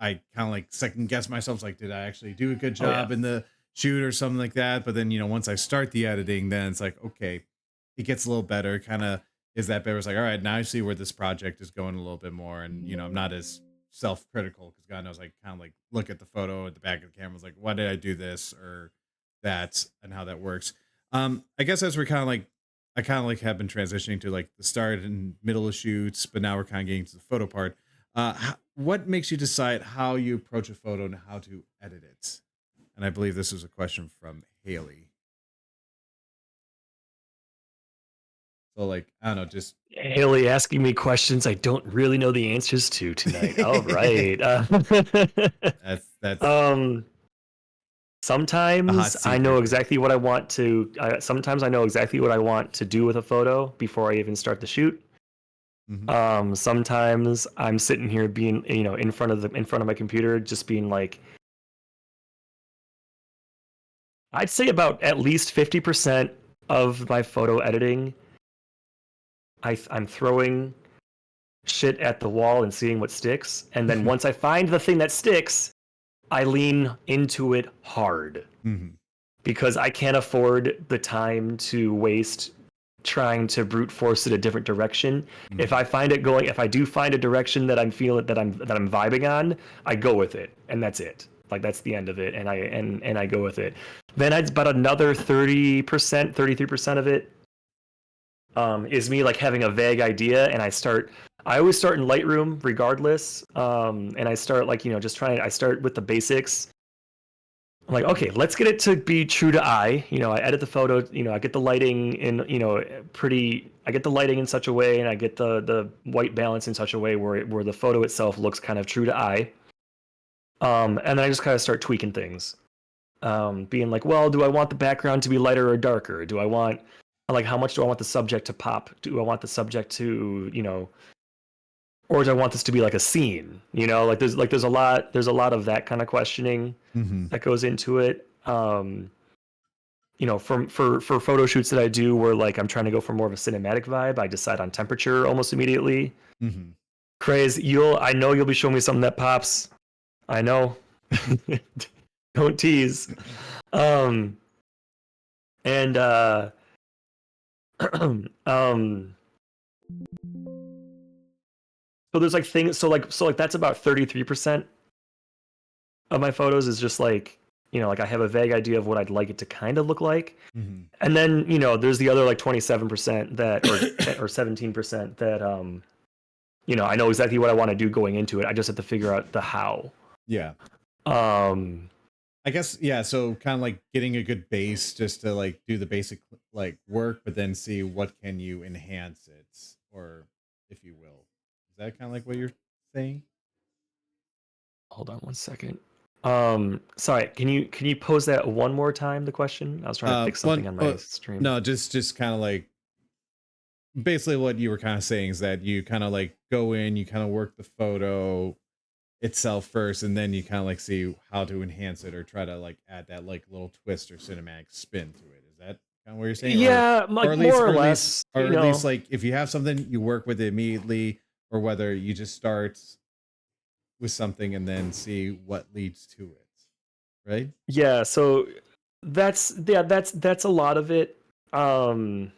I kind of like second guess myself, like, did I actually do a good job in the shoot or something like that? But then, once I start the editing, then it's like, okay, it gets a little better. Kind of is that better? It's like, all right, now I see where this project is going a little bit more. And, I'm not as self-critical because God knows I kind of like look at the photo at the back of the camera. It's like, why did I do this or that and how that works? I guess as we're kind of like, I kind of like have been transitioning to like the start and middle of shoots, but now we're kind of getting to the photo part. What makes you decide how you approach a photo and how to edit it? And I believe this is a question from Haley. So like, I don't know, just Haley asking me questions I don't really know the answers to tonight. All right. That's sometimes I know exactly what I want to. Sometimes I know exactly what I want to do with a photo before I even start the shoot. Sometimes I'm sitting here being, in front of my computer, just being like, I'd say about at least 50% of my photo editing, I'm throwing shit at the wall and seeing what sticks. And then once I find the thing that sticks, I lean into it hard because I can't afford the time to waste trying to brute force it a different direction. If I do find a direction that I'm feeling that I'm vibing on, I go with it, and that's it. Like that's the end of it, and I go with it. Then it's about another 30%, 33% of it is me like having a vague idea, and I always start in Lightroom regardless, and I start like I start with the basics. I'm like, okay, let's get it to be true to eye. I edit the photo. I get the lighting in. I get the lighting in such a way, and I get the white balance in such a way where the photo itself looks kind of true to eye. And then I just kind of start tweaking things, being like, well, do I want the background to be lighter or darker? Do I want like how much do I want the subject to pop? Do I want the subject to or do I want this to be like a scene? There's a lot of that kind of questioning that goes into it. For photo shoots that I do where like I'm trying to go for more of a cinematic vibe, I decide on temperature almost immediately. Craze, I know you'll be showing me something that pops. I know. Don't tease. So there's like things. So like that's about 33% of my photos is just like like I have a vague idea of what I'd like it to kind of look like, and then there's the other like 27% that or 17% that I know exactly what I want to do going into it. I just have to figure out the how. Yeah. I guess so kind of like getting a good base just to like do the basic like work, but then see what can you enhance it, or if you will. Is that kind of like what you're saying? Hold on one second. Sorry, can you pose that one more time, the question? I was trying to fix something on my stream. No, just kind of like basically what you were kind of saying is that you kind of like go in, you kind of work the photo itself first, and then you kind of like see how to enhance it or try to like add that like little twist or cinematic spin to it. Is that kind of what you're saying? Yeah, or at least, more or less. Or at least like if you have something, you work with it immediately. or whether you just start with something and then see what leads to it, right? Yeah, so that's a lot of it. Um,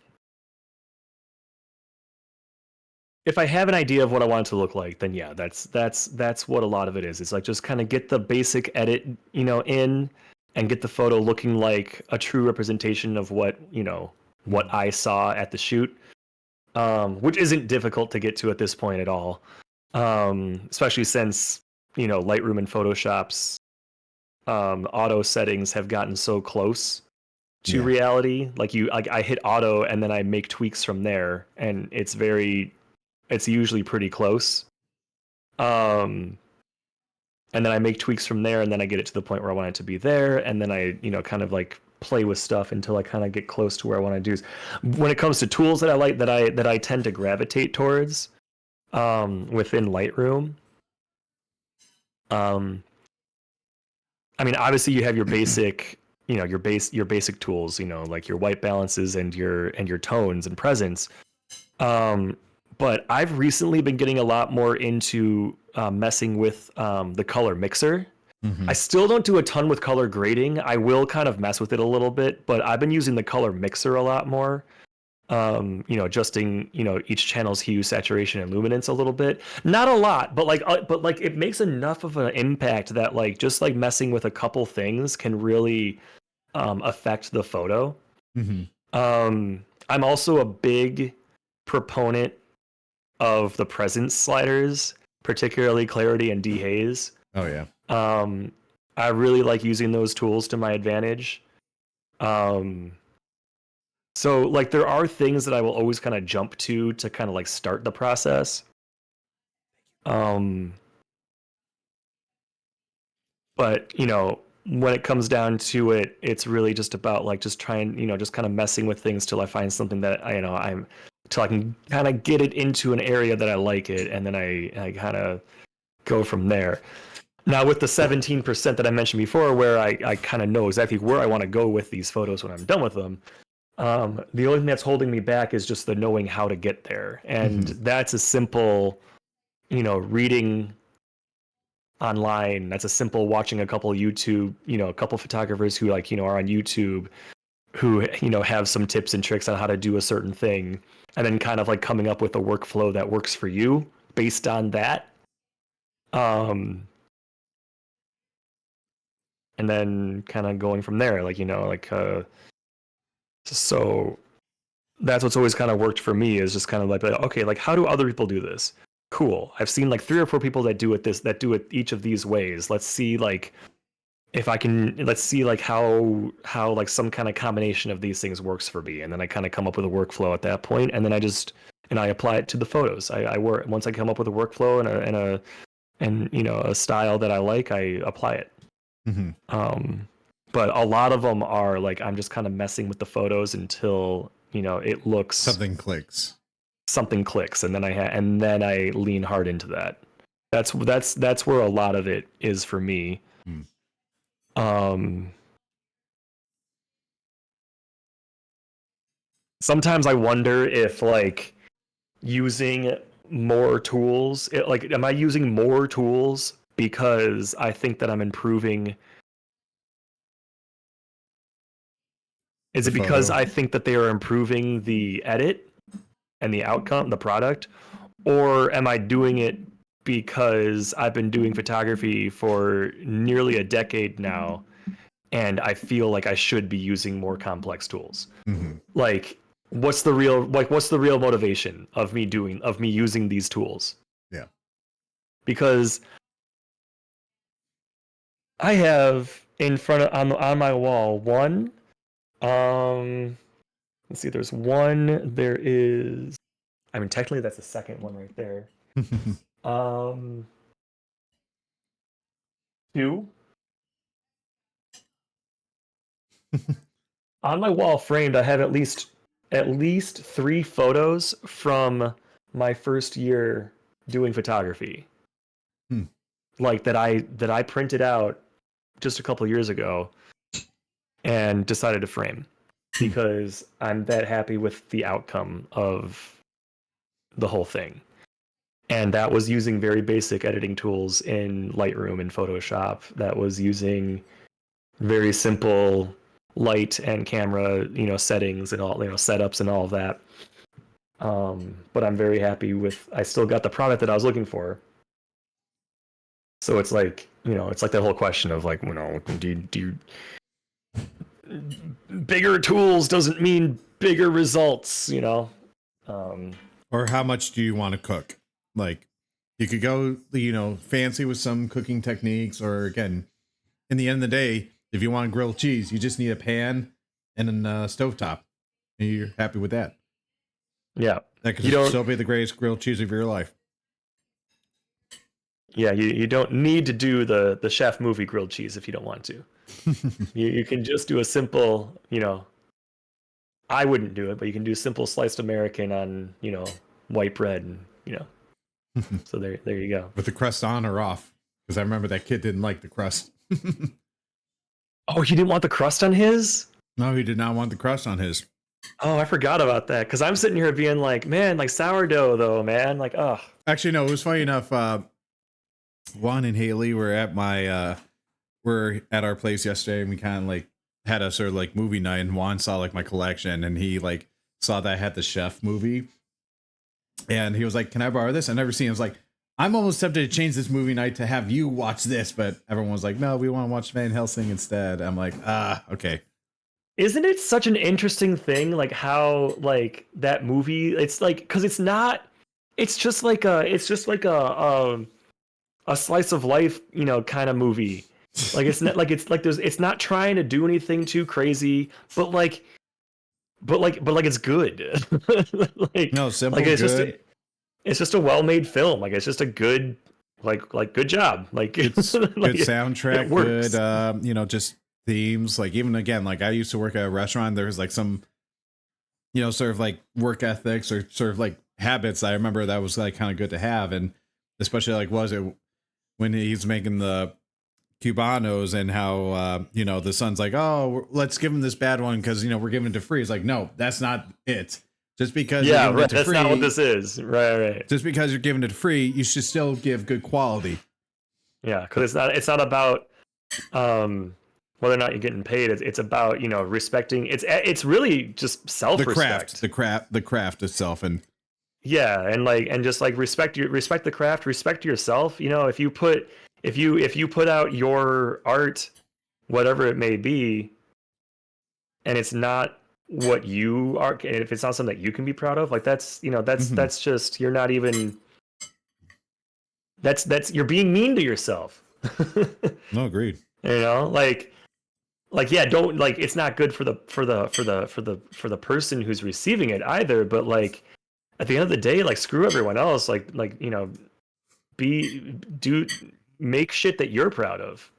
if I have an idea of what I want it to look like, then yeah, that's what a lot of it is. It's like just kind of get the basic edit, in, and get the photo looking like a true representation of what, what I saw at the shoot. Which isn't difficult to get to at this point at all. Especially since, Lightroom and Photoshop's auto settings have gotten so close to Yeah. reality. Like I hit auto and then I make tweaks from there, and it's usually pretty close. And then I make tweaks from there, and then I get it to the point where I want it to be there, and then I, kind of like play with stuff until I kind of get close to where I want to do. When it comes to tools that I like, that I tend to gravitate towards, within Lightroom, I mean, obviously you have your basic, your basic tools, like your white balances and your tones and presence. But I've recently been getting a lot more into messing with the color mixer. I still don't do a ton with color grading. I will kind of mess with it a little bit, but I've been using the color mixer a lot more. Adjusting, each channel's hue, saturation, and luminance a little bit. Not a lot, but like it makes enough of an impact that like just like messing with a couple things can really affect the photo. I'm also a big proponent of the presence sliders, particularly clarity and dehaze. Oh yeah. I really like using those tools to my advantage. So like there are things that I will always kind of jump to kind of like start the process. But when it comes down to it, it's really just about like just trying, just kind of messing with things till I find something that I'm till I can kind of get it into an area that I like it, and then I kind of go from there. Now with the 17% that I mentioned before, where I kind of know exactly where I want to go with these photos when I'm done with them. The only thing that's holding me back is just the knowing how to get there. And that's a simple, reading online. That's a simple watching a couple YouTube, a couple photographers who like, are on YouTube who, have some tips and tricks on how to do a certain thing. And then kind of like coming up with a workflow that works for you based on that. And then kind of going from there, like, so that's what's always kind of worked for me is just kind of like, okay, like how do other people do this? Cool. I've seen like 3 or 4 people that do it each of these ways. Let's see like if I can, let's see like how like some kind of combination of these things works for me. And then I kind of come up with a workflow at that point, and then I apply it to the photos. I work once I come up with a workflow and a style that I like, I apply it. But a lot of them are like I'm just kind of messing with the photos until it looks Something clicks, and then I lean hard into that. That's where a lot of it is for me. Sometimes I wonder if like using more tools, am I using more tools because I think that I'm improving? Is it because I think that they are improving the edit and the outcome, the product? Or am I doing it because I've been doing photography for nearly a decade now, and I feel like I should be using more complex tools? Like, what's the real motivation of me using these tools? Yeah. Because I have in front of on my wall one. Let's see. There's one. There is. I mean, technically, that's the second one right there. 2. On my wall framed, I have at least 3 photos from my first year doing photography. Like that I printed out just a couple years ago and decided to frame because I'm that happy with the outcome of the whole thing. And that was using very basic editing tools in Lightroom and Photoshop. That was using very simple light and camera, settings and all, setups and all of that. But I'm very happy with, I still got the product that I was looking for. So it's like, it's like that whole question of like, do you bigger tools doesn't mean bigger results, Or how much do you want to cook? Like, you could go, fancy with some cooking techniques, or again, in the end of the day, if you want grilled cheese, you just need a pan and a stovetop, and you're happy with that. Yeah, That could still be the greatest grilled cheese of your life. Yeah, you don't need to do the chef movie grilled cheese if you don't want to. You can just do a simple, I wouldn't do it, but you can do simple sliced American on, white bread, and so there you go. With the crust on or off? Because I remember that kid didn't like the crust. Oh, he didn't want the crust on his? No, he did not want the crust on his. Oh, I forgot about that. Because I'm sitting here being like, man, like sourdough though, man. Like, oh. Actually, no, it was funny enough. Juan and Haley were at our place yesterday, and we kind of like had a sort of like movie night, and Juan saw like my collection, and he like saw that I had the chef movie, and he was like, "Can I borrow this?" I never seen it. I was like, I'm almost tempted to change this movie night to have you watch this, but everyone was like, no, we want to watch Van Helsing instead. I'm like, okay. Isn't it such an interesting thing, like how like that movie? It's like, because it's not. It's just like a slice of life, kind of movie. Like it's not like it's not trying to do anything too crazy, but it's good. Like no, simple, like good. It's just a well-made film. Like it's just a good good job. Like it's like good soundtrack, good just themes. Like even again, like I used to work at a restaurant. There was like some sort of like work ethics or sort of like habits I remember that was like kind of good to have. And especially like was it when he's making the Cubanos and how the son's like, oh, let's give him this bad one because we're giving it to free. It's like, no, that's not it. Just because that's not what this is. Right. Just because you're giving it free, you should still give good quality. Yeah, because it's not about whether or not you're getting paid. It's about respecting. It's really just self-respect. The craft itself, and and just like respect the craft, respect yourself. If you put out your art, whatever it may be, and it's not what you are, and if it's not something that you can be proud of, like that's that's just, you're not even, that's you're being mean to yourself. No, agreed. Don't, like, it's not good for the person who's receiving it either, but like at the end of the day, like screw everyone else, make shit that you're proud of.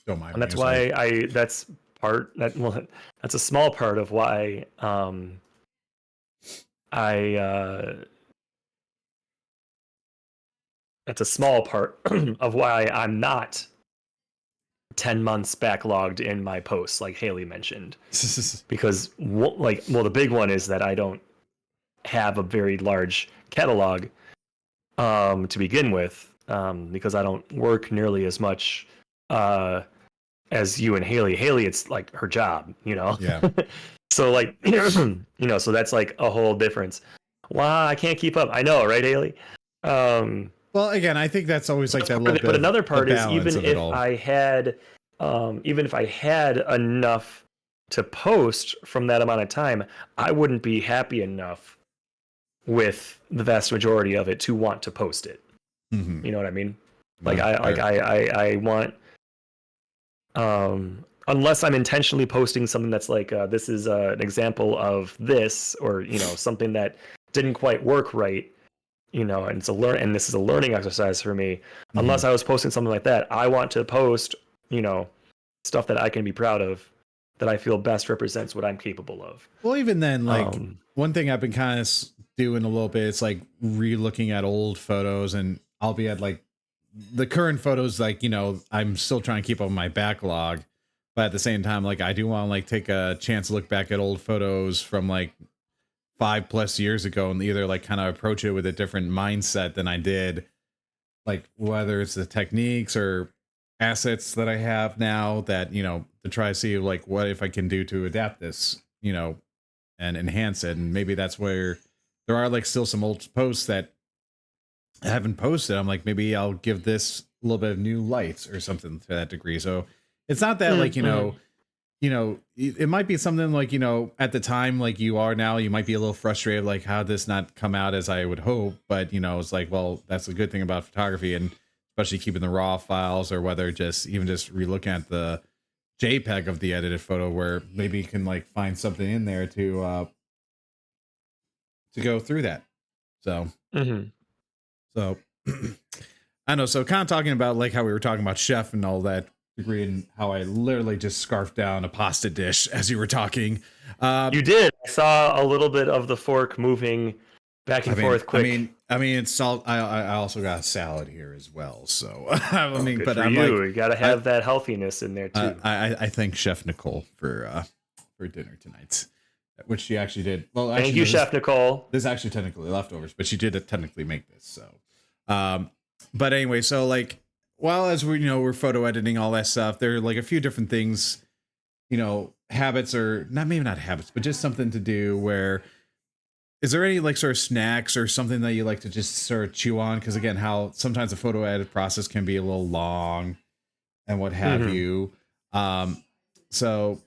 Don't mind. And that's why that's a small part of why that's a small part of why I'm not 10 months backlogged in my posts, like Haley mentioned. Because the big one is that I don't have a very large catalog to begin with, because I don't work nearly as much as you and Haley. Haley, it's like her job, Yeah. So like, so that's like a whole difference. Wow, I can't keep up. I know, right, Haley? Well, again, I think that's always like that little bit. But another part is even if I had enough to post from that amount of time, I wouldn't be happy enough with the vast majority of it to want to post it. Mm-hmm. You know what I mean? Like I want, unless I'm intentionally posting something that's like, this is an example of this, or something that didn't quite work right, and and this is a learning exercise for me. Mm-hmm. Unless I was posting something like that, I want to post stuff that I can be proud of, that I feel best represents what I'm capable of. Well, even then, like one thing I've been kind of doing a little bit, it's like re-looking at old photos, and I'll be at like the current photos, like I'm still trying to keep up with my backlog, but at the same time, like I do want to like take a chance to look back at old photos from like 5+ years ago and either like kind of approach it with a different mindset than I did, like whether it's the techniques or assets that I have now that, to try to see like what if I can do to adapt this, and enhance it. And maybe that's where there are like still some old posts that I haven't posted. I'm like, maybe I'll give this a little bit of new light or something to that degree. So it's not that like, it might be something like, at the time, like you are now, you might be a little frustrated, like how this not come out as I would hope. But, it's like, well, that's a good thing about photography, and especially keeping the raw files, or whether just relooking at the JPEG of the edited photo, where maybe you can like find something in there to go through that. So, so I know. So kind of talking about like how we were talking about chef and all that degree, and how I literally just scarfed down a pasta dish as you were talking. You did. I saw a little bit of the fork moving back and forth quick. I mean, it's salt. I also got a salad here as well. So Good but for I'm you. Like, you got to have that healthiness in there too. I thank Chef Nicole for dinner tonight, which she actually did. Well, thank you, Chef Nicole. This is actually technically leftovers, but she did technically make this. So, but anyway, so like, while as we're photo editing all that stuff, there are like a few different things, habits, or maybe not habits, but just something to do where. Is there any like sort of snacks or something that you like to just sort of chew on? Because again, how sometimes the photo edit process can be a little long and what have you. So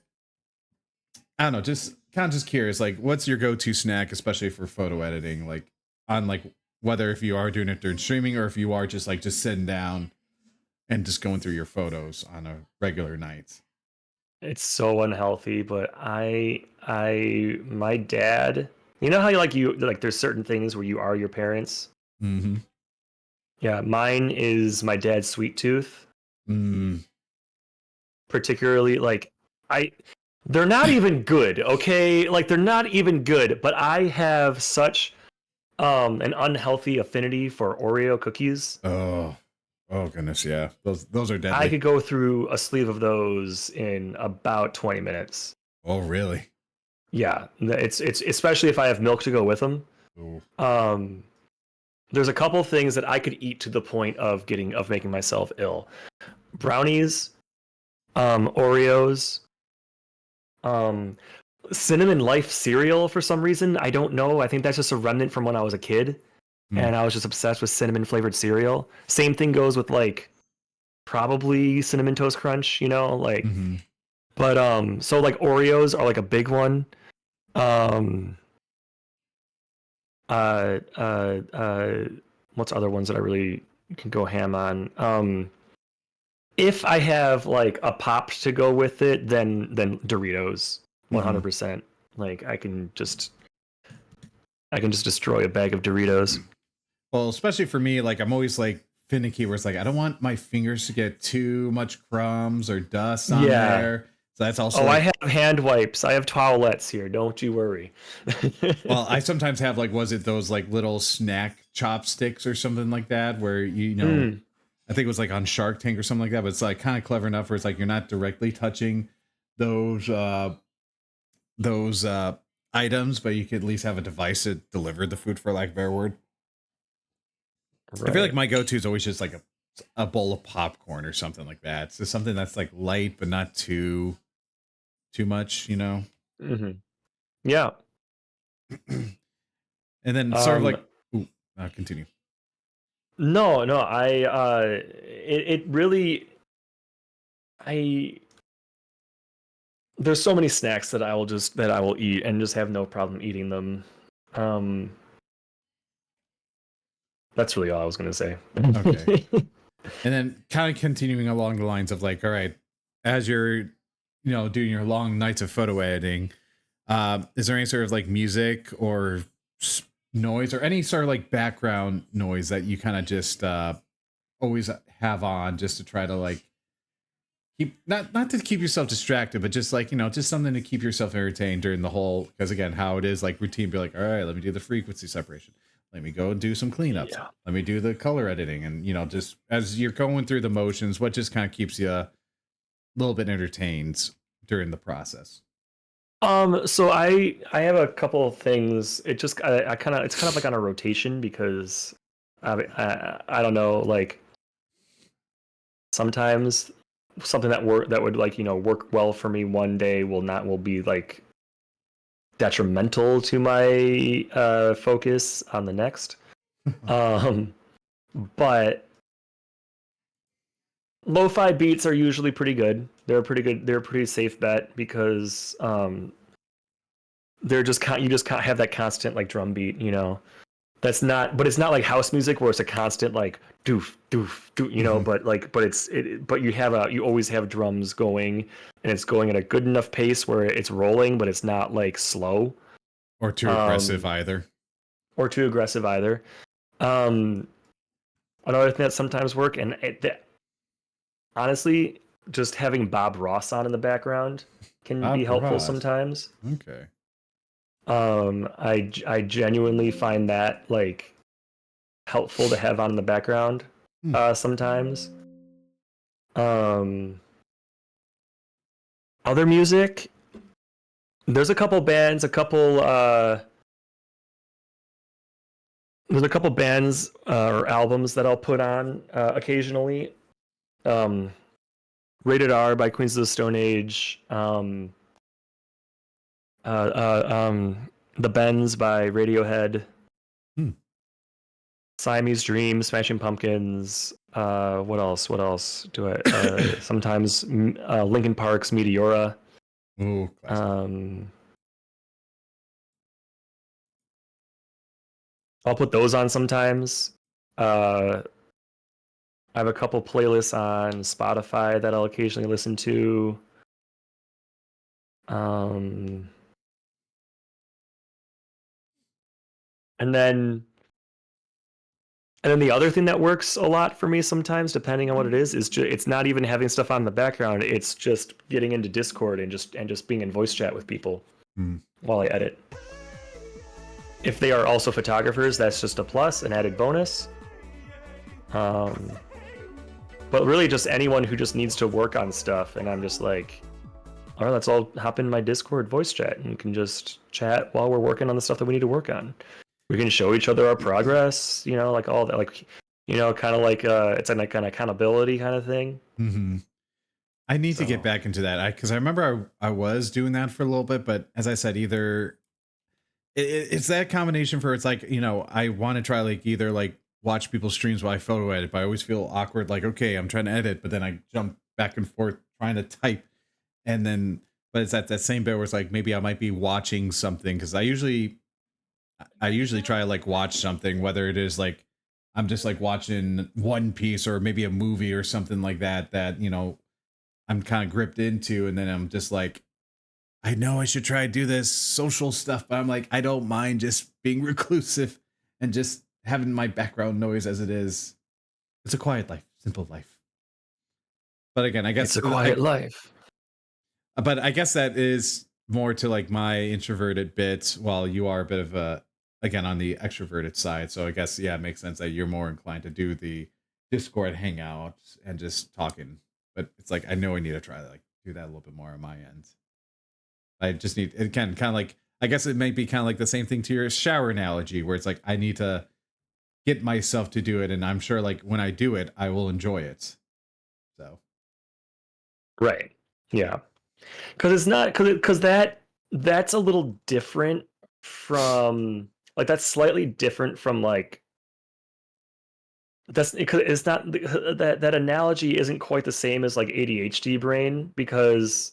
I don't know, just kind of just curious, like what's your go-to snack, especially for photo editing, like on like whether if you are doing it during streaming or if you are just sitting down and just going through your photos on a regular night. It's so unhealthy, but my dad. You know how you there's certain things where you are your parents? Mm-hmm. Yeah, mine is my dad's sweet tooth. Particularly, they're not even good, okay? Like, they're not even good, but I have such an unhealthy affinity for Oreo cookies. Oh goodness, yeah. Those are deadly. I could go through a sleeve of those in about 20 minutes. Oh, really? Yeah, it's especially if I have milk to go with them. Ooh. There's a couple things that I could eat to the point of making myself ill. Brownies, Oreos, Cinnamon Life cereal for some reason. I don't know. I think that's just a remnant from when I was a kid, and I was just obsessed with cinnamon flavored cereal. Same thing goes with like probably Cinnamon Toast Crunch, like. But so like Oreos are like a big one. What's other ones that I really can go ham on? If I have like a pop to go with it, then Doritos, 100%. Like I can just destroy a bag of Doritos. Well, especially for me, like I'm always like finicky, where it's like I don't want my fingers to get too much crumbs or dust on there. So that's also. I have hand wipes. I have towelettes here. Don't you worry. Well, I sometimes have like, was it those like little snack chopsticks or something like that, where I think it was like on Shark Tank or something like that. But it's like kind of clever enough where it's like you're not directly touching those items, but you could at least have a device that delivered the food, for lack of a better word. Right. I feel like my go-to is always just like a bowl of popcorn or something like that. So something that's like light but not too much, Yeah. And then sort of like continue. No, it really, there's so many snacks that I will eat and just have no problem eating them. That's really all I was going to say. Okay. And then kind of continuing along the lines of like, all right, as you're, doing your long nights of photo editing, is there any sort of like music or noise or any sort of like background noise that you kind of just always have on, just to try to like keep not to keep yourself distracted, but just like, just something to keep yourself entertained during the whole, because again, how it is like routine, be like, all right, let me do the frequency separation. Let me go and do some cleanups. Yeah. Let me do the color editing. And, just as you're going through the motions, what just kind of keeps you a little bit entertained during the process? So I have a couple of things. I kind of it's kind of like on a rotation because I don't know, like sometimes something that would like work well for me one day will be like detrimental to my focus on the next. Um, but lo-fi beats are usually pretty good. They're pretty good. They're a pretty safe bet because they're just you just can't have that constant like drum beat, That's not, but it's not like house music where it's a constant like doof doof doof, but you always have drums going, and it's going at a good enough pace where it's rolling, but it's not like slow Or too aggressive either. or too aggressive either. Um, Another thing that sometimes work, honestly, just having Bob Ross on in the background can be helpful Ross. sometimes. Okay. I genuinely find that like helpful to have on in the background sometimes. Other music, there's a couple bands, there's a couple bands or albums that I'll put on occasionally. Rated R by Queens of the Stone Age. The Bends by Radiohead. Siamese Dream, Smashing Pumpkins. What else? What else do I? Sometimes Linkin Park's Meteora. Ooh, I'll put those on sometimes. I have a couple playlists on Spotify that I'll occasionally listen to. And then the other thing that works a lot for me sometimes, depending on what it is it's not even having stuff on the background. It's just getting into Discord and just being in voice chat with people while I edit. If they are also photographers, that's just a plus, an added bonus. But really, just anyone who just needs to work on stuff, and I'm just like, all right, let's all hop in my Discord voice chat, and you can just chat while we're working on the stuff that we need to work on. We can show each other our progress, like all that, like, kind of like it's like an accountability kind of thing. I need to get back into that because I remember I was doing that for a little bit, but as I said, either it's that combination for it's like I want to try like either like watch people's streams while I photo edit, but I always feel awkward like okay, I'm trying to edit, but then I jump back and forth trying to type, and then but it's at that same bit where it's like maybe I might be watching something because I usually try to like watch something, whether it is like I'm just like watching One Piece or maybe a movie or something like that I'm kind of gripped into, and then I'm just like, I know I should try to do this social stuff, but I'm like, I don't mind just being reclusive and just having my background noise as it is. It's a quiet life, simple life. But again, I guess it's a quiet life. But I guess that is more to like my introverted bit, while you are a bit of a again on the extroverted side. So I guess it makes sense that you're more inclined to do the Discord hangouts and just talking. But it's like I know I need to try to like do that a little bit more on my end. I just need it kind of like I guess it might be kind of like the same thing to your shower analogy, where it's like I need to get myself to do it, and I'm sure like when I do it, I will enjoy it. So, right, yeah, because it's not because that's a little different from like that's slightly different from like that's because it's not that analogy isn't quite the same as like ADHD brain because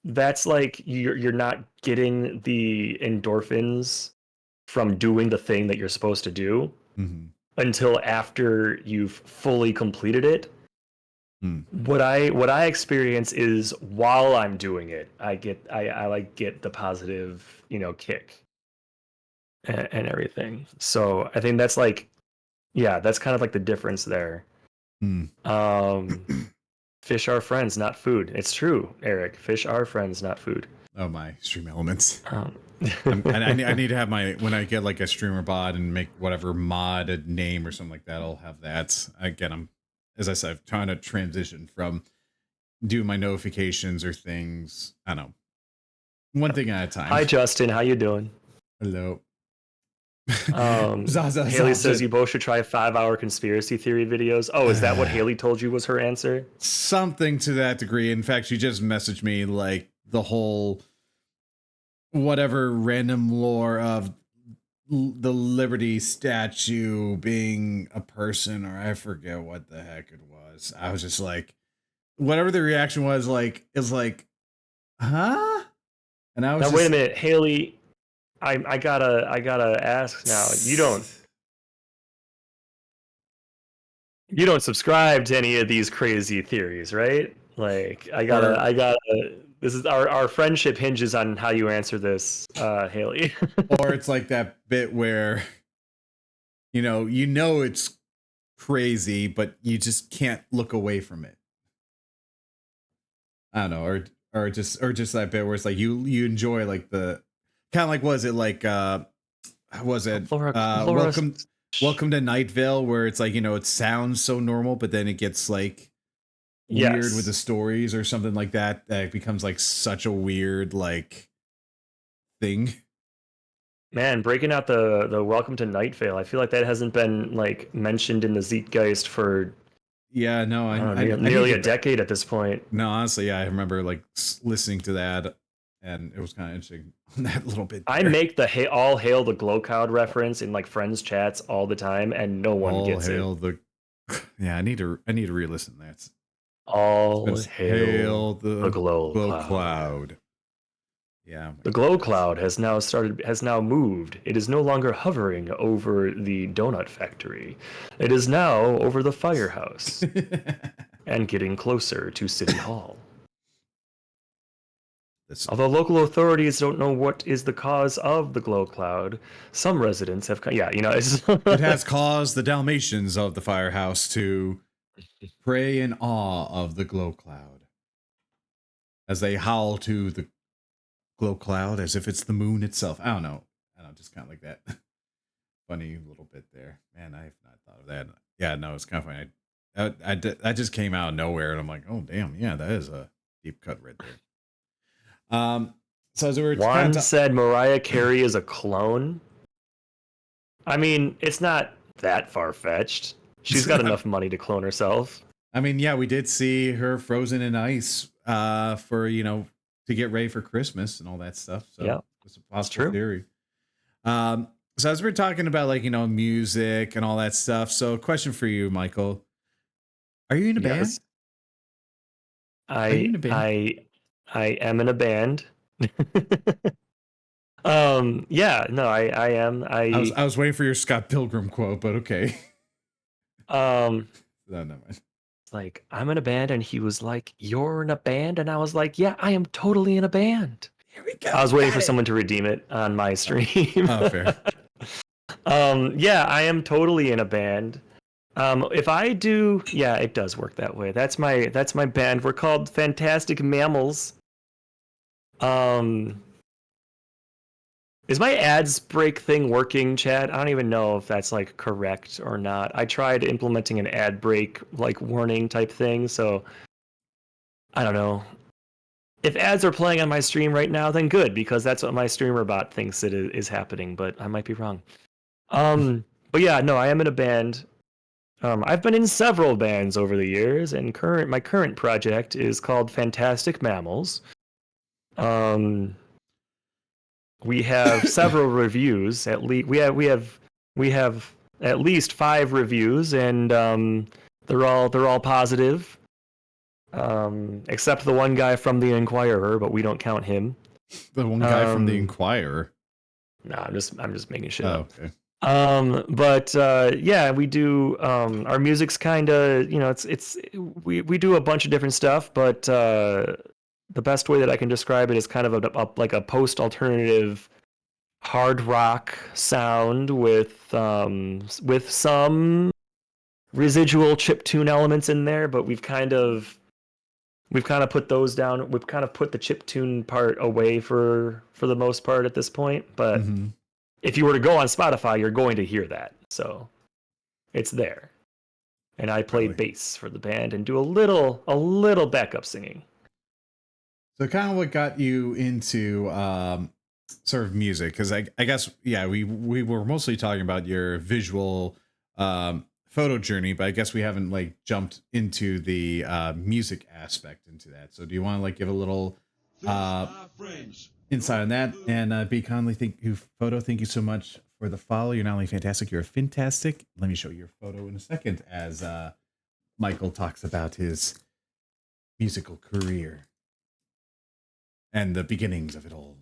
that's like you're not getting the endorphins from doing the thing that you're supposed to do until after you've fully completed it. What I experience is while I'm doing it, I like get the positive, kick and everything. So I think that's like, yeah, that's kind of like the difference there. Fish are friends, not food. It's true, Eric. Fish are friends, not food. Oh my stream elements. I need to have my when I get like a streamer bot and make whatever modded name or something like that. I'll have that. Again, I'm as I said, I'm trying to transition from do my notifications or things. I don't know. One thing at a time. Hi, Justin. How you doing? Hello. Haley says you both should try 5-hour conspiracy theory videos. Oh, is that what Haley told you was her answer? Something to that degree. In fact, she just messaged me like the whole whatever random lore of the Liberty statue being a person, or I forget what the heck it was. I was just like, whatever the reaction was, like, is like, huh? And I was now, wait a minute, Haley. I gotta ask now. You don't subscribe to any of these crazy theories, right? Like I gotta this is our friendship hinges on how you answer this, Haley. or it's like that bit where you know it's crazy, but you just can't look away from it. I don't know, or just that bit where it's like you enjoy like the kind of like was it welcome to Night Vale, where it's like it sounds so normal, but then it gets like weird with the stories or something like that it becomes like such a weird like thing. Man, breaking out the Welcome to Night Vale. I feel like that hasn't been like mentioned in the Zeitgeist for nearly a decade at this point. No, honestly, yeah, I remember like listening to that, and it was kind of interesting on that little bit there. I make the all hail the glow cloud reference in like friends chats all the time, and no one gets it. Yeah, I need to re-listen. That's all hail the glow cloud. Yeah. The glow cloud has now moved. It is no longer hovering over the donut factory. It is now over the firehouse and getting closer to City Hall. Although local authorities don't know what is the cause of the glow cloud, some residents have it has caused the Dalmatians of the firehouse to pray in awe of the glow cloud as they howl to the glow cloud as if it's the moon itself. I don't know, just kind of like that funny little bit there. Man, I have not thought of that. Yeah, no, it's kind of funny. I just came out of nowhere, and I'm like, oh damn, yeah, that is a deep cut right there. So as we were Juan said Mariah Carey is a clone. I mean, it's not that far fetched. She's got enough money to clone herself. I mean, yeah, we did see her frozen in ice for to get ready for Christmas and all that stuff. So yeah, it's a possible theory. So as we're talking about like, music and all that stuff. So question for you, Michael. Are you in a band? I am in a band. Yeah, no, I am. I was waiting for your Scott Pilgrim quote, but okay. No, never mind. Like, I'm in a band, and he was like, "You're in a band," and I was like, "Yeah, I am totally in a band." Here we go. I was waiting for someone to redeem it on my stream. Oh, fair. Yeah, I am totally in a band. If I do, yeah, it does work that way. That's my band. We're called Fantastic Mammals. Is my ads break thing working, chat? I don't even know if that's like correct or not. I tried implementing an ad break like warning type thing, so I don't know. If ads are playing on my stream right now, then good, because that's what my streamer bot thinks it is happening, but I might be wrong. But yeah, no, I am in a band. I've been in several bands over the years, and my current project is called Fantastic Mammals. We have several reviews. We have at least 5 reviews, and they're all positive. Except the one guy from the Inquirer, but we don't count him. The one guy from the Inquirer. No, I'm just making shit up. Okay. But yeah, we do. Our music's kind of, we do a bunch of different stuff, but the best way that I can describe it is kind of like a post-alternative hard rock sound with some residual chiptune elements in there, but we've kind of put those down. We've kind of put the chiptune part away for the most part at this point, but if you were to go on Spotify, you're going to hear that. So it's there. And I play bass for the band and do a little backup singing. So kind of what got you into sort of music? Because I guess yeah, we were mostly talking about your visual photo journey, but I guess we haven't like jumped into the music aspect into that. So do you want to like give a little uh insight on that? And B Conley, thank you so much for the follow. You're not only fantastic, you're fantastic. Let me show you your photo in a second as Michael talks about his musical career and the beginnings of it all.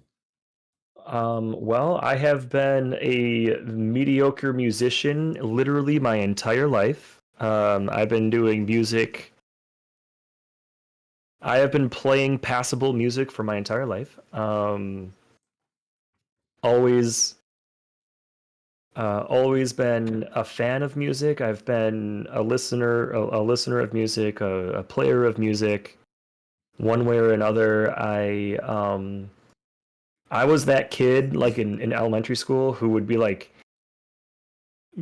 Well, I have been a mediocre musician literally my entire life. I've been doing music. I have been playing passable music for my entire life. Always, always been a fan of music. I've been a listener of music, a player of music, one way or another. I was that kid like in elementary school who would be like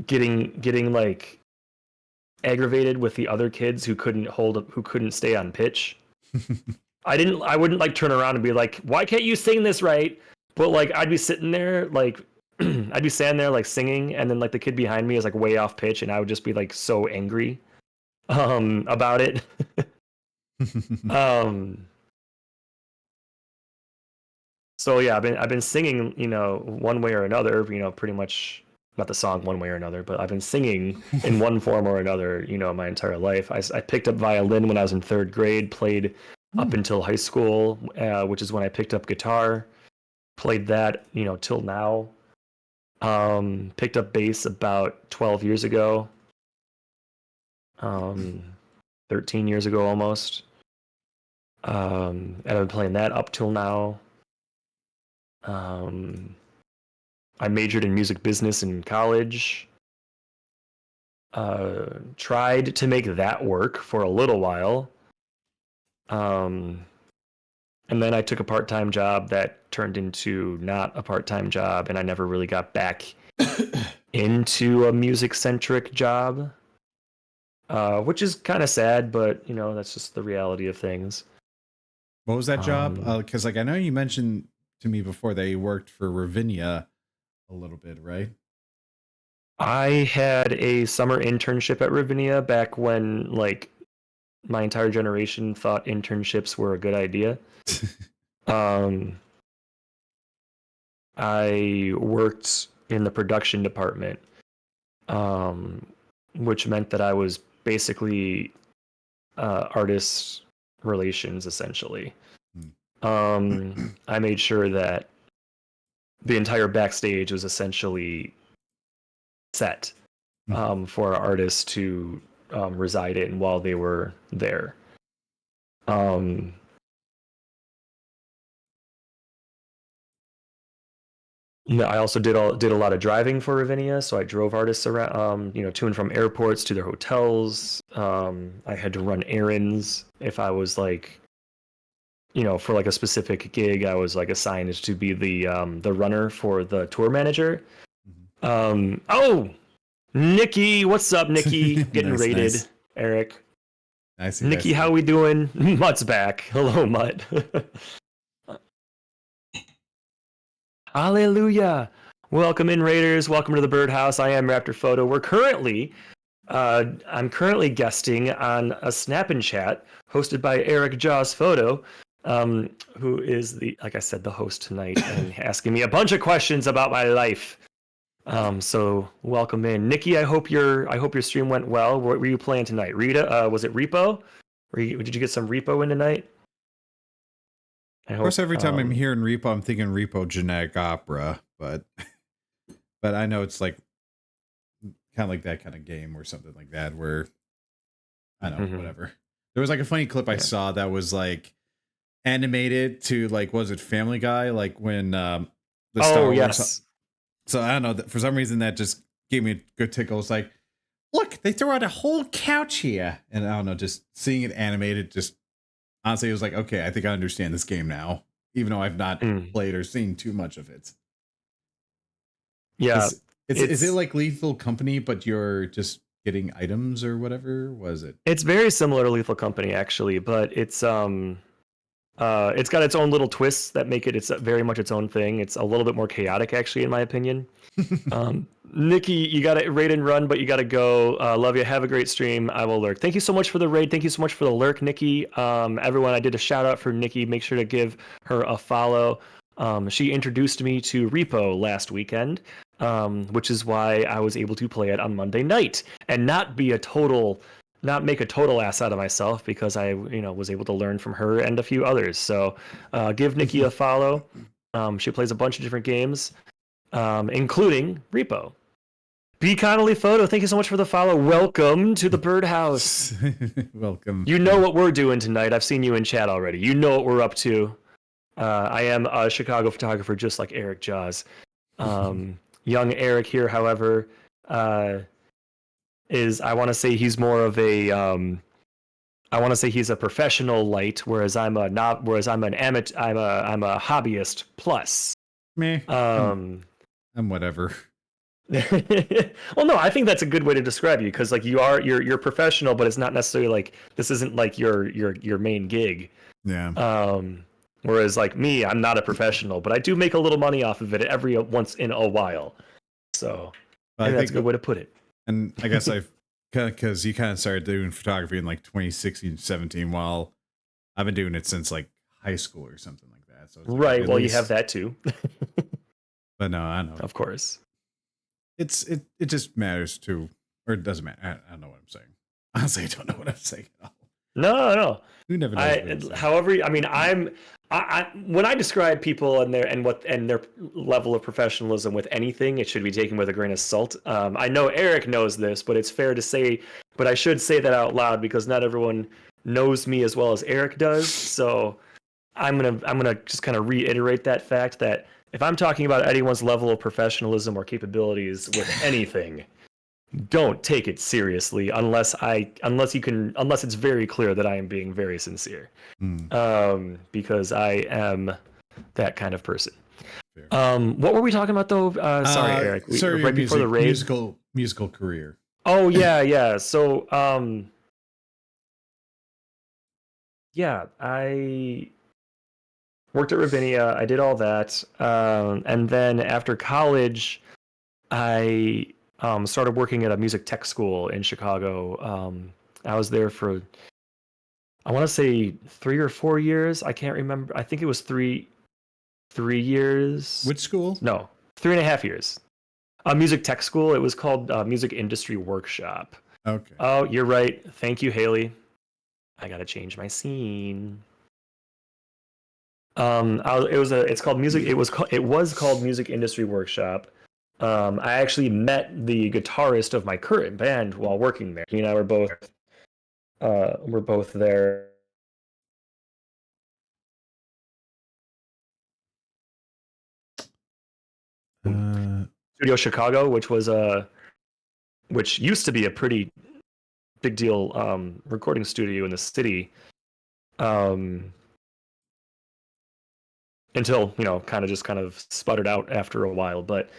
getting like aggravated with the other kids who couldn't stay on pitch. I wouldn't like turn around and be like, why can't you sing this right? But like I'd be sitting there like I'd be standing there like singing, and then like the kid behind me is like way off pitch, and I would just be like so angry about it. um so yeah, I've been singing, one way or another, pretty much not the song one way or another, but I've been singing in one form or another, my entire life. I picked up violin when I was in third grade, played up until high school, which is when I picked up guitar, played that, till now. Picked up bass about 12 years ago, 13 years ago almost. And I've been playing that up till now. I majored in music business in college. Tried to make that work for a little while. And then I took a part-time job that turned into not a part-time job, and I never really got back into a music-centric job, which is kind of sad, but that's just the reality of things. What was that job? Because like I know you mentioned to me before that you worked for Ravinia a little bit, right? I had a summer internship at Ravinia back when like my entire generation thought internships were a good idea. um, I worked in the production department, which meant that I was basically artist relations essentially. I made sure that the entire backstage was essentially set for artists to reside in while they were there. I also did a lot of driving for Ravinia, so I drove artists around, to and from airports to their hotels. I had to run errands if I was like, for like a specific gig. I was like assigned to be the runner for the tour manager. Oh, Nikki, what's up, Nikki? Getting Nice, raided, nice. Eric. I see. Nikki, how we doing? Mutt's back. Hello, Mutt. Hallelujah. Welcome in, Raiders. Welcome to the Birdhouse. I am RaptorPhoto. I'm currently guesting on a Snap and Chat hosted by Eric Jaws Photo, who is like I said, the host tonight, and asking me a bunch of questions about my life. So welcome in, Nikki. I hope your stream went well. What were you playing tonight? Rita, was it Repo? Did you get some Repo in tonight? Of course, every time I'm hearing Repo, I'm thinking Repo Genetic Opera, but I know it's like kind of like that kind of game or something like that where I don't know, whatever. There was like a funny clip I saw that was like animated to like, was it Family Guy? Like when the Star Wars. Yes. So I don't know. For some reason, that just gave me a good tickle. It's like, look, they threw out a whole couch here, and I don't know, just seeing it animated, just honestly, it was like, okay, I think I understand this game now, even though I've not played or seen too much of it. Yeah, is it like Lethal Company, but you're just getting items or whatever? Was it? It's very similar to Lethal Company, actually, but it's It's got its own little twists that make it. It's very much its own thing. It's a little bit more chaotic, actually, in my opinion. Nikki, you got to raid and run, but you got to go. Love you. Have a great stream. I will lurk. Thank you so much for the raid. Thank you so much for the lurk, Nikki. Everyone, I did a shout out for Nikki. Make sure to give her a follow. She introduced me to Repo last weekend, which is why I was able to play it on Monday night and not make a total ass out of myself, because I, was able to learn from her and a few others. So give Nikki a follow. She plays a bunch of different games, including Repo. B. Connolly Photo, thank you so much for the follow. Welcome to the Birdhouse. Welcome. You know what we're doing tonight. I've seen you in chat already. You know what we're up to. I am a Chicago photographer, just like Eric Jaws. Young Eric here, however, is, I want to say he's more of a I want to say he's a professional light, whereas I'm an amateur. I'm a hobbyist plus. Meh. I'm whatever. Well, no, I think that's a good way to describe you, because like you're professional, but it's not necessarily like, this isn't like your main gig. Yeah. Whereas like me, I'm not a professional, but I do make a little money off of it every once in a while. So I think that's a good way to put it. And I guess because you kind of started doing photography in like 2016, 17, while I've been doing it since like high school or something like that. So right. Like, well, you have that too. But no, I know. Of course. It just matters too, or it doesn't matter. I don't know what I'm saying. Honestly, I don't know what I'm saying at all. No. Who never knows? However, I mean, when I describe people and their level of professionalism with anything, it should be taken with a grain of salt. I know Eric knows this, but it's fair to say, but I should say that out loud, because not everyone knows me as well as Eric does. So I'm gonna just kind of reiterate that fact, that if I'm talking about anyone's level of professionalism or capabilities with anything, don't take it seriously unless it's very clear that I am being very sincere. Because I am that kind of person. What were we talking about though? Sorry, Eric. Right before the raid. Musical career. Oh yeah. So I worked at Ravinia. I did all that, and then after college, I started working at a music tech school in Chicago. I was there for, I want to say 3 or 4 years. I can't remember. I think it was 3 years. Which school? No, 3.5 years. A music tech school. It was called Music Industry Workshop. Okay. Oh, you're right. Thank you, Haley. I gotta change my scene. It was called Music Industry Workshop. I actually met the guitarist of my current band while working there. He and I were both there. Studio Chicago, which used to be a pretty big deal recording studio in the city, until kind of sputtered out after a while. But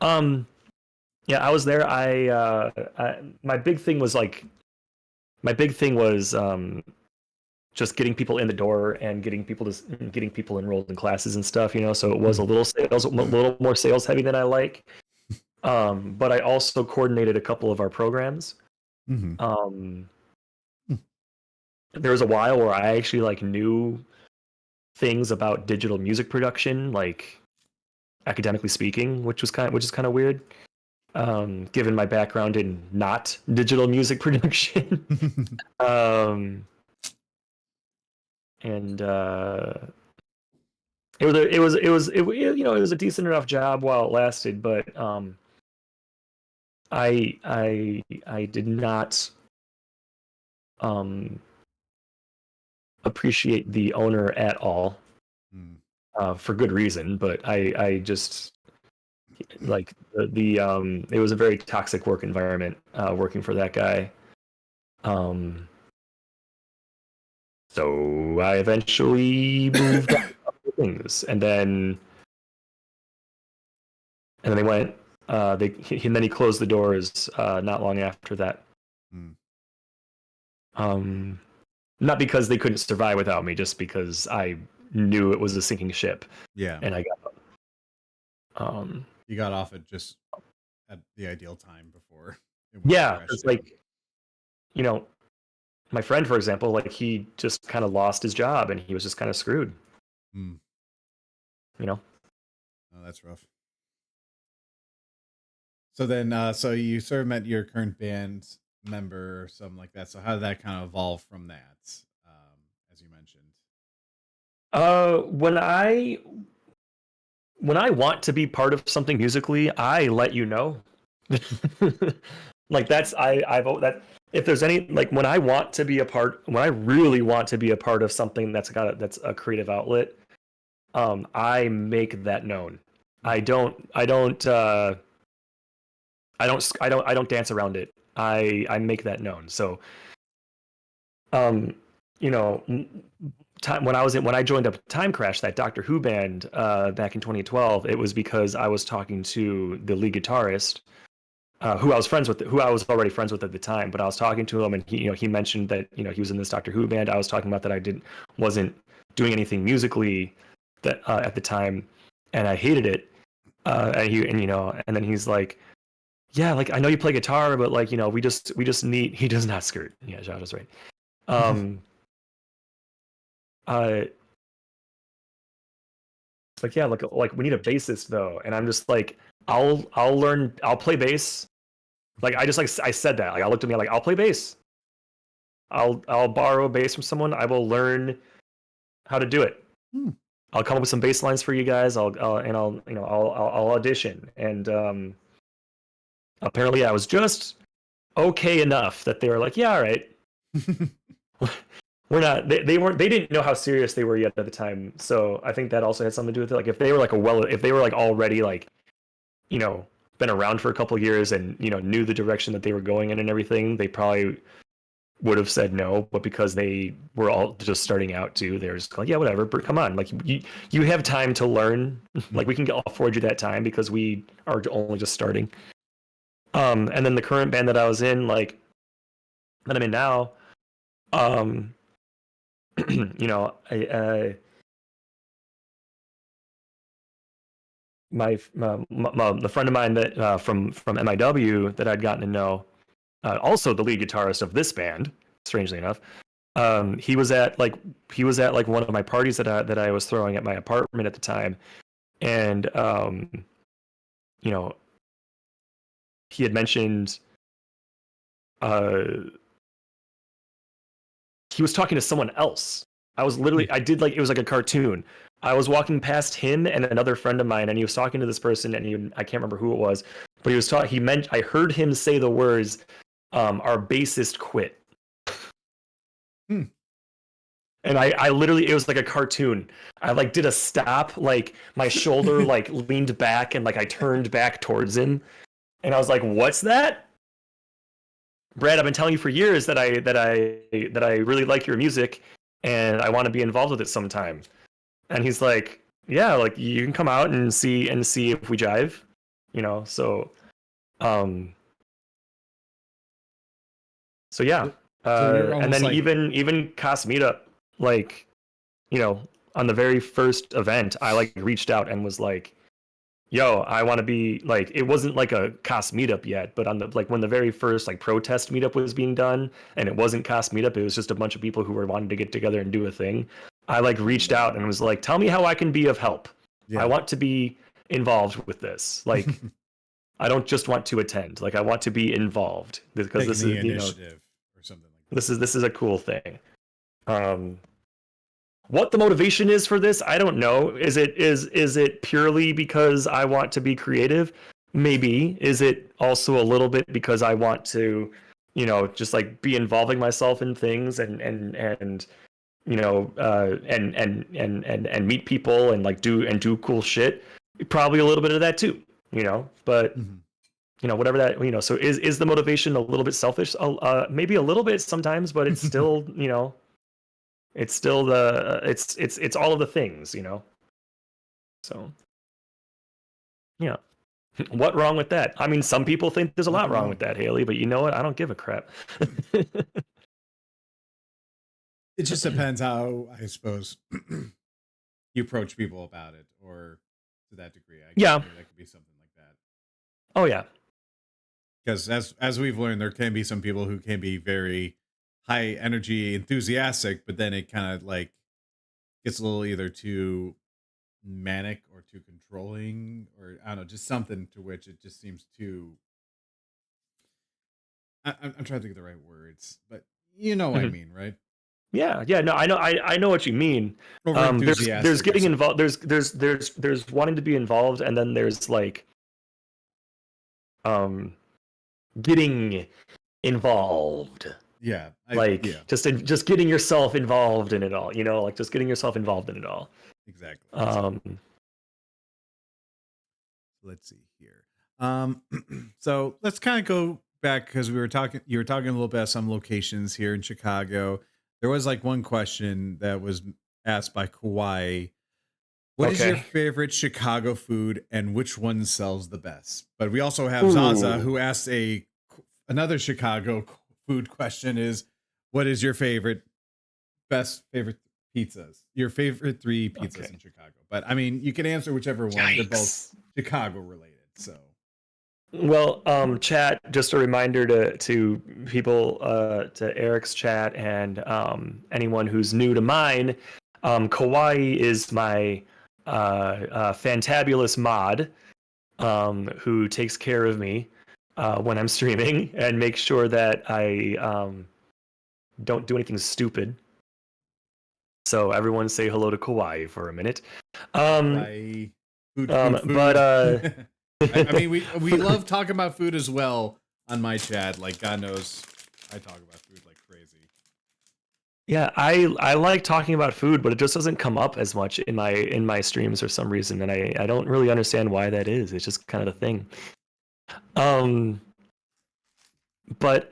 yeah, I was there. My big thing was just getting people in the door and getting people enrolled in classes and stuff. So it was a little more sales heavy than I like. But I also coordinated a couple of our programs. Mm-hmm. There was a while where I actually knew things about digital music production, like academically speaking, which is kind of weird, given my background in not digital music production. And it was a decent enough job while it lasted, but I did not appreciate the owner at all, for good reason. But I just it was a very toxic work environment working for that guy. So I eventually moved on to other things, and then they went. And then he closed the doors not long after that. not because they couldn't survive without me, just because I knew it was a sinking ship, Yeah. and I got You got off it just at the ideal time before it went yeah, crash it's down. like, you know, my friend, for example, like he just kind of lost his job and he was just kind of screwed. Hmm. You know. Oh, that's rough. So then, so you sort of met your current band member or something like that. So how did that kind of evolve from that? As you mentioned. When I want to be part of something musically, I let you know. Like that's I've that if there's any like when I want to be a part, when I really want to be a part of something that's a creative outlet, I make that known. I don't dance around it. I make that known. So um you know, time when I joined up Time Crash, that Doctor Who band back in 2012, it was because I was talking to the lead guitarist, who I was already friends with at the time. But I was talking to him, and he mentioned that he was in this Doctor Who band. I was talking about that I wasn't doing anything musically that at the time, and I hated it. And then he's like, yeah, like I know you play guitar, but like we just need. He does not skirt. Yeah, Josh is right. Um, uh, It's like, yeah, like we need a bassist though, and I'm just like, I'll play bass. Like I said that. Like I looked at me like I'll play bass. I'll borrow a bass from someone. I will learn how to do it. Hmm. I'll come up with some bass lines for you guys. I'll audition. And apparently I was just okay enough that they were like, yeah, all right. We're not. They weren't. They didn't know how serious they were yet at the time. So I think that also had something to do with it. Like if they were like if they were like already like you know, been around for a couple of years and, knew the direction that they were going in and everything, they probably would have said no. But because they were all just starting out too, they're just like, yeah, whatever. But come on, like you have time to learn. Like we can afford you that time because we are only just starting. And then the current band that I was in, like that I'm in now, I the friend of mine that from MIW that I'd gotten to know, also the lead guitarist of this band, strangely enough, he was at like one of my parties that I was throwing at my apartment at the time, and you know, he had mentioned uh, he was talking to someone else. I did like it was like a cartoon. I was walking past him and another friend of mine, and he was talking to this person, and I can't remember who it was, but he was talking. I heard him say the words, "Our bassist quit." Hmm. And I literally, it was like a cartoon. I like did a stop, like my shoulder like leaned back and like I turned back towards him, and I was like, "What's that?" Brad, I've been telling you for years that I really like your music, and I want to be involved with it sometime. And he's like, "Yeah, like you can come out and see if we jive, you know." Um, so yeah. So you're And almost then like even Cos Meetup, like, you know, on the very first event, I like reached out and was like, yo, I want to be like, it wasn't like a Cos Meetup yet, but on the like when the very first like protest meetup was being done, and it wasn't Cos Meetup, it was just a bunch of people who were wanting to get together and do a thing. I like reached out and was like, tell me how I can be of help. yeah. I want to be involved with this. Like, I don't just want to attend. Like, I want to be involved because Taking this the is initiative or something like that. this is a cool thing. What the motivation is for this, I don't know. Is it purely because I want to be creative? Maybe. Is it also a little bit because I want to, just like be involving myself in things and and meet people and like do cool shit? Probably a little bit of that too, but Mm-hmm. whatever that, so is the motivation a little bit selfish? Maybe a little bit sometimes, but it's still, it's still it's all of the things, so yeah. What wrong with that? I mean, some people think there's a lot Nothing wrong wrong. with that, Haley, but you know what, I don't give a crap. it just depends how, I suppose, you approach people about it, or to that degree, I guess Yeah. maybe that could be something like that. Oh yeah. Because as we've learned, there can be some people who can be very high energy, enthusiastic, but then it kind of like gets a little either too manic or too controlling, or I don't know, just something to which it just seems too. I'm trying to think of the right words, but you know what I Mhm. mean, right? Yeah, yeah, no, I know what you mean. Over There's enthusiastic or getting something. involved. There's wanting to be involved, and then there's like um getting involved, Yeah, like yeah, just getting yourself involved in it all. Like just getting yourself involved in it all. exactly. Um, Let's see here. Um, so let's kind of go back because we were talking. You were talking a little bit about some locations here in Chicago. There was like one question that was asked by Kauai. What is your okay. favorite Chicago food, and which one sells the best? But we also have Zaza, Ooh. who asked another Chicago food question: is what is your favorite pizzas? Your favorite three pizzas Okay. in Chicago? But I mean, you can answer whichever one. They're both Yikes. Chicago related. So Well, chat. Just a reminder to people, to Eric's chat and anyone who's new to mine. Kauai is my fantabulous mod, who takes care of me when I'm streaming and makes sure that I don't do anything stupid. So everyone say hello to Kauai for a minute. Um, Hawaii, food, but food. I mean, we love talking about food as well on my chat. Like God knows, I talk about food like crazy. yeah, I like talking about food, but it just doesn't come up as much in my streams for some reason, and I don't really understand why that is. It's just kind of the thing. Um, but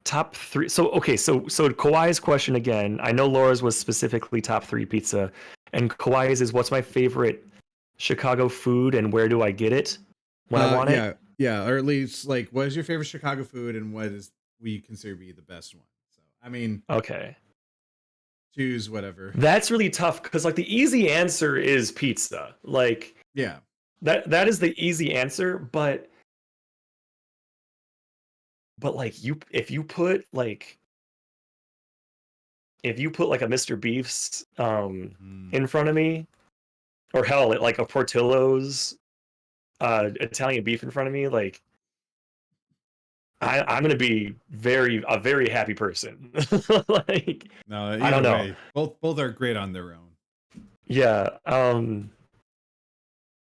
top three. So okay, so Kawhi's question again. I know Laura's was specifically top three pizza, and Kawhi's is what's my favorite Chicago food and where do I get it when I want it? Yeah, yeah, or at least like, what is your favorite Chicago food, and what is we consider to be the best one? So, I mean, Okay. choose whatever. That's really tough because like the easy answer is pizza. Like Yeah, that is the easy answer, but like if you put like a Mr. Beef's mm, in front of me, or hell, like a Portillo's Italian beef in front of me, like I'm gonna be a very happy person. Like no, I don't either know. way, both are great on their own. Yeah.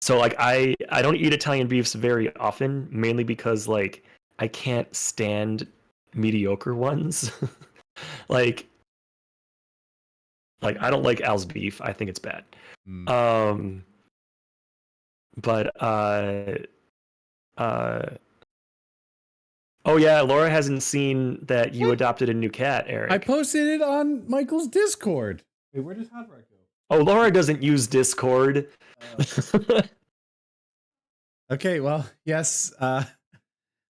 So like I don't eat Italian beefs very often, mainly because like I can't stand mediocre ones. like like I don't like Al's beef. I think it's bad. Mm. Um but uh oh yeah, Laura hasn't seen that you What? adopted a new cat, I Eric. posted it on Michael's Discord. Wait, where does Hot Rock go? Oh, Laura doesn't use Discord. Okay, well, yes,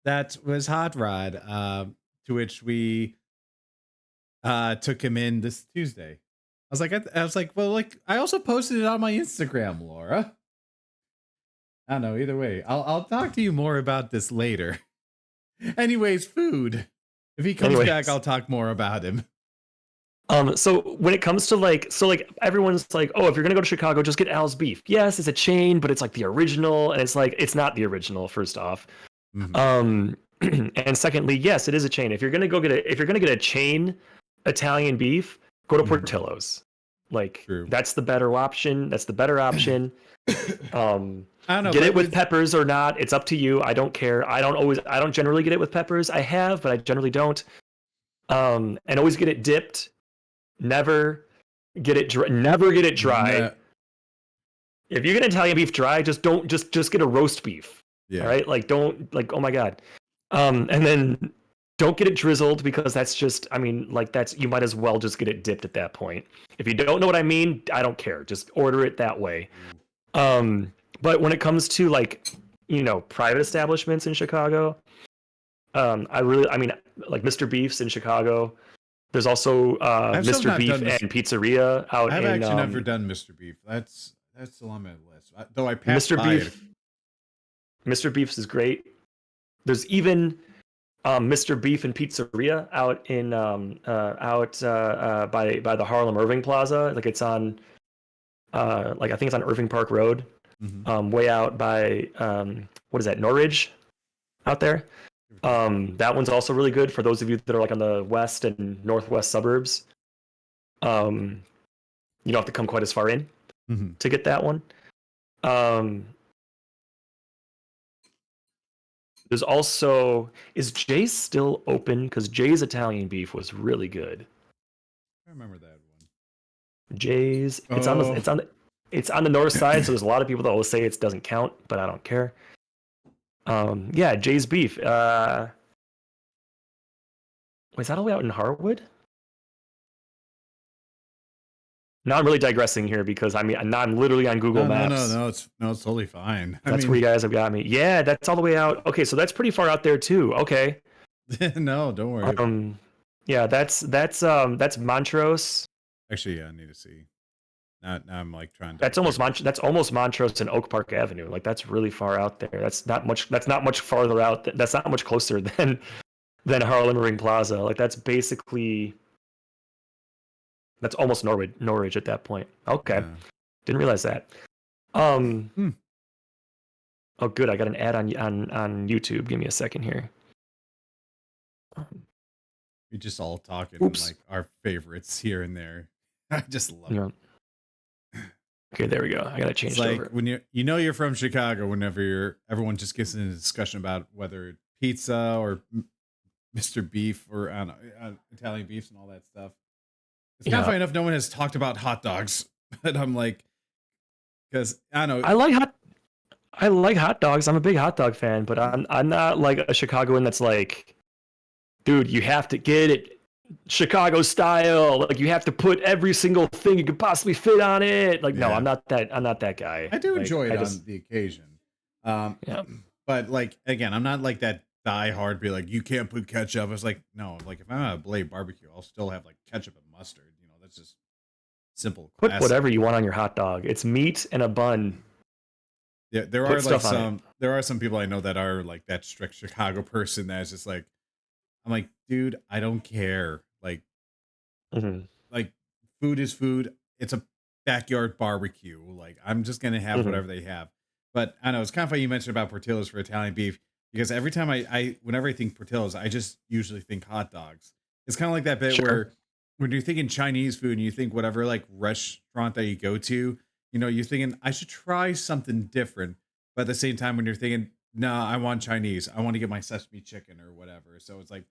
that was Hot Rod, to which we took him in this Tuesday. I was like, well, like I also posted it on my Instagram, Laura. I don't know. Either way, I'll talk to you more about this later. Anyways, food. If he comes back, Anyways. I'll talk more about him. So when it comes to like everyone's like, oh, if you're gonna go to Chicago, just get Al's beef. Yes, it's a chain, but it's like the original, and it's like it's not the original. First off, Mhm. and secondly, yes, it is a chain. If you're gonna get a chain Italian beef, go to Mhm. Portillo's. Like True. that's the better option. That's the better option. I don't know, Get but it with with peppers or not. It's up to you. I don't care. I don't generally get it with peppers. I have, but I generally don't. And always get it dipped. Never get it dry. Never get it dry. no, If you get Italian beef dry, just get a roast beef. All yeah, right, like don't like oh my god. And then don't get it drizzled because that's just I mean like that's you might as well just get it dipped at that point. If you don't know what I mean, I don't care. Just order it that way. Um, but when it comes to like private establishments in Chicago, I mean like Mr. Beef's in Chicago. There's also I've still Mr. not Beef done and Pizzeria out I've in actually never done Mr. Beef. That's still on my list. Though I passed Mr. by it. Beef. Mr. Beef's is great. There's even Mr. Beef and Pizzeria out in by the Harlem Irving Plaza. Like it's on like I think it's on Irving Park Road, way out by what is that, Norridge, out there. That one's also really good for those of you that are like on the west and northwest suburbs. You don't have to come quite as far in to get that one. There's also, is Jay's still open? Because Jay's Italian beef was really good. I remember that one. Jay's, it's on the north side, so there's a lot of people that will say it doesn't count, but I don't care. Yeah, Jay's beef. Wait, is that all the way out in Harwood? Now I'm really digressing here because I mean now I'm literally on Google Maps. No, it's totally fine. That's where you guys have got me. Yeah, that's all the way out. Okay, so that's pretty far out there too. Okay. No, don't worry. Yeah, that's Montrose. Actually, yeah, I need to see. Now I'm like trying to. That's almost Montrose and Oak Park Avenue. Like that's really far out there. That's not much farther out. That's not much closer than Harlem Ring Plaza. Like that's basically. That's almost Norwich at that point. Okay. Yeah. Didn't realize that. Oh, good. I got an ad on YouTube. Give me a second here. We just all talking like our favorites here and there. I just love it. Okay, there we go. I gotta change. It's like over. When you're from Chicago. Whenever everyone just gets into a discussion about whether pizza or Mr. Beef or Italian beefs and all that stuff. It's not funny enough. No one has talked about hot dogs, but I'm like, because I don't know. I like hot dogs. I'm a big hot dog fan, but I'm not like a Chicagoan that's like, dude, you have to get it Chicago style. Like you have to put every single thing you could possibly fit on it. Like, no, I'm not that guy. I do enjoy it on the occasion. But like again, I'm not like that die hard. Be like, you can't put ketchup. I was like, no, like if I'm at a Blade barbecue, I'll still have like ketchup and mustard. You know, that's just simple. Put whatever you want on your hot dog. It's meat and a bun. Yeah, there are some people I know that are like that strict Chicago person that's just like, I'm like, dude, I don't care. Like, like food is food. It's a backyard barbecue. Like, I'm just gonna have whatever they have. But I know it's kind of funny you mentioned about Portillo's for Italian beef because every time whenever I think Portillo's, I just usually think hot dogs. It's kind of like that bit where when you're thinking Chinese food and you think whatever like restaurant that you go to, you know, you're thinking I should try something different. But at the same time, when you're thinking, no, I want Chinese, I want to get my sesame chicken or whatever. So it's like,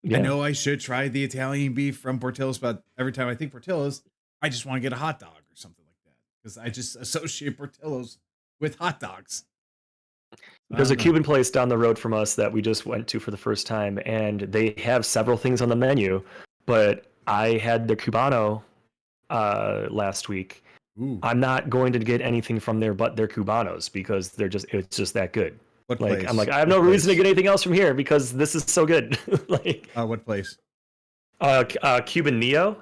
I know I should try the Italian beef from Portillo's, but every time I think Portillo's, I just want to get a hot dog or something like that because I just associate Portillo's with hot dogs. There's a Cuban place down the road from us that we just went to for the first time, and they have several things on the menu, but I had the Cubano last week. Ooh. I'm not going to get anything from there but their Cubanos because it's just that good. What like place? I'm like I have no reason to get anything else from here because this is so good. Like what place? Cuban Neo.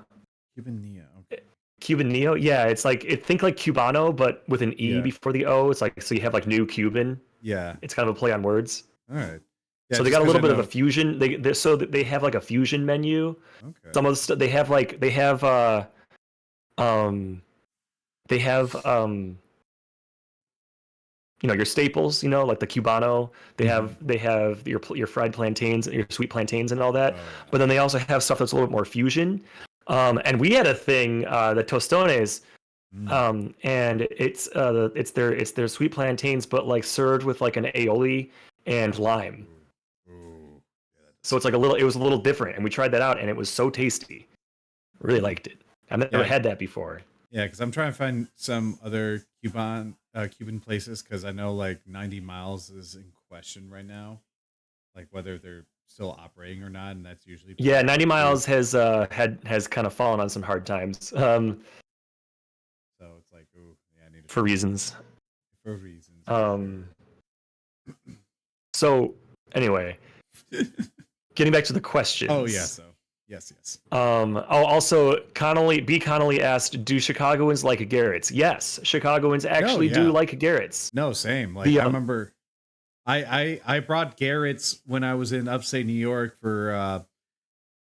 Cuban Neo. Okay. Cuban Neo, yeah, it's like think like Cubano but with an E before the O. It's like so you have like New Cuban. Yeah, it's kind of a play on words. All right. Yeah, so they got a little bit of a fusion. They have like a fusion menu. Okay. Some of the stuff they have you know, your staples, you know, like the Cubano. They have your fried plantains, your sweet plantains, and all that. But then they also have stuff that's a little bit more fusion. And we had a thing, the tostones, and it's their sweet plantains, but like served with like an aioli and lime. Ooh. Yeah, so it's like it was a little different, and we tried that out, and it was so tasty. Really liked it. I've never had that before. Yeah, because I'm trying to find some other Cuban places because I know like 90 Miles is in question right now, like whether they're still operating or not, and that's usually 90 Miles has kind of fallen on some hard times. So it's like, ooh, yeah, I need to for reasons. For reasons. So anyway, getting back to the questions. Oh yeah, so Yes, yes. Also, Connolly asked, "Do Chicagoans like Garrett's?" Yes, Chicagoans No, actually do yeah. like Garrett's. No, same. Like The I remember I brought Garrett's when I was in upstate New York for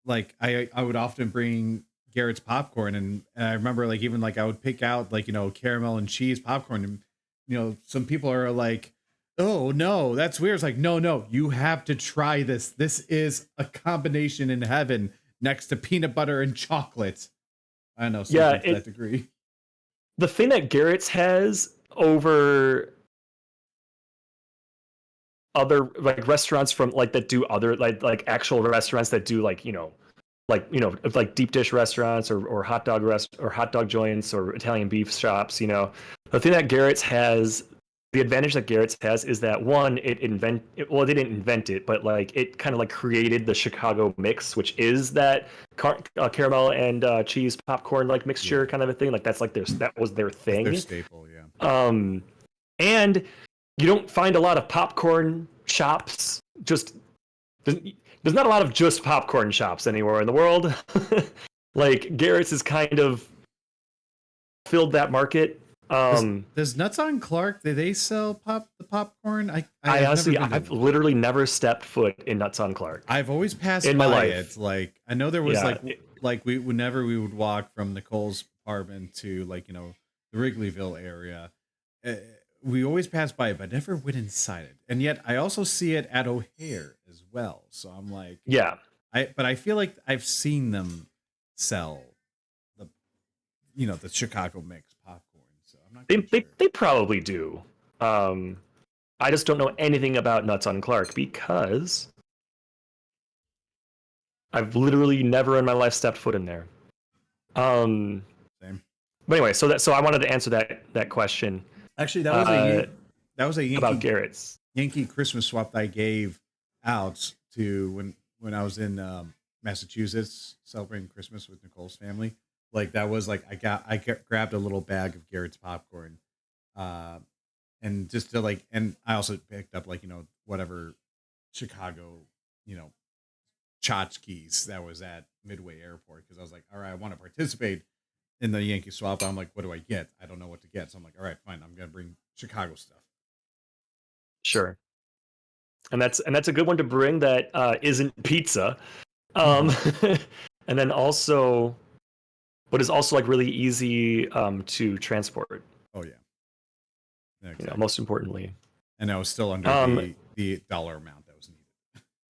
like I would often bring Garrett's popcorn, and I remember like even like I would pick out like caramel and cheese popcorn, and some people are like, oh no, that's weird. It's like, no, you have to try this. This is a combination in heaven next to peanut butter and chocolate. I don't know, something to that degree. The thing that Garrett's has over other like restaurants from like that do other like actual restaurants that do like like deep dish restaurants or hot dog joints or Italian beef shops, the thing that Garrett's has, the advantage that Garrett's has is that one, well, they didn't invent it, but like it kind of like created the Chicago mix, which is that caramel and cheese popcorn like mixture kind of a thing. Like that was their thing. That's their staple, yeah. And you don't find a lot of popcorn shops. There's not a lot of just popcorn shops anywhere in the world. Like Garrett's has kind of filled that market. Does Nuts on Clark, do they sell the popcorn? I honestly, I've literally never stepped foot in Nuts on Clark. I've always passed in my by life. it. Like I know there was whenever we would walk from Nicole's apartment to like the Wrigleyville area, we always passed by it, but never went inside it. And yet I also see it at O'Hare as well. So I'm like, yeah, but I feel like I've seen them sell the Chicago mix popcorn. So I'm not sure. They probably do. I just don't know anything about Nuts on Clark because I've literally never in my life stepped foot in there. Same. But anyway, so I wanted to answer that question. Actually, that was a Yankee, about Garrett's Yankee Christmas swap that I gave out to when I was in Massachusetts celebrating Christmas with Nicole's family. Like that was like I grabbed a little bag of Garrett's popcorn, and just to like, and I also picked up like whatever Chicago tchotchkes that was at Midway Airport, because I was like, all right, I want to participate in the Yankee swap. I'm like, what do I get? I don't know what to get, so I'm like, all right, fine, I'm gonna bring Chicago stuff. Sure. And that's a good one to bring that isn't pizza. And then also, but is also like really easy to transport. Oh yeah, exactly. Most importantly. And I was still under the dollar amount that was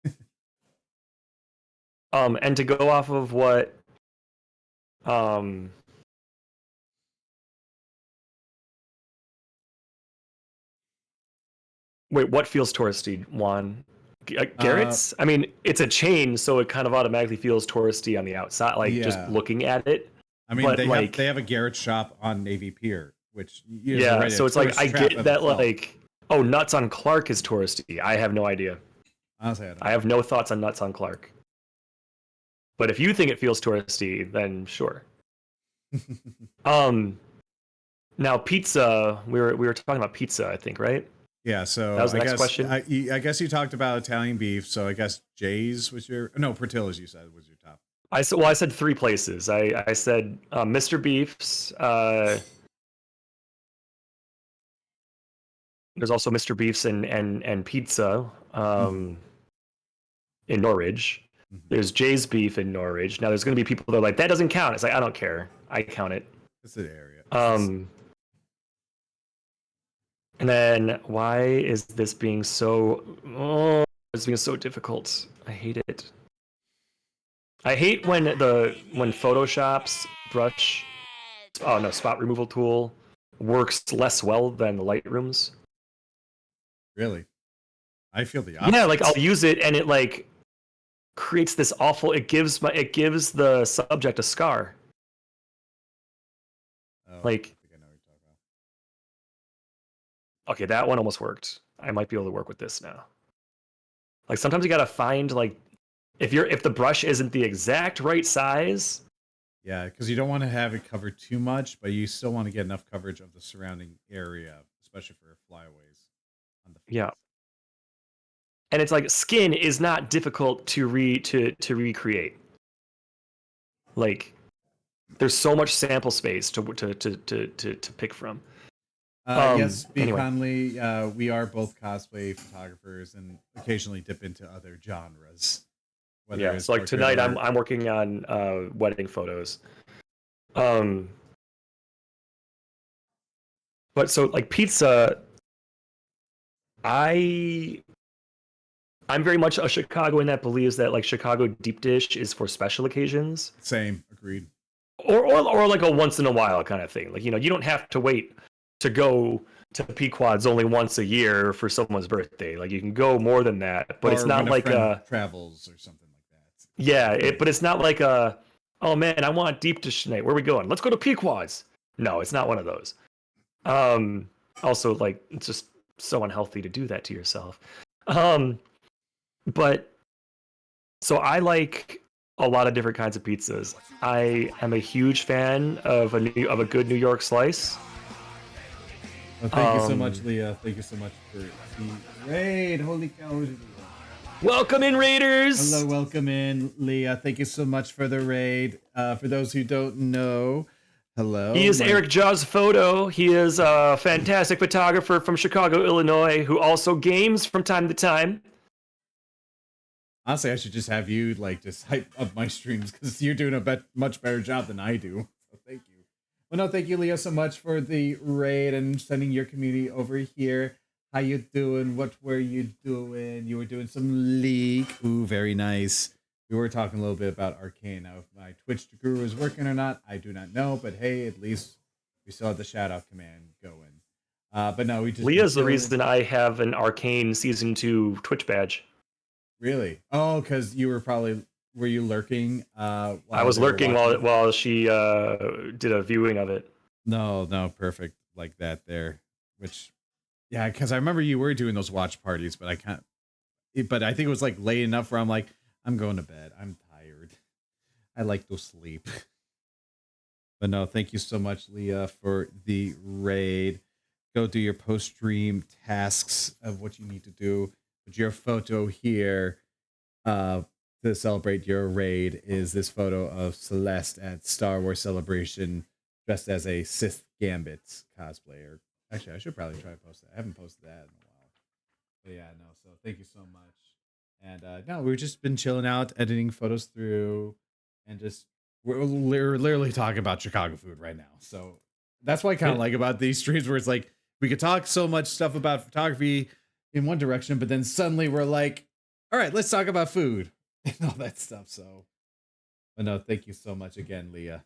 needed. And to go off of what wait, what feels touristy, Juan? Garrett's? I mean, it's a chain, so it kind of automatically feels touristy on the outside, like just looking at it. I mean, they have a Garrett shop on Navy Pier, which so it's like I get that like, oh, Nuts on Clark is touristy. I have no idea. Honestly, I have no thoughts on Nuts on Clark. But if you think it feels touristy, then sure. Now pizza. We were talking about pizza, I think, right? Yeah, so that was the next question. I guess you talked about Italian beef, so I guess Jay's was Portillo's you said was your top. I said three places. I said Mr. Beef's. There's also Mr. Beef's and Pizza in Norridge. There's Jay's Beef in Norridge. Now there's going to be people that are like, that doesn't count. It's like, I don't care. I count it. It's an area. And then why is this being so difficult? I hate it. I hate when Photoshop's spot removal tool works less well than the Lightroom's. Really? I feel the opposite. Yeah, like I'll use it and it like creates this awful. It gives the subject a scar. Oh, like, I think I know what you're talking about. Okay, that one almost worked. I might be able to work with this now. Like sometimes you gotta find like if the brush isn't the exact right size. Yeah, because you don't want to have it covered too much, but you still want to get enough coverage of the surrounding area, especially for flyaways on the face. Yeah. And it's like skin is not difficult to recreate. Like, there's so much sample space to pick from. Yes, speak Anyway, Conley. We are both cosplay photographers and occasionally dip into other genres, whether yeah. it's So like portrait tonight, or I'm working on wedding photos. Um, but so like pizza, I I'm very much a Chicagoan that believes that like Chicago deep dish is for special occasions, same. Agreed. or like a once in a while kind of thing. Like, you don't have to wait to go to Pequod's only once a year for someone's birthday. Like, you can go more than that, but it's Or not when a like friend travels or something like that. yeah, but it's not like oh man, I want deep dish tonight. Where are we going? Let's go to Pequod's. No, it's not one of those. Um, Also, like, it's just so unhealthy to do that to yourself. Um, but so I like a lot of different kinds of pizzas. I am a huge fan of a good New York slice. Well, thank you so much, Um, Leah. Thank you so much for the raid. Holy cow. Welcome in, Hello, Raiders. welcome in, Leah. Thank you so much for the raid. For those who don't know, He hello. is Eric Jaws Photo. He is a fantastic photographer from Chicago, Illinois, who also games from time to time. Honestly, I should just have you like just hype up my streams because you're doing a much better job than I do. So thank you. Well, no, thank you, Leah, so much for the raid and sending your community over here. How you doing? What were you doing? You were doing some League. Ooh, very nice. We were talking a little bit about Arcane. Now, if my Twitch guru is working or not, I do not know. But hey, at least we still have the shout out command going. But no, we just been Leah's the chilling. reason I have an Arcane Season 2 Twitch badge. Really? Oh, because you were you lurking I while was they were lurking watching? while she did a viewing of it. No, perfect like that there. Which yeah, because I remember you were doing those watch parties, but I can't. But I think it was like late enough where I'm like, I'm going to bed. I'm tired. I like to sleep. But no, thank you so much, Leah, for the raid. Go do your post stream tasks of what you need to do. But your photo here uh, to celebrate your raid is this photo of Celeste at Star Wars Celebration dressed as a Sith Gambit cosplayer. Actually, I should probably try to post that. I haven't posted that in a while. But yeah, no. So thank you so much. And no, we've just been chilling out, editing photos through, and just we're literally talking about Chicago food right now. So that's what I kind of It, like about these streams, where it's like we could talk so much stuff about photography in one direction, but then suddenly we're like, all right, let's talk about food and all that stuff. So, but no, thank you so much again, Leah.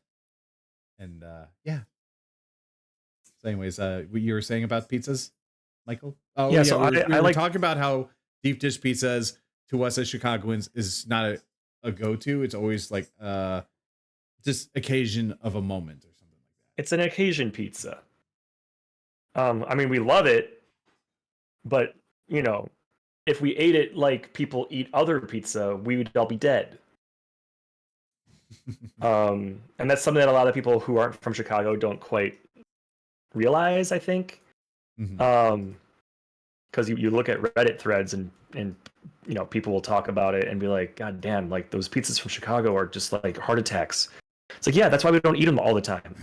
And yeah. So, anyways, what you were saying about pizzas, Michael? Oh yeah, yeah, so we I were like talking about how deep dish pizzas to us as Chicagoans is not a go to. It's always like just occasion of a moment or something like that. it's an occasion pizza. I mean, we love it, but you know, if we ate it like people eat other pizza, we would all be dead. And that's something that a lot of people who aren't from Chicago don't quite realize, I think. Mhm. Because you look at Reddit threads and people will talk about it and be like, God damn, like those pizzas from Chicago are just like heart attacks. It's like, yeah, that's why we don't eat them all the time.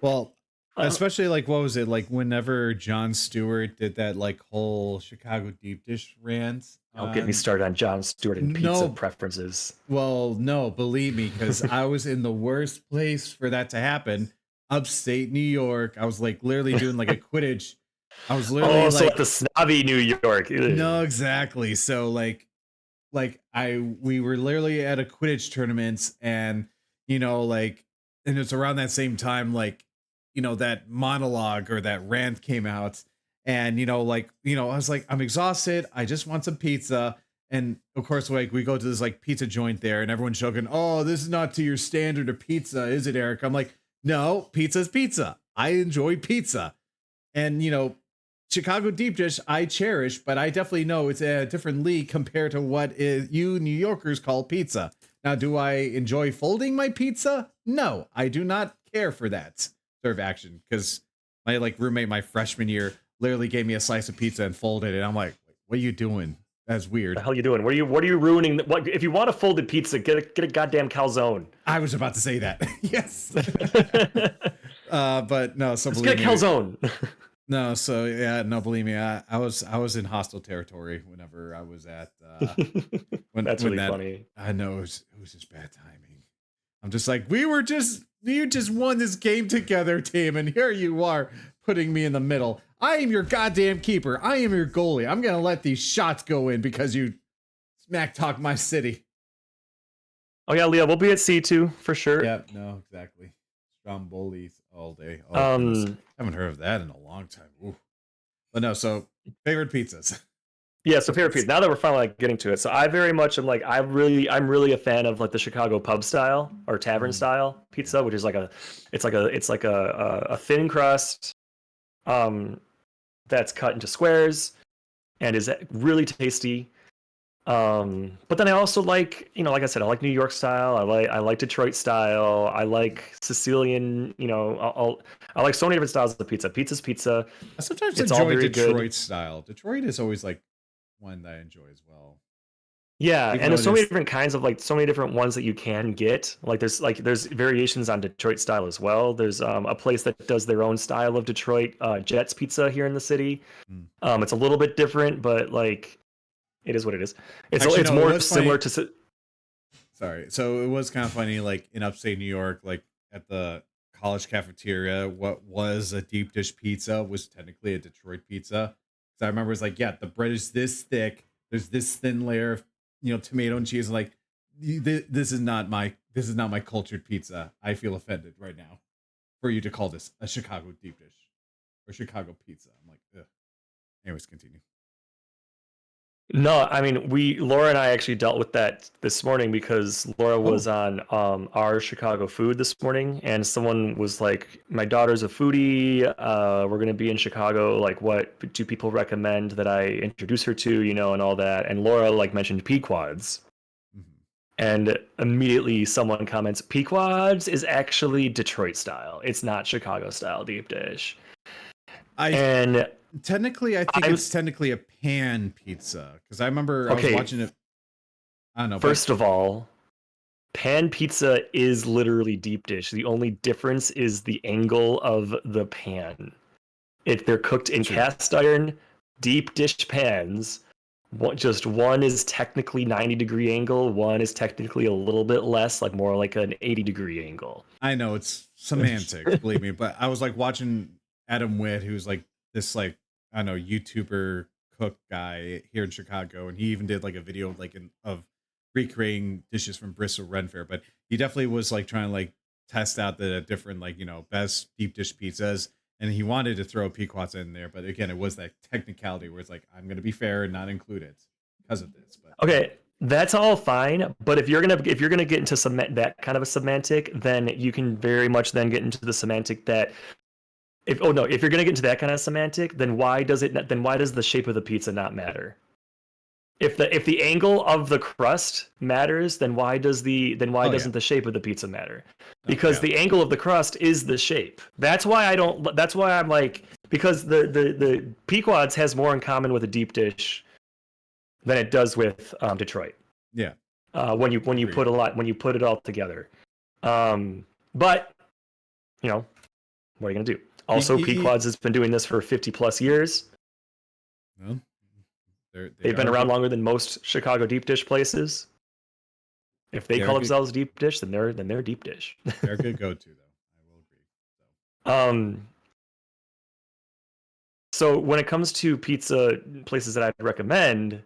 Well, uh, especially like what was it like whenever Jon Stewart did that like whole Chicago deep dish rant don't get me on started on Jon Stewart and pizza no preferences. well no believe me because I was in the worst place for that to happen, upstate New York. I was like literally doing like a Quidditch. I was literally Oh, so like like the snobby New York. no Ugh. exactly so like I we were literally at a Quidditch tournament and like and it's around that same time like that monologue or that rant came out and I was like I'm exhausted. I just want some pizza. And of course like we go to this like pizza joint there and everyone's joking, "Oh, this is not to your standard of pizza, is it, Eric?" I'm like, "No, pizza's pizza. I enjoy pizza." And Chicago deep dish I cherish, but I definitely know it's a different league compared to what is you New Yorkers call pizza. Now, do I enjoy folding my pizza? No, I do not care for that sort of action because my like roommate my freshman year literally gave me a slice of pizza and folded it. I'm like, what are you doing? That's The weird. hell you doing? What are you ruining? What if you want a folded pizza? Get a goddamn calzone. I was about to say that. Yes. But no, so Just get believe a me. calzone. No, so yeah, no, believe me, I was in hostile territory whenever I was at That's when really that funny. I know it was just bad timing. I'm just like, you just won this game together, team, and here you are putting me in the middle. I am your goddamn keeper. I am your goalie. I'm gonna let these shots go in because you smack talk my city. Oh yeah, Leah, we'll be at C2 for sure. Yeah, no, exactly. Stromboli's all day. Oh goodness, Um, haven't heard of that in a long time. Ooh. But no, so favorite pizzas. yeah, so favorite pizza. Now that we're finally like getting to it, so I very much am like I'm really a fan of like the Chicago pub style or tavern style pizza, Yeah. which is like it's like a thin crust, um, that's cut into squares and is really tasty. But then I also like, like I said, I like New York style. I like Detroit style. I like Sicilian. I like so many different styles of pizza. Pizza's pizza. I sometimes It's all enjoy very good. Detroit style. Detroit is always like one that I enjoy as well. Yeah, Even and though there's it so many is different kinds of like so many different ones that you can get. There's variations on Detroit style as well. There's a place that does their own style of Detroit Jets pizza here in the city. mm. It's a little bit different, but like it is what it is. Actually It's no, it more was similar funny. to. Sorry. So it was kind of funny, like in upstate New York, like at the college cafeteria, what was a deep dish pizza was technically a Detroit pizza. So I remember it's like, yeah, the bread is this thick. There's this thin layer of, tomato and cheese. Like, this is not my cultured pizza. I feel offended right now for you to call this a Chicago deep dish or Chicago pizza. I'm like, ugh. Anyways, continue. No, I mean Laura and I actually dealt with that this morning because Laura was Oh, on our Chicago food this morning, and someone was like, "My daughter's a foodie. We're gonna be in Chicago. Like, what do people recommend that I introduce her to? And all that." And Laura like mentioned Pequods, mhm. and immediately someone comments, "Pequods is actually Detroit style. It's not Chicago style deep dish." I And Technically, I think I'm it's technically a pan pizza because I remember I was okay. watching it. I don't know, but First of all, pan pizza is literally deep dish. The only difference is the angle of the pan. If they're cooked in true. cast iron deep dish pans, just one is technically 90-degree angle, one is technically a little bit less, like more like an 80-degree angle. I know it's semantics, believe me, but I was like watching Adam Witt, who's like this like I don't know YouTuber cook guy here in Chicago, and he even did like a video like of recreating dishes from Bristol Ren Fair. But he definitely was like trying to like test out the different like best deep dish pizzas, and he wanted to throw Pequots in there, but again, it was that technicality where it's like I'm gonna be fair and not include it because of this. But Okay, that's all fine, but if you're gonna get into some that kind of a semantic, then you can very much then get into the semantic that if you're gonna get into that kind of semantic, then why does the shape of the pizza not matter? If the angle of the crust matters, then why oh yeah, doesn't the shape of the pizza matter? oh Because yeah, the angle of the crust is the shape. That's why I don't. That's why I'm like, because the Pequods has more in common with a deep dish than it does with Detroit. yeah. When you Agreed. put it all together. But what are you gonna do? Also, E- Pequods has been doing this for 50 plus years. Well, they They've been are around good. longer than most Chicago deep dish places. If they They're a call good. themselves deep dish, then they're deep dish. They're a good go-to though. I will agree. um, so when it comes to pizza places that I'd recommend,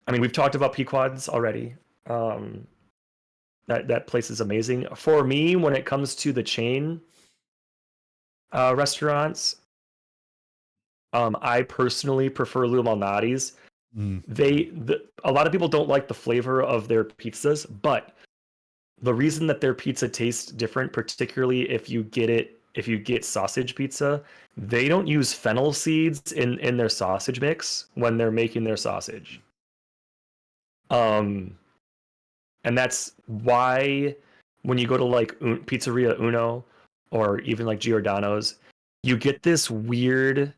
I mean we've talked about Pequods already. Um, that place is amazing. For me, when it comes to the chain restaurants, I personally prefer Lou Malnati's. Mm. A lot of people don't like the flavor of their pizzas, but the reason that their pizza tastes different, particularly if you get sausage pizza, they don't use fennel seeds in their sausage mix when they're making their sausage. Um, and that's why when you go to like Pizzeria Uno or even like Giordano's, you get this weird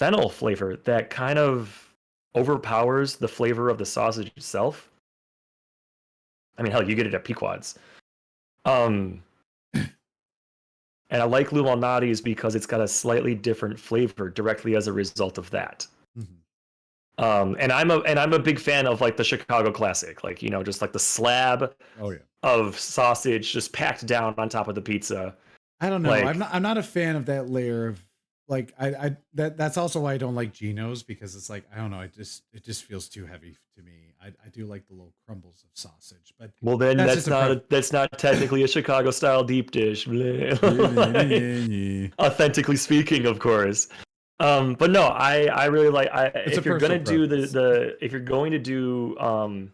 fennel flavor that kind of overpowers the flavor of the sausage itself. I mean, hell, you get it at Pequod's. And I like Lou Malnati's because it's got a slightly different flavor directly as a result of that. And I'm a big fan of like the Chicago classic, like, you know, just like the slab of sausage just packed down on top of the pizza. I don't know. Like, I'm not a fan of that layer of like that's also why I don't like Geno's, because it's like, I don't know, it just feels too heavy to me. I do like the little crumbles of sausage, but well, then that's not technically a Chicago style deep dish. Authentically speaking, of course. But no, I really like, if you're gonna do if you're going to do one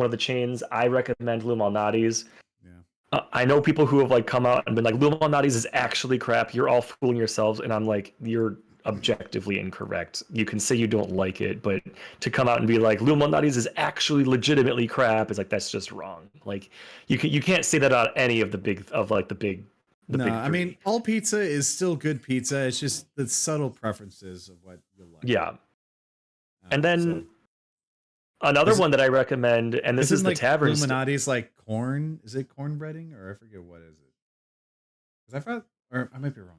of the chains, I recommend Lou Malnati's. I know people who have like come out and been like, Lou Malnati's is actually crap. You're all fooling yourselves. And I'm like, you're objectively incorrect. You can say you don't like it, but to come out and be like, Lou Malnati's is actually legitimately crap, is like, that's just wrong. Like, you can't say that on any of the big. No, I mean, all pizza is still good pizza. It's just the subtle preferences of what you like. Yeah. And then another one that I recommend, and this is the like tavern. Illuminati's like corn. Is it corn breading, or I forget what is it? Because I thought, or I might be wrong.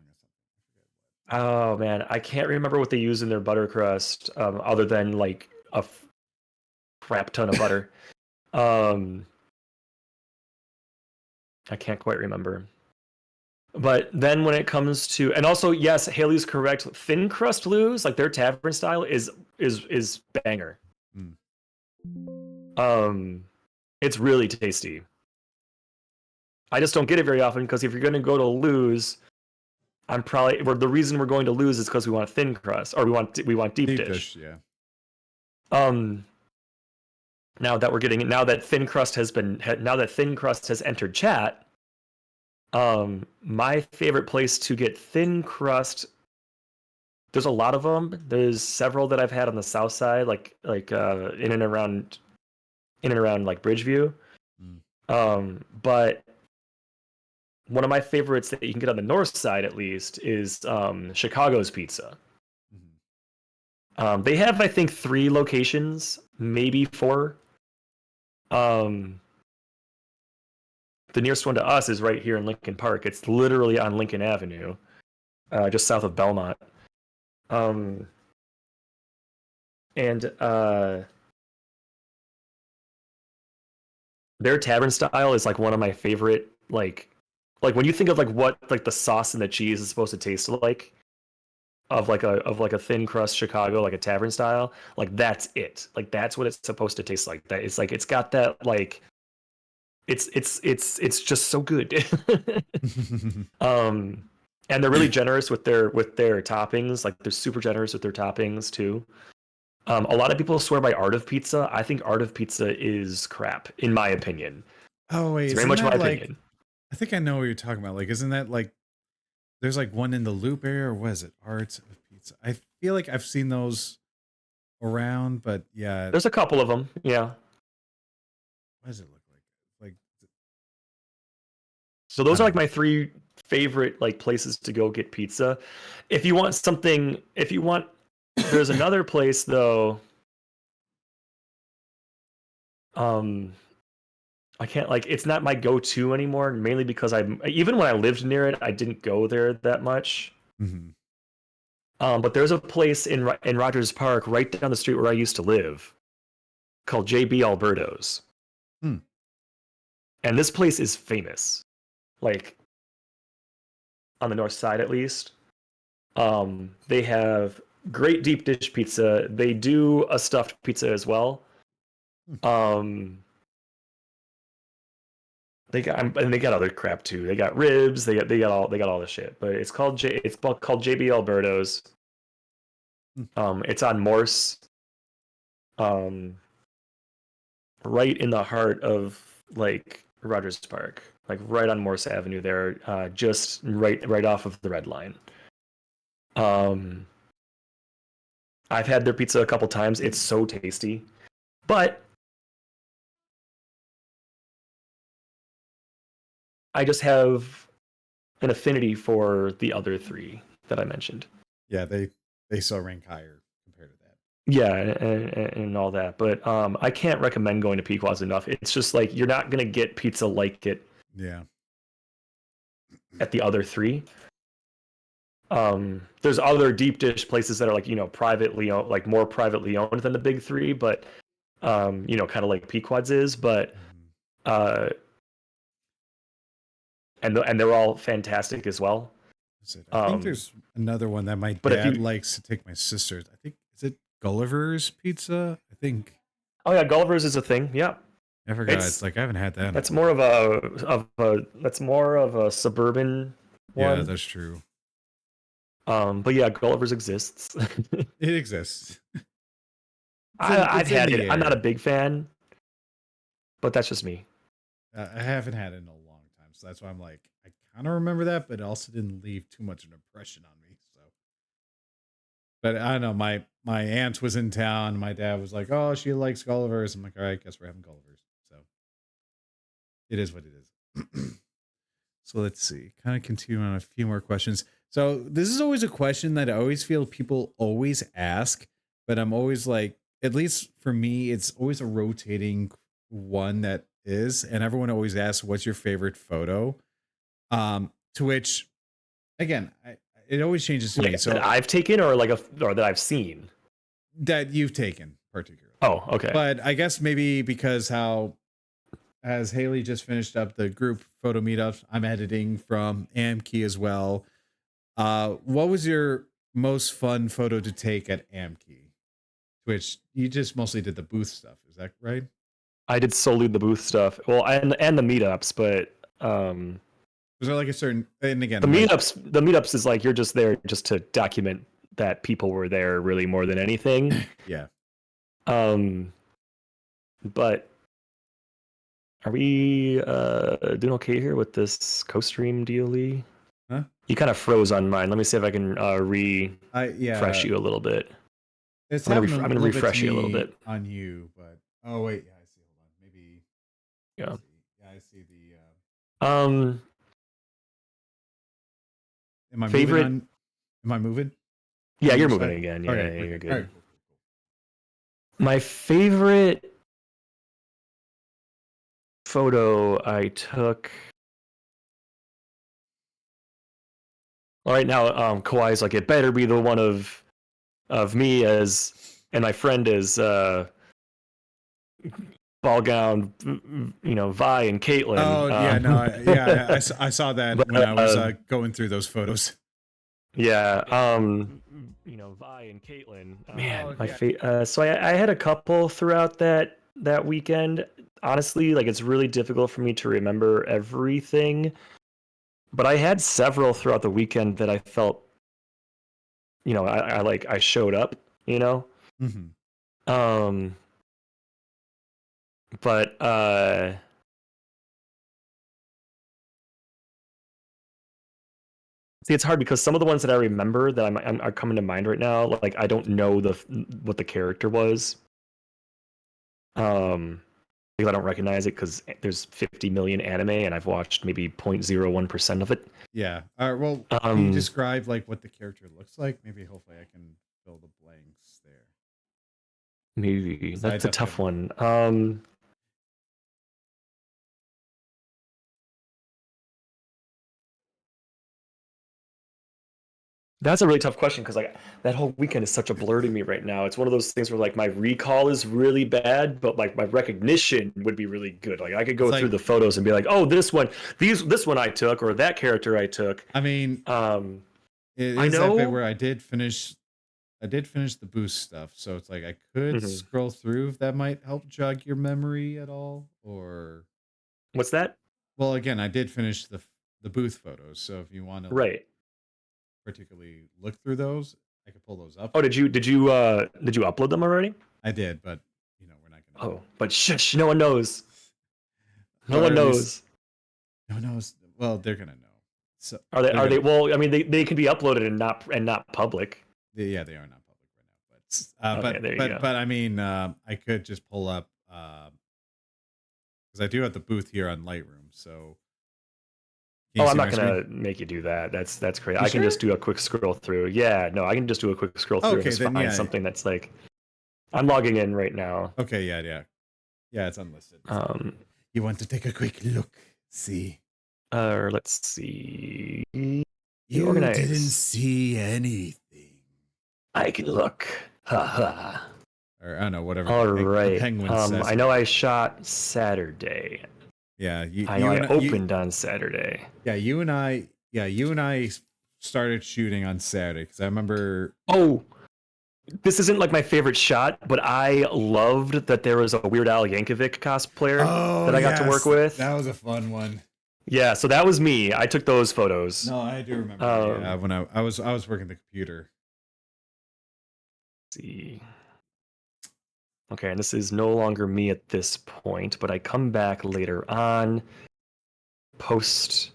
Oh man, I can't remember what they use in their butter crust, other than like a crap ton of butter. I can't quite remember. But then when it comes to, and also yes, Haley's correct. Thin crust Lou's, like their tavern style, is banger. It's really tasty. I just don't get it very often, because if you're going to go to Lou's, the reason we're going to Lou's is because we want a thin crust, or we want deep dish. Yeah. Now that thin crust has entered chat, my favorite place to get thin crust, there's a lot of them. There's several that I've had on the south side, like in and around like Bridgeview. But one of my favorites that you can get on the north side, at least, is Chicago's Pizza. They have, I think, 3 locations, maybe 4. The nearest one to us is right here in Lincoln Park. It's literally on Lincoln Avenue, just south of Belmont. Their tavern style is like one of my favorite, like when you think of like what like the sauce and the cheese is supposed to taste like, of like a thin crust Chicago, like a tavern style, like that's it. Like that's what it's supposed to taste like. That it's like, it's got that, like, it's just so good. And they're really generous with their toppings. Like they're super generous with their toppings too. A lot of people swear by Art of Pizza. I think Art of Pizza is crap, in my opinion. Oh wait, it's very much my opinion. I think I know what you're talking about. Like, isn't that like, there's like one in the Loop area, or what is it? Art of Pizza. I feel like I've seen those around, but yeah, there's a couple of them. Yeah. What does it look like? So those are like my 3 favorite like places to go get pizza. If you want, there's another place though. I can't, like, it's not my go-to anymore, mainly because even when I lived near it, I didn't go there that much. But there's a place in Rogers Park right down the street where I used to live called JB Alberto's. And this place is famous, like on the north side at least. They have great deep dish pizza. They do a stuffed pizza as well. They got other crap too. They got ribs. They got all the shit. But it's called JB Alberto's. It's on Morse. Right in the heart of like Rogers Park, like right on Morse Avenue there, just right off of the Red Line. I've had their pizza a couple times. It's so tasty, but I just have an affinity for the other 3 that I mentioned. Yeah, they still rank higher compared to that. Yeah, and all that. But I can't recommend going to Pequod's enough. It's just like you're not gonna get pizza like it Yeah. at the other three. There's other deep dish places that are like, privately owned, like more privately owned than the big three, but kind of like Pequod's is, but Mhm. uh, and they're all fantastic as well. I think there's another one that my But if dad you, likes to take my sisters. I think is it Gulliver's Pizza? I think oh yeah, Gulliver's is a thing. Yeah, I forgot. It's like I haven't had that in a that's while. more that's more of a suburban Yeah, one. that's true. But yeah, Gulliver's exists. It exists. I've It's in had the it. I'm not a air. big fan, but that's just me. I haven't had it in a long time, so that's why I'm like, I kind of remember that, but it also didn't leave too much of an impression on me. So, but I don't know. My aunt was in town. My dad was like, "Oh, she likes Gulliver's." I'm like, "All right, guess we're having Gulliver's." So it is what it is. So let's see. Kind of continue on a few more questions. So this is always a question that I always feel people always ask, but I'm always like, at least for me, it's always a rotating one that is, and everyone always asks, "What's your favorite photo?" To which, again, it always changes to me. Like that So I've taken, or or that I've seen. that you've taken particularly, Oh, okay. but I guess maybe because how as Haley just finished up the group photo meetups, I'm editing from Amkey as well. What was your most fun photo to take at Amkey? Which you just mostly did the booth stuff, is that right? I did solely the booth stuff. Well, and the meetups, but Was there like a certain, and the again, like, meetups is like you're just there just to document that people were there, really, more than anything. yeah, Um, but are we doing okay here with this co-stream dealy? huh? You kind of froze on mine. Let me see if I can refresh Yeah, you a little bit. it's I'm happened a gonna little bit to refresh you a little me bit. on you, but oh wait, yeah, I see. Hold on, maybe. Yeah. Let's see. Yeah, I see the. Um, Am I moving favorite. on? Am I moving Yeah, on you're your moving side? again. Yeah, Okay, yeah, you're wicked. All good. right, cool, cool, cool. My favorite photo I took. All right, now Kawhi's like, it better be the one of me as and my friend as ball gown, Vi and Caitlin. Oh yeah, no, yeah, I saw that when I But was going through those photos. yeah, Vi and Caitlin. Man, Oh my yeah, so I had a couple throughout that weekend. Honestly, like it's really difficult for me to remember everything, but I had several throughout the weekend that I felt, I showed up, you know. hmm Um, but see, it's hard because some of the ones that I remember that are coming to mind right now, like I don't know what the character was. Um, because I don't recognize it because there's 50 million anime and I've watched maybe 0.01% of it. yeah. All right. Well, can you Um, describe like what the character looks like? Maybe hopefully I can fill the blanks there. maybe 'Cause I that's a definitely tough have no one. idea. That's a really tough question because like that whole weekend is such a blur to me right now. It's one of those things where like my recall is really bad, but like my recognition would be really good. Like I could It's go through like, the photos and be like, oh, this one I took, or that character I took. I mean, Um, it I is that bit know. where I did finish the boost stuff, so it's like I could Mhm. scroll through if that might help jog your memory at all. Or What's that? well, again, I did finish the booth photos, so if you want to like Right. particularly look through those, I could pull those up Oh, for you. did you upload them already? I did, but we're not gonna. Oh, but shush, no one knows. No Or one at least knows. no, no. Well, they're gonna know. So Are they? they're Are they? gonna. Well, I mean, they can be uploaded and not public. Yeah, they are not public right now. Okay, there you go. But I mean, I could just pull up because I do have the booth here on Lightroom. So Can you Oh, see I'm my not screen? gonna make you do that. That's crazy. You I can sure? just do a quick scroll through. Yeah, no, I can just do a quick scroll through and Okay, just then find yeah. something that's like I'm logging in right now. Okay, yeah. Yeah, it's unlisted. Um, You want to take a quick look? See. let's see. You didn't Organize. see anything. I can look. Haha. Or I don't know, whatever All the right. penguin says. I know I shot Saturday. Yeah, I know I opened on Saturday. you and I started shooting on Saturday because I remember. Oh, this isn't like my favorite shot, but I loved that there was a Weird Al Yankovic cosplayer Oh, that I got to work with. That was a fun one. Yeah, so that was me. I took those photos. No, I do remember. Yeah, when I was working the computer. Let's see. Okay, and this is no longer me at this point, but I come back later on, post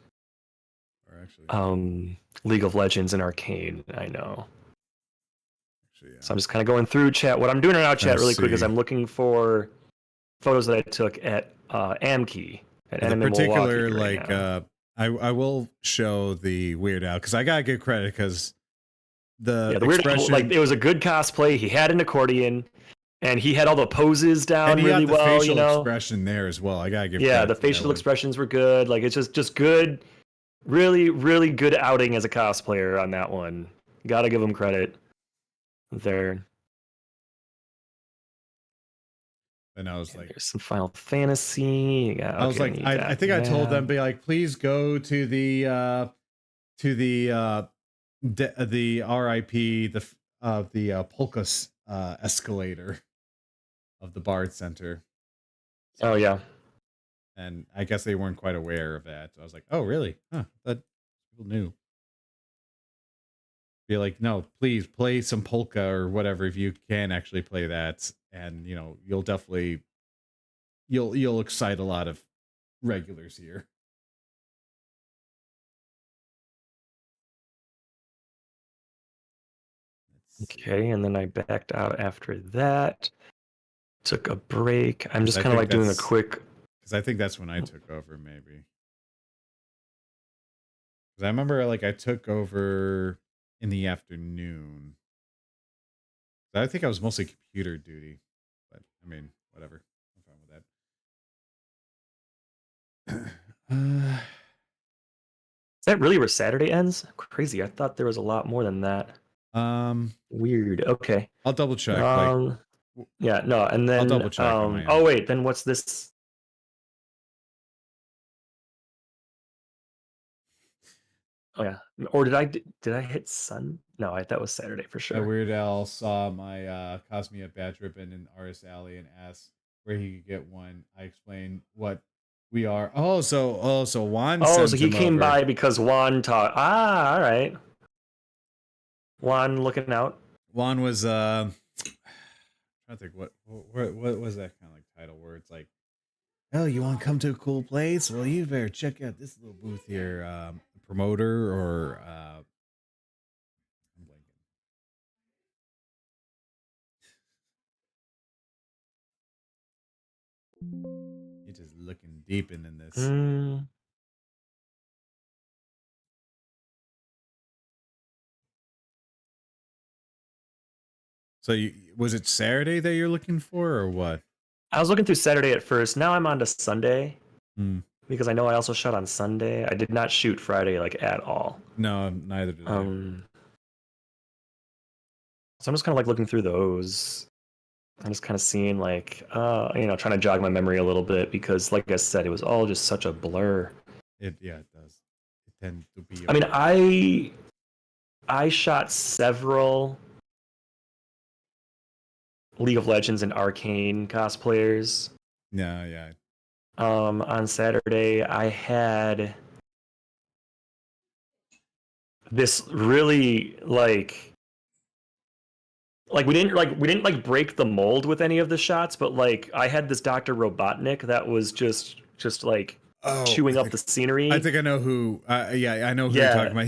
Or actually, League of Legends and Arcane, I know. actually, yeah. So I'm just kind of going through chat. What I'm doing right now, chat, really quick, is see. I'm looking for photos that I took at AMKey, at The Anime particular Milwaukee right now. I will show the Weird Al because I gotta give credit because the The Weird Al, expression, like, it was a good cosplay. He had an accordion, and he had all the poses down and he really got the well, facial you know? expression there as well. I gotta give Yeah, credit the to that facial one. expressions were good. Like, it's just good, really good outing as a cosplayer on that one. Gotta give him credit there. And I was like, There's some Final Fantasy. Yeah, I was okay, like, you I got think I told them, that. be like, please go to the RIP the Polkas escalator of the Bard Center. Oh yeah. And I guess they weren't quite aware of that. So I was like, oh really? Huh, that people knew. Be like, no, please play some polka or whatever if you can actually play that, and you know you'll definitely you'll excite a lot of regulars here. Okay, and then I backed out after that. Took a break. I'm just I kind of think like doing a that's- quick. Because I think that's when I took over, maybe. Because I remember, like, I took over in the afternoon. I think I was mostly computer duty, but I mean, whatever. I'm fine with that. Is that really where Saturday ends? Crazy. I thought there was a lot more than that. Weird. Okay. I'll double check. Yeah, no, and then I'll double check on my oh end. wait, then what's this? Oh yeah. Or did I hit Sun? No, that was Saturday for sure. Weird Al saw my Cosmia badge ribbon in Artist Alley and asked where he could get one. I explained what we are. So Juan. Oh, sent so he him came over. by because Juan taught. Ah, all right. Juan looking out. Juan was trying to think what was that kind of like title where it's like, oh, you want to come to a cool place? Well, you better check out this little booth here, promoter or I'm blanking. You're just looking deep in this. So was it Saturday that you're looking for or what? I was looking through Saturday at first. Now I'm on to Sunday because I know I also shot on Sunday. I did not shoot Friday like at all. No, neither did I. So I'm just kind of like looking through those. I'm just kind of seeing like, trying to jog my memory a little bit because, like I said, it was all just such a blur. It does. It tends to be. I mean, I shot several League of Legends and Arcane cosplayers. Yeah. On Saturday, I had this really like we didn't break the mold with any of the shots, but like I had this Dr. Robotnik that was just like chewing up the scenery. I think I know who. I know who you're talking about.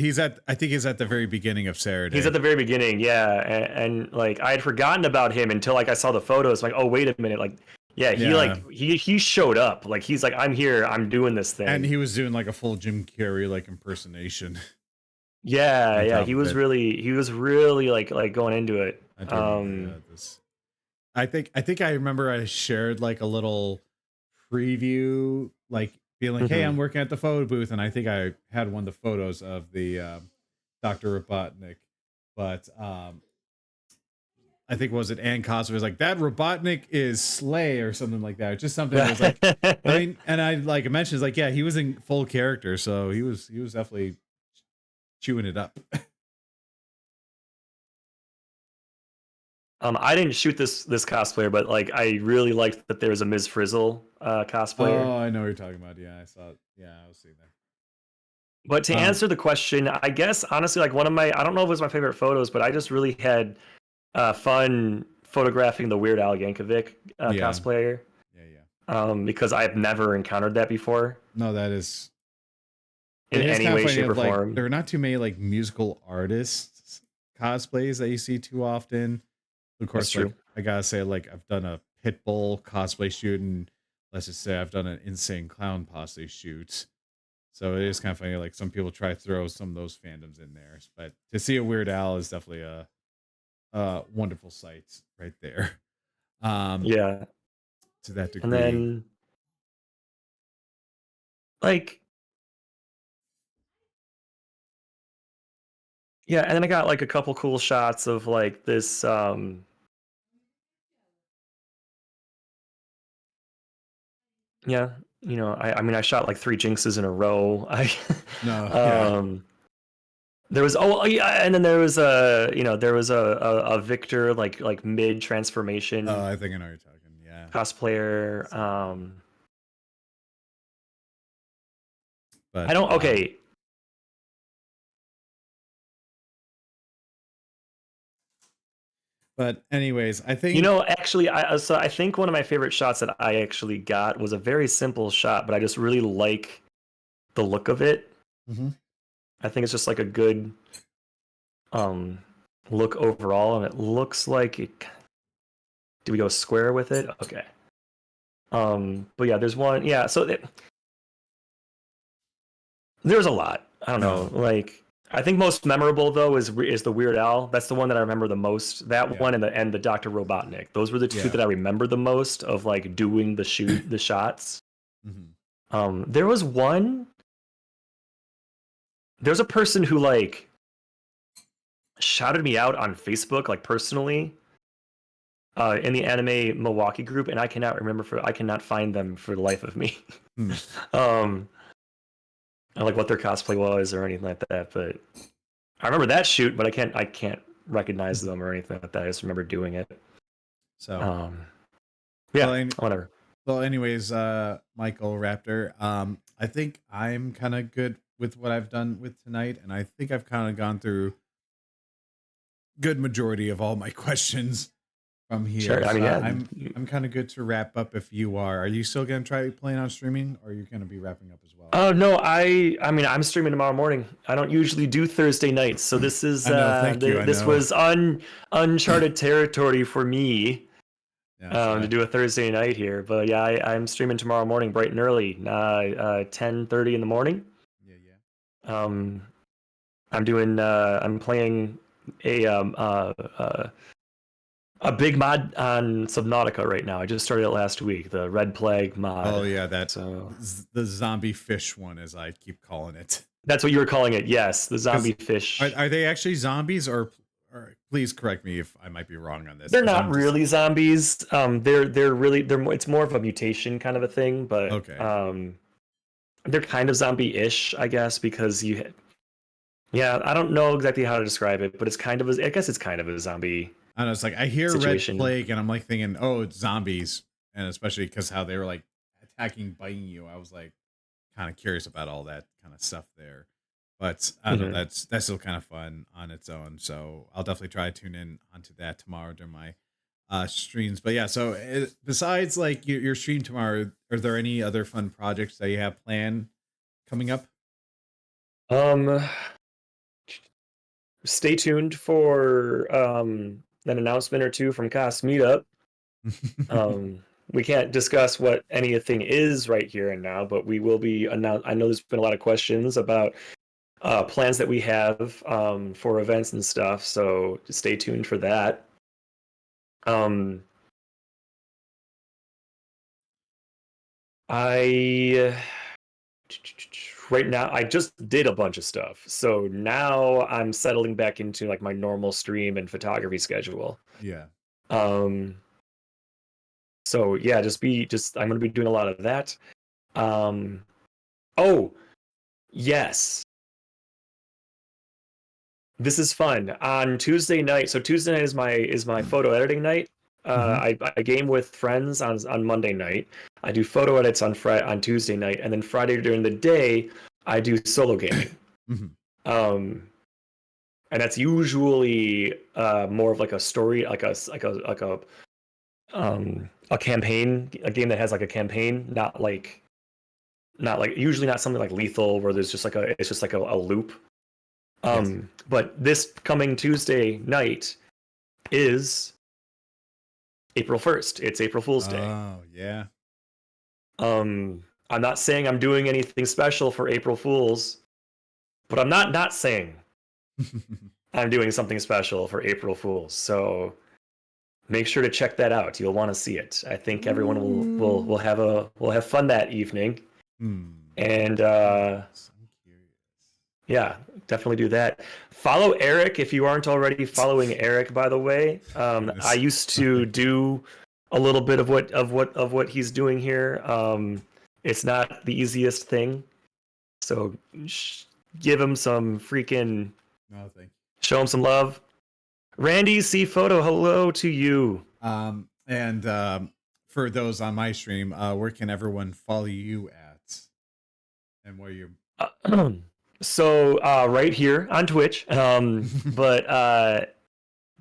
I think he's at the very beginning of Saturday. He's at the very beginning, yeah. And like I had forgotten about him until like I saw the photos. Like, oh wait a minute, like Yeah, he Yeah. like he showed up. Like he's like, I'm here, I'm doing this thing. And he was doing like a full Jim Carrey like impersonation. Yeah, on yeah, top he of was it. really like going into it. I do remember this. I think I remember I shared like a little preview, like being like, "Hey, Mhm. I'm working at the photo booth," and I think I had one of the photos of the Dr. Robotnik, but I think was it Ann Cosby was like that Robotnik is Slay or something like that. Just something that was like, I mean, and I like mentioned like, yeah, he was in full character, so he was definitely chewing it up. I didn't shoot this cosplayer, but like I really liked that there was a Ms. Frizzle cosplayer. Oh, I know what you're talking about. Yeah, I saw it. Yeah, I was seeing that. But to answer the question, I guess honestly, like one of my, I don't know if it was my favorite photos, but I just really had fun photographing the Weird Al Yankovic Yeah. cosplayer. Yeah. Because I've never encountered that before No, that is. in It is any kind of way, funny. shape, or Of like, form. there are not too many like musical artists cosplays that you see too often. Of That's course, like true. I gotta say, like I've done a Pitbull cosplay shoot, and let's just say I've done an Insane Clown cosplay shoot. So it is kind of funny. Like some people try to throw some of those fandoms in there, but to see a Weird Al is definitely a wonderful sight right there. Yeah. To that And degree. then, like, yeah, and then I got like a couple cool shots of like this. Yeah, you know, I mean, I shot like 3 Jinxes in a row. No, yeah. There was yeah, and then there was there was a Victor like mid transformation I think I know what you're talking. Yeah. cosplayer. I But don't. Okay, anyways, I you think know, actually, I think one of my favorite shots that I actually got was a very simple shot, but I just really like the look of it. Mhm. I think it's just like a good um look overall, and it looks like it. Do we go square with it? Okay. But yeah, there's one. Yeah, so there's a lot. I don't know. No. Like I think most memorable though is the Weird Al. That's the one that I remember the most. That Yeah. one and the Dr. Robotnik. Those were the two Yeah. that I remember the most of like doing the shots. Mhm. There was one. There's a person who like shouted me out on Facebook like personally in the anime Milwaukee group, and I cannot find them for the life of me. Hmm. Like what their cosplay was or anything like that. But I remember that shoot, but I can't recognize them or anything like that. I just remember doing it. So Yeah, well, whatever. well, anyways, Michael Raptor, I think I'm kind of good with what I've done with tonight, and I think I've kind of gone through good majority of all my questions from here. Sure. I So mean, yeah. I'm kind of good to wrap up if you are. Are you still gonna try playing on streaming, or are you gonna be wrapping up as well? Oh no, I mean I'm streaming tomorrow morning. I don't usually do Thursday nights, so this is I know, thank you, I this know. was uncharted territory for me Yeah, to do a Thursday night here. But yeah, I'm streaming tomorrow morning bright and early, 10:30 in the morning. yeah. I'm playing a big mod on Subnautica right now. I just started it last week, the Red Plague mod. Oh yeah, So the zombie fish one, as I keep calling it. that's what you were calling it. Yes, the zombie fish. Are they actually zombies, or please correct me if I might be wrong on this? They're not really zombies. It's more of a mutation kind of a thing, but okay. They're kind of zombie-ish, I guess, because yeah, I don't know exactly how to describe it, but I guess it's kind of a zombie. I don't know. It's like I hear situation. Red Plague, and I'm like thinking, oh, it's zombies, and especially because how they were like attacking, biting you. I was like kind of curious about all that kind of stuff there. But I don't know. That's still kind of fun on its own. So I'll definitely try to tune in onto that tomorrow during my streams. But yeah, so besides like your stream tomorrow, are there any other fun projects that you have planned coming up? Stay tuned for an announcement or two from Cos Meetup. we can't discuss what anything is right here and now, but we will be announce. I know there's been a lot of questions about plans that we have for events and stuff, so just stay tuned for that. I right now I just did a bunch of stuff, so now I'm settling back into like my normal stream and photography schedule. Yeah. So yeah, just I'm gonna be doing a lot of that. Oh yes, this is fun on Tuesday night. So Tuesday night is my photo editing night. I game with friends on Monday night. I do photo edits on Tuesday night, and then Friday during the day I do solo gaming. And that's usually more of like a story, like a campaign, a game that has like a campaign, not like usually not something like Lethal where there's just like it's just like a loop. But this coming Tuesday night is April 1st. It's April Fool's Day. Oh, yeah. I'm not saying I'm doing anything special for April Fools, but I'm not saying I'm doing something special for April Fools. So make sure to check that out. You'll want to see it. I think everyone will have fun that evening. And I'm curious. yeah, definitely do that. Follow Eric if you aren't already following Eric, by the way. I used to do a little bit of what he's doing here. It's not the easiest thing. So give him some freaking No, thank you. Show him some love. Randy C Photo, hello to you. And for those on my stream, where can everyone follow you at? And where you're So right here on Twitch, but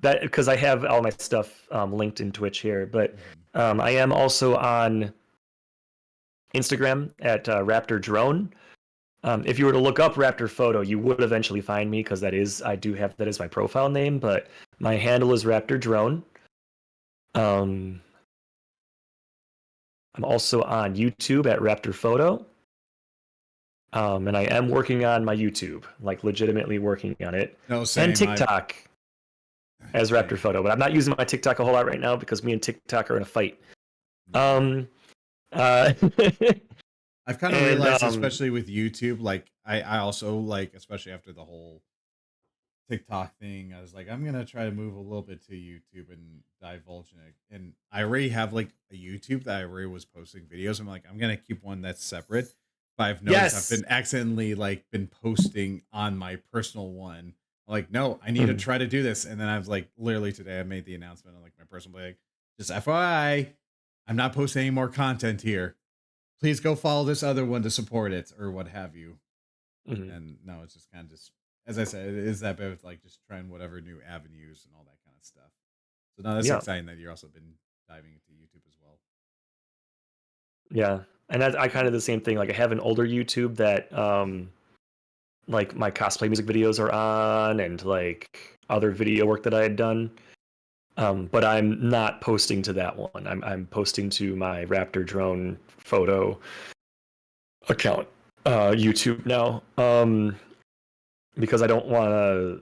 that because I have all my stuff linked in Twitch here, but I am also on Instagram at Raptor Drone. If you were to look up Raptor Photo, you would eventually find me because I do have that as my profile name, but my handle is Raptor Drone. I'm also on YouTube at RaptorPhoto. And I am working on my YouTube, like legitimately working on it. No, same. And TikTok as Raptor Photo, but I'm not using my TikTok a whole lot right now because me and TikTok are in a fight. I've kind of realized, especially with YouTube, like I also like, especially after the whole TikTok thing, I was like, I'm gonna try to move a little bit to YouTube and divulge in it. And I already have like a YouTube that I already was posting videos. I'm like, I'm gonna keep one that's separate. But I've noticed I've been accidentally been posting on my personal one. Like, no, I need to try to do this. And then I was like, literally today, I made the announcement on like my personal blog, just FYI, I'm not posting any more content here. Please go follow this other one to support it or what have you. And no, it's just kind of just, as I said, it is that bit of like just trying whatever new avenues and all that kind of stuff. So now that's exciting that you're also been diving into YouTube as well. Yeah. And I kind of the same thing. Like I have an older YouTube that like my cosplay music videos are on and like other video work that I had done. But I'm not posting to that one. I'm posting to my Raptor Drone Photo account, YouTube now. Because I don't want to.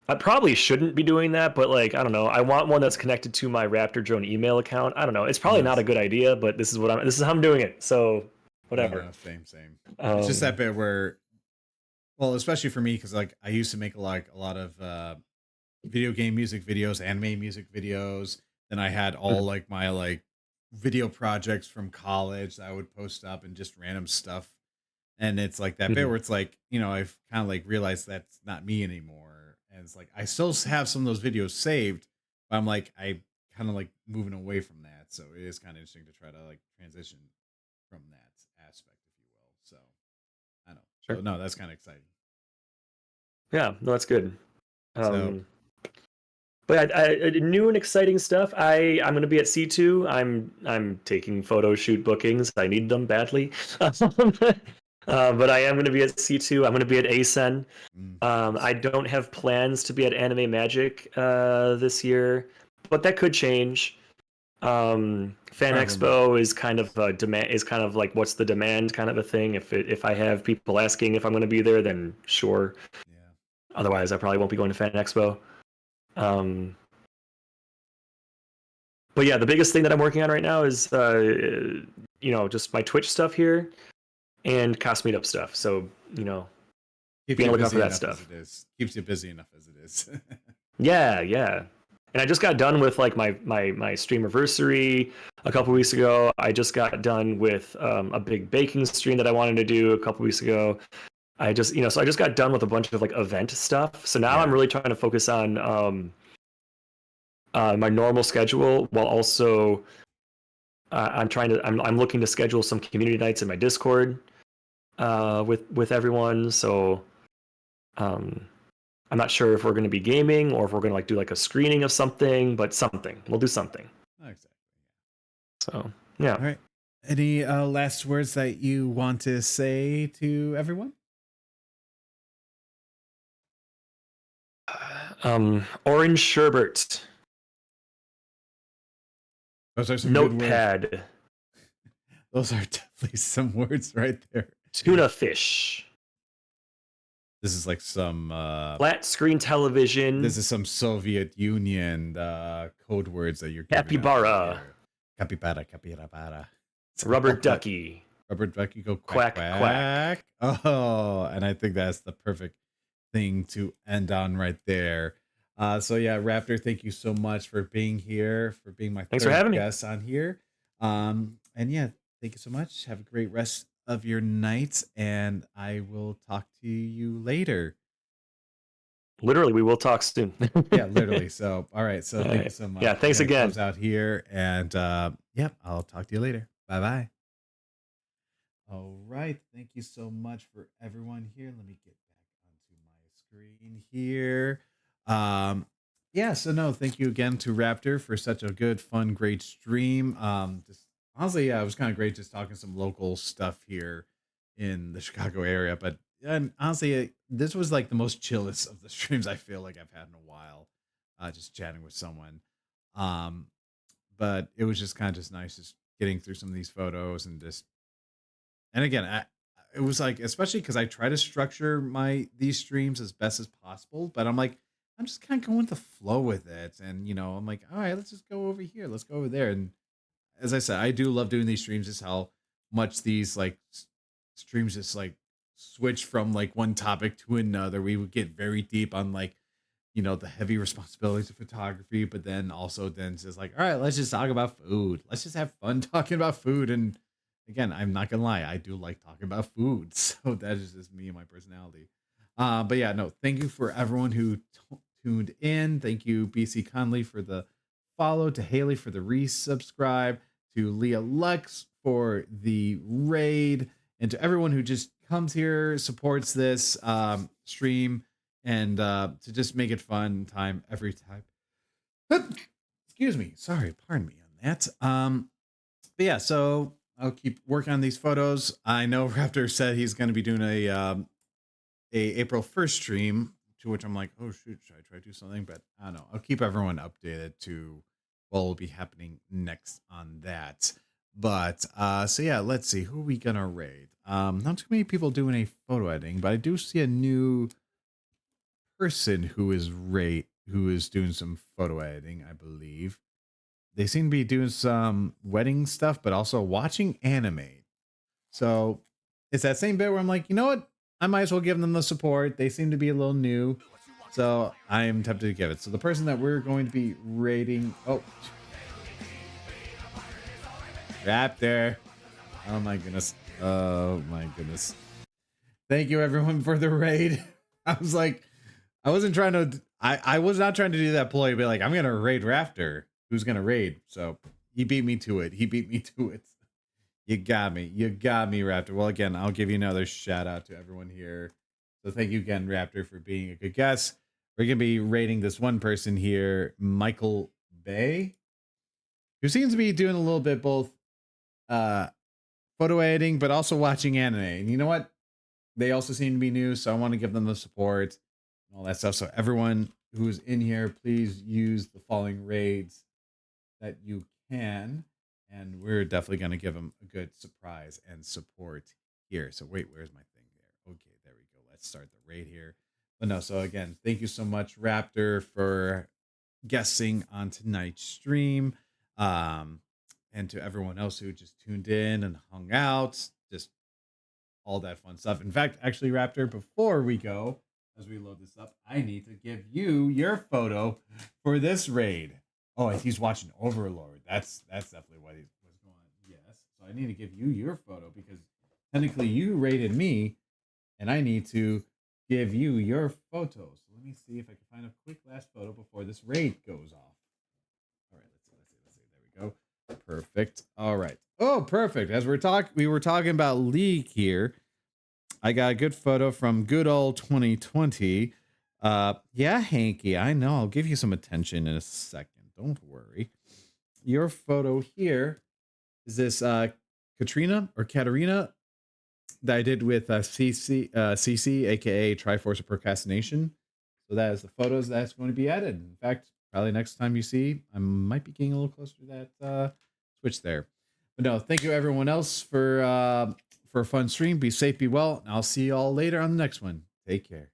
I probably shouldn't be doing that, but like I don't know. I want one that's connected to my Raptor Drone email account. I don't know. It's probably not a good idea, but this is how I'm doing it. So whatever. No, same. It's just that bit where, well, especially for me, because like I used to make a lot of video game music videos, anime music videos. Then I had all like my like video projects from college that I would post up and just random stuff. And it's like that bit where it's like, I've kind of like realized that's not me anymore. And it's like, I still have some of those videos saved, but I'm like, I kind of like moving away from that. So it is kind of interesting to try to like transition from that aspect, if you will. So I know. Sure. So no, that's kind of exciting. Yeah, no, that's good. But new and exciting stuff. I'm going to be at C2. I'm taking photo shoot bookings. I need them badly. But I am going to be at C2. I'm going to be at ASEN. I don't have plans to be at Anime Magic this year, but that could change. Fan Problem. Expo is kind of a demand, is kind of like what's the demand kind of a thing. If I have people asking if I'm going to be there, then sure. Yeah. Otherwise, I probably won't be going to Fan Expo. Um, but yeah, the biggest thing that I'm working on right now is just my Twitch stuff here and Cos Meetup stuff. So Keeps be on you the lookout busy for that enough as stuff. it is. Keeps you busy enough as it is. Yeah, yeah. And I just got done with like my streamiversary a couple weeks ago. I just got done with a big baking stream that I wanted to do a couple weeks ago. So I just got done with a bunch of like event stuff. So now I'm Yeah. really trying to focus on my normal schedule while also I'm looking to schedule some community nights in my Discord with everyone. So um, I'm not sure if we're going to be gaming or if we're going to like do like a screening of something, but something. We'll do something. Exactly. So yeah. All right. Any last words that you want to say to everyone? Orange sherbet. Those are some good words. Notepad. Those are definitely some words right there. Tuna fish. This is like some Flat screen television. this is some Soviet Union code words that you're giving out Capybara. here. Capybara, capybara. Rubber ducky. Rubber ducky go Quack, quack, quack. quack. Oh, and I think that's the perfect thing to end on right there. So yeah, Raptor, thank you so much for being here, for being my Thanks for having me. guest on here. And yeah, thank you so much. Have a great rest of your night, and I will talk to you later. Literally, we will talk soon. Yeah, literally. So all right. So All thank you right. so much. Yeah, thanks I'm gonna again. close out here, and yep, I'll talk to you later. Bye bye. All right. Thank you so much for everyone here. Let me get back onto my screen here. Yeah, so no, thank you again to Raptor for such a good, fun, great stream. Just honestly, yeah, it was kind of great just talking some local stuff here in the Chicago area. But and honestly, this was like the most chillest of the streams I feel like I've had in a while. Just chatting with someone. Um, but it was just kind of just nice just getting through some of these photos and just and again, it was like, especially because I try to structure my these streams as best as possible, but I'm like, I'm just kind of going with the flow with it, and I'm like, all right, let's just go over here, let's go over there, and as I said, I do love doing these streams. Just how much these like streams just like switch from like one topic to another. We would get very deep on like the heavy responsibilities of photography, but then also then just like, all right, let's just talk about food. Let's just have fun talking about food. And again, I'm not gonna lie, I do like talking about food. So that is just me and my personality. But yeah, no, thank you for everyone who tuned in. Thank you, BC Conley, for the follow, to Haley for the resubscribe, to Leah Lux for the raid, and to everyone who just comes here, supports this stream, and to just make it fun time every time. Excuse me, sorry, pardon me on that. But yeah, so I'll keep working on these photos. I know Raptor said he's going to be doing a April 1st stream, to which I'm like, oh shoot, should I try to do something? But I don't know. I'll keep everyone updated to what will be happening next on that. But so yeah, let's see, who are we gonna raid? Not too many people doing a photo editing, but I do see a new person who is doing some photo editing, I believe. They seem to be doing some wedding stuff, but also watching anime. So it's that same bit where I'm like, you know what? I might as well give them the support. They seem to be a little new. So I am tempted to give it. So the person that we're going to be rating. Oh, Raptor. Oh my goodness. Oh my goodness. Thank you everyone for the raid. I was like, I wasn't trying to, I was not trying to do that ploy, but like, I'm going to raid Raptor. Who's going to raid? So he beat me to it. He beat me to it. You got me. You got me, Raptor. Well, again, I'll give you another shout out to everyone here. So thank you again, Raptor, for being a good guest. We're going to be rating this one person here, Michael Bay, who seems to be doing a little bit both photo editing, but also watching anime. And you know what? They also seem to be new, so I want to give them the support and all that stuff. So everyone who's in here, please use the following raids that you can. And we're definitely going to give him a good surprise and support here. So wait, where's my thing there? Okay, there we go. Let's start the raid here. But no, so again, thank you so much, Raptor, for guesting on tonight's stream. And to everyone else who just tuned in and hung out, just all that fun stuff. In fact, actually, Raptor, before we go, as we load this up, I need to give you your photo for this raid. Oh, he's watching Overlord. That's definitely what was going on. Yes. So I need to give you your photo because technically you rated me, and I need to give you your photo. So let me see if I can find a quick last photo before this raid goes off. All right, let's see. There we go. Perfect. All right. Oh, perfect. As we were talking about League here. I got a good photo from good old 2020. Yeah, Hanky, I know. I'll give you some attention in a second. Don't worry. Your photo here is this Katrina or Katarina that I did with CC, aka Triforce of Procrastination. So that is the photos that's going to be added. In fact, probably next time you see, I might be getting a little closer to that switch there. But no, thank you everyone else for a fun stream. Be safe, be well, and I'll see you all later on the next one. Take care.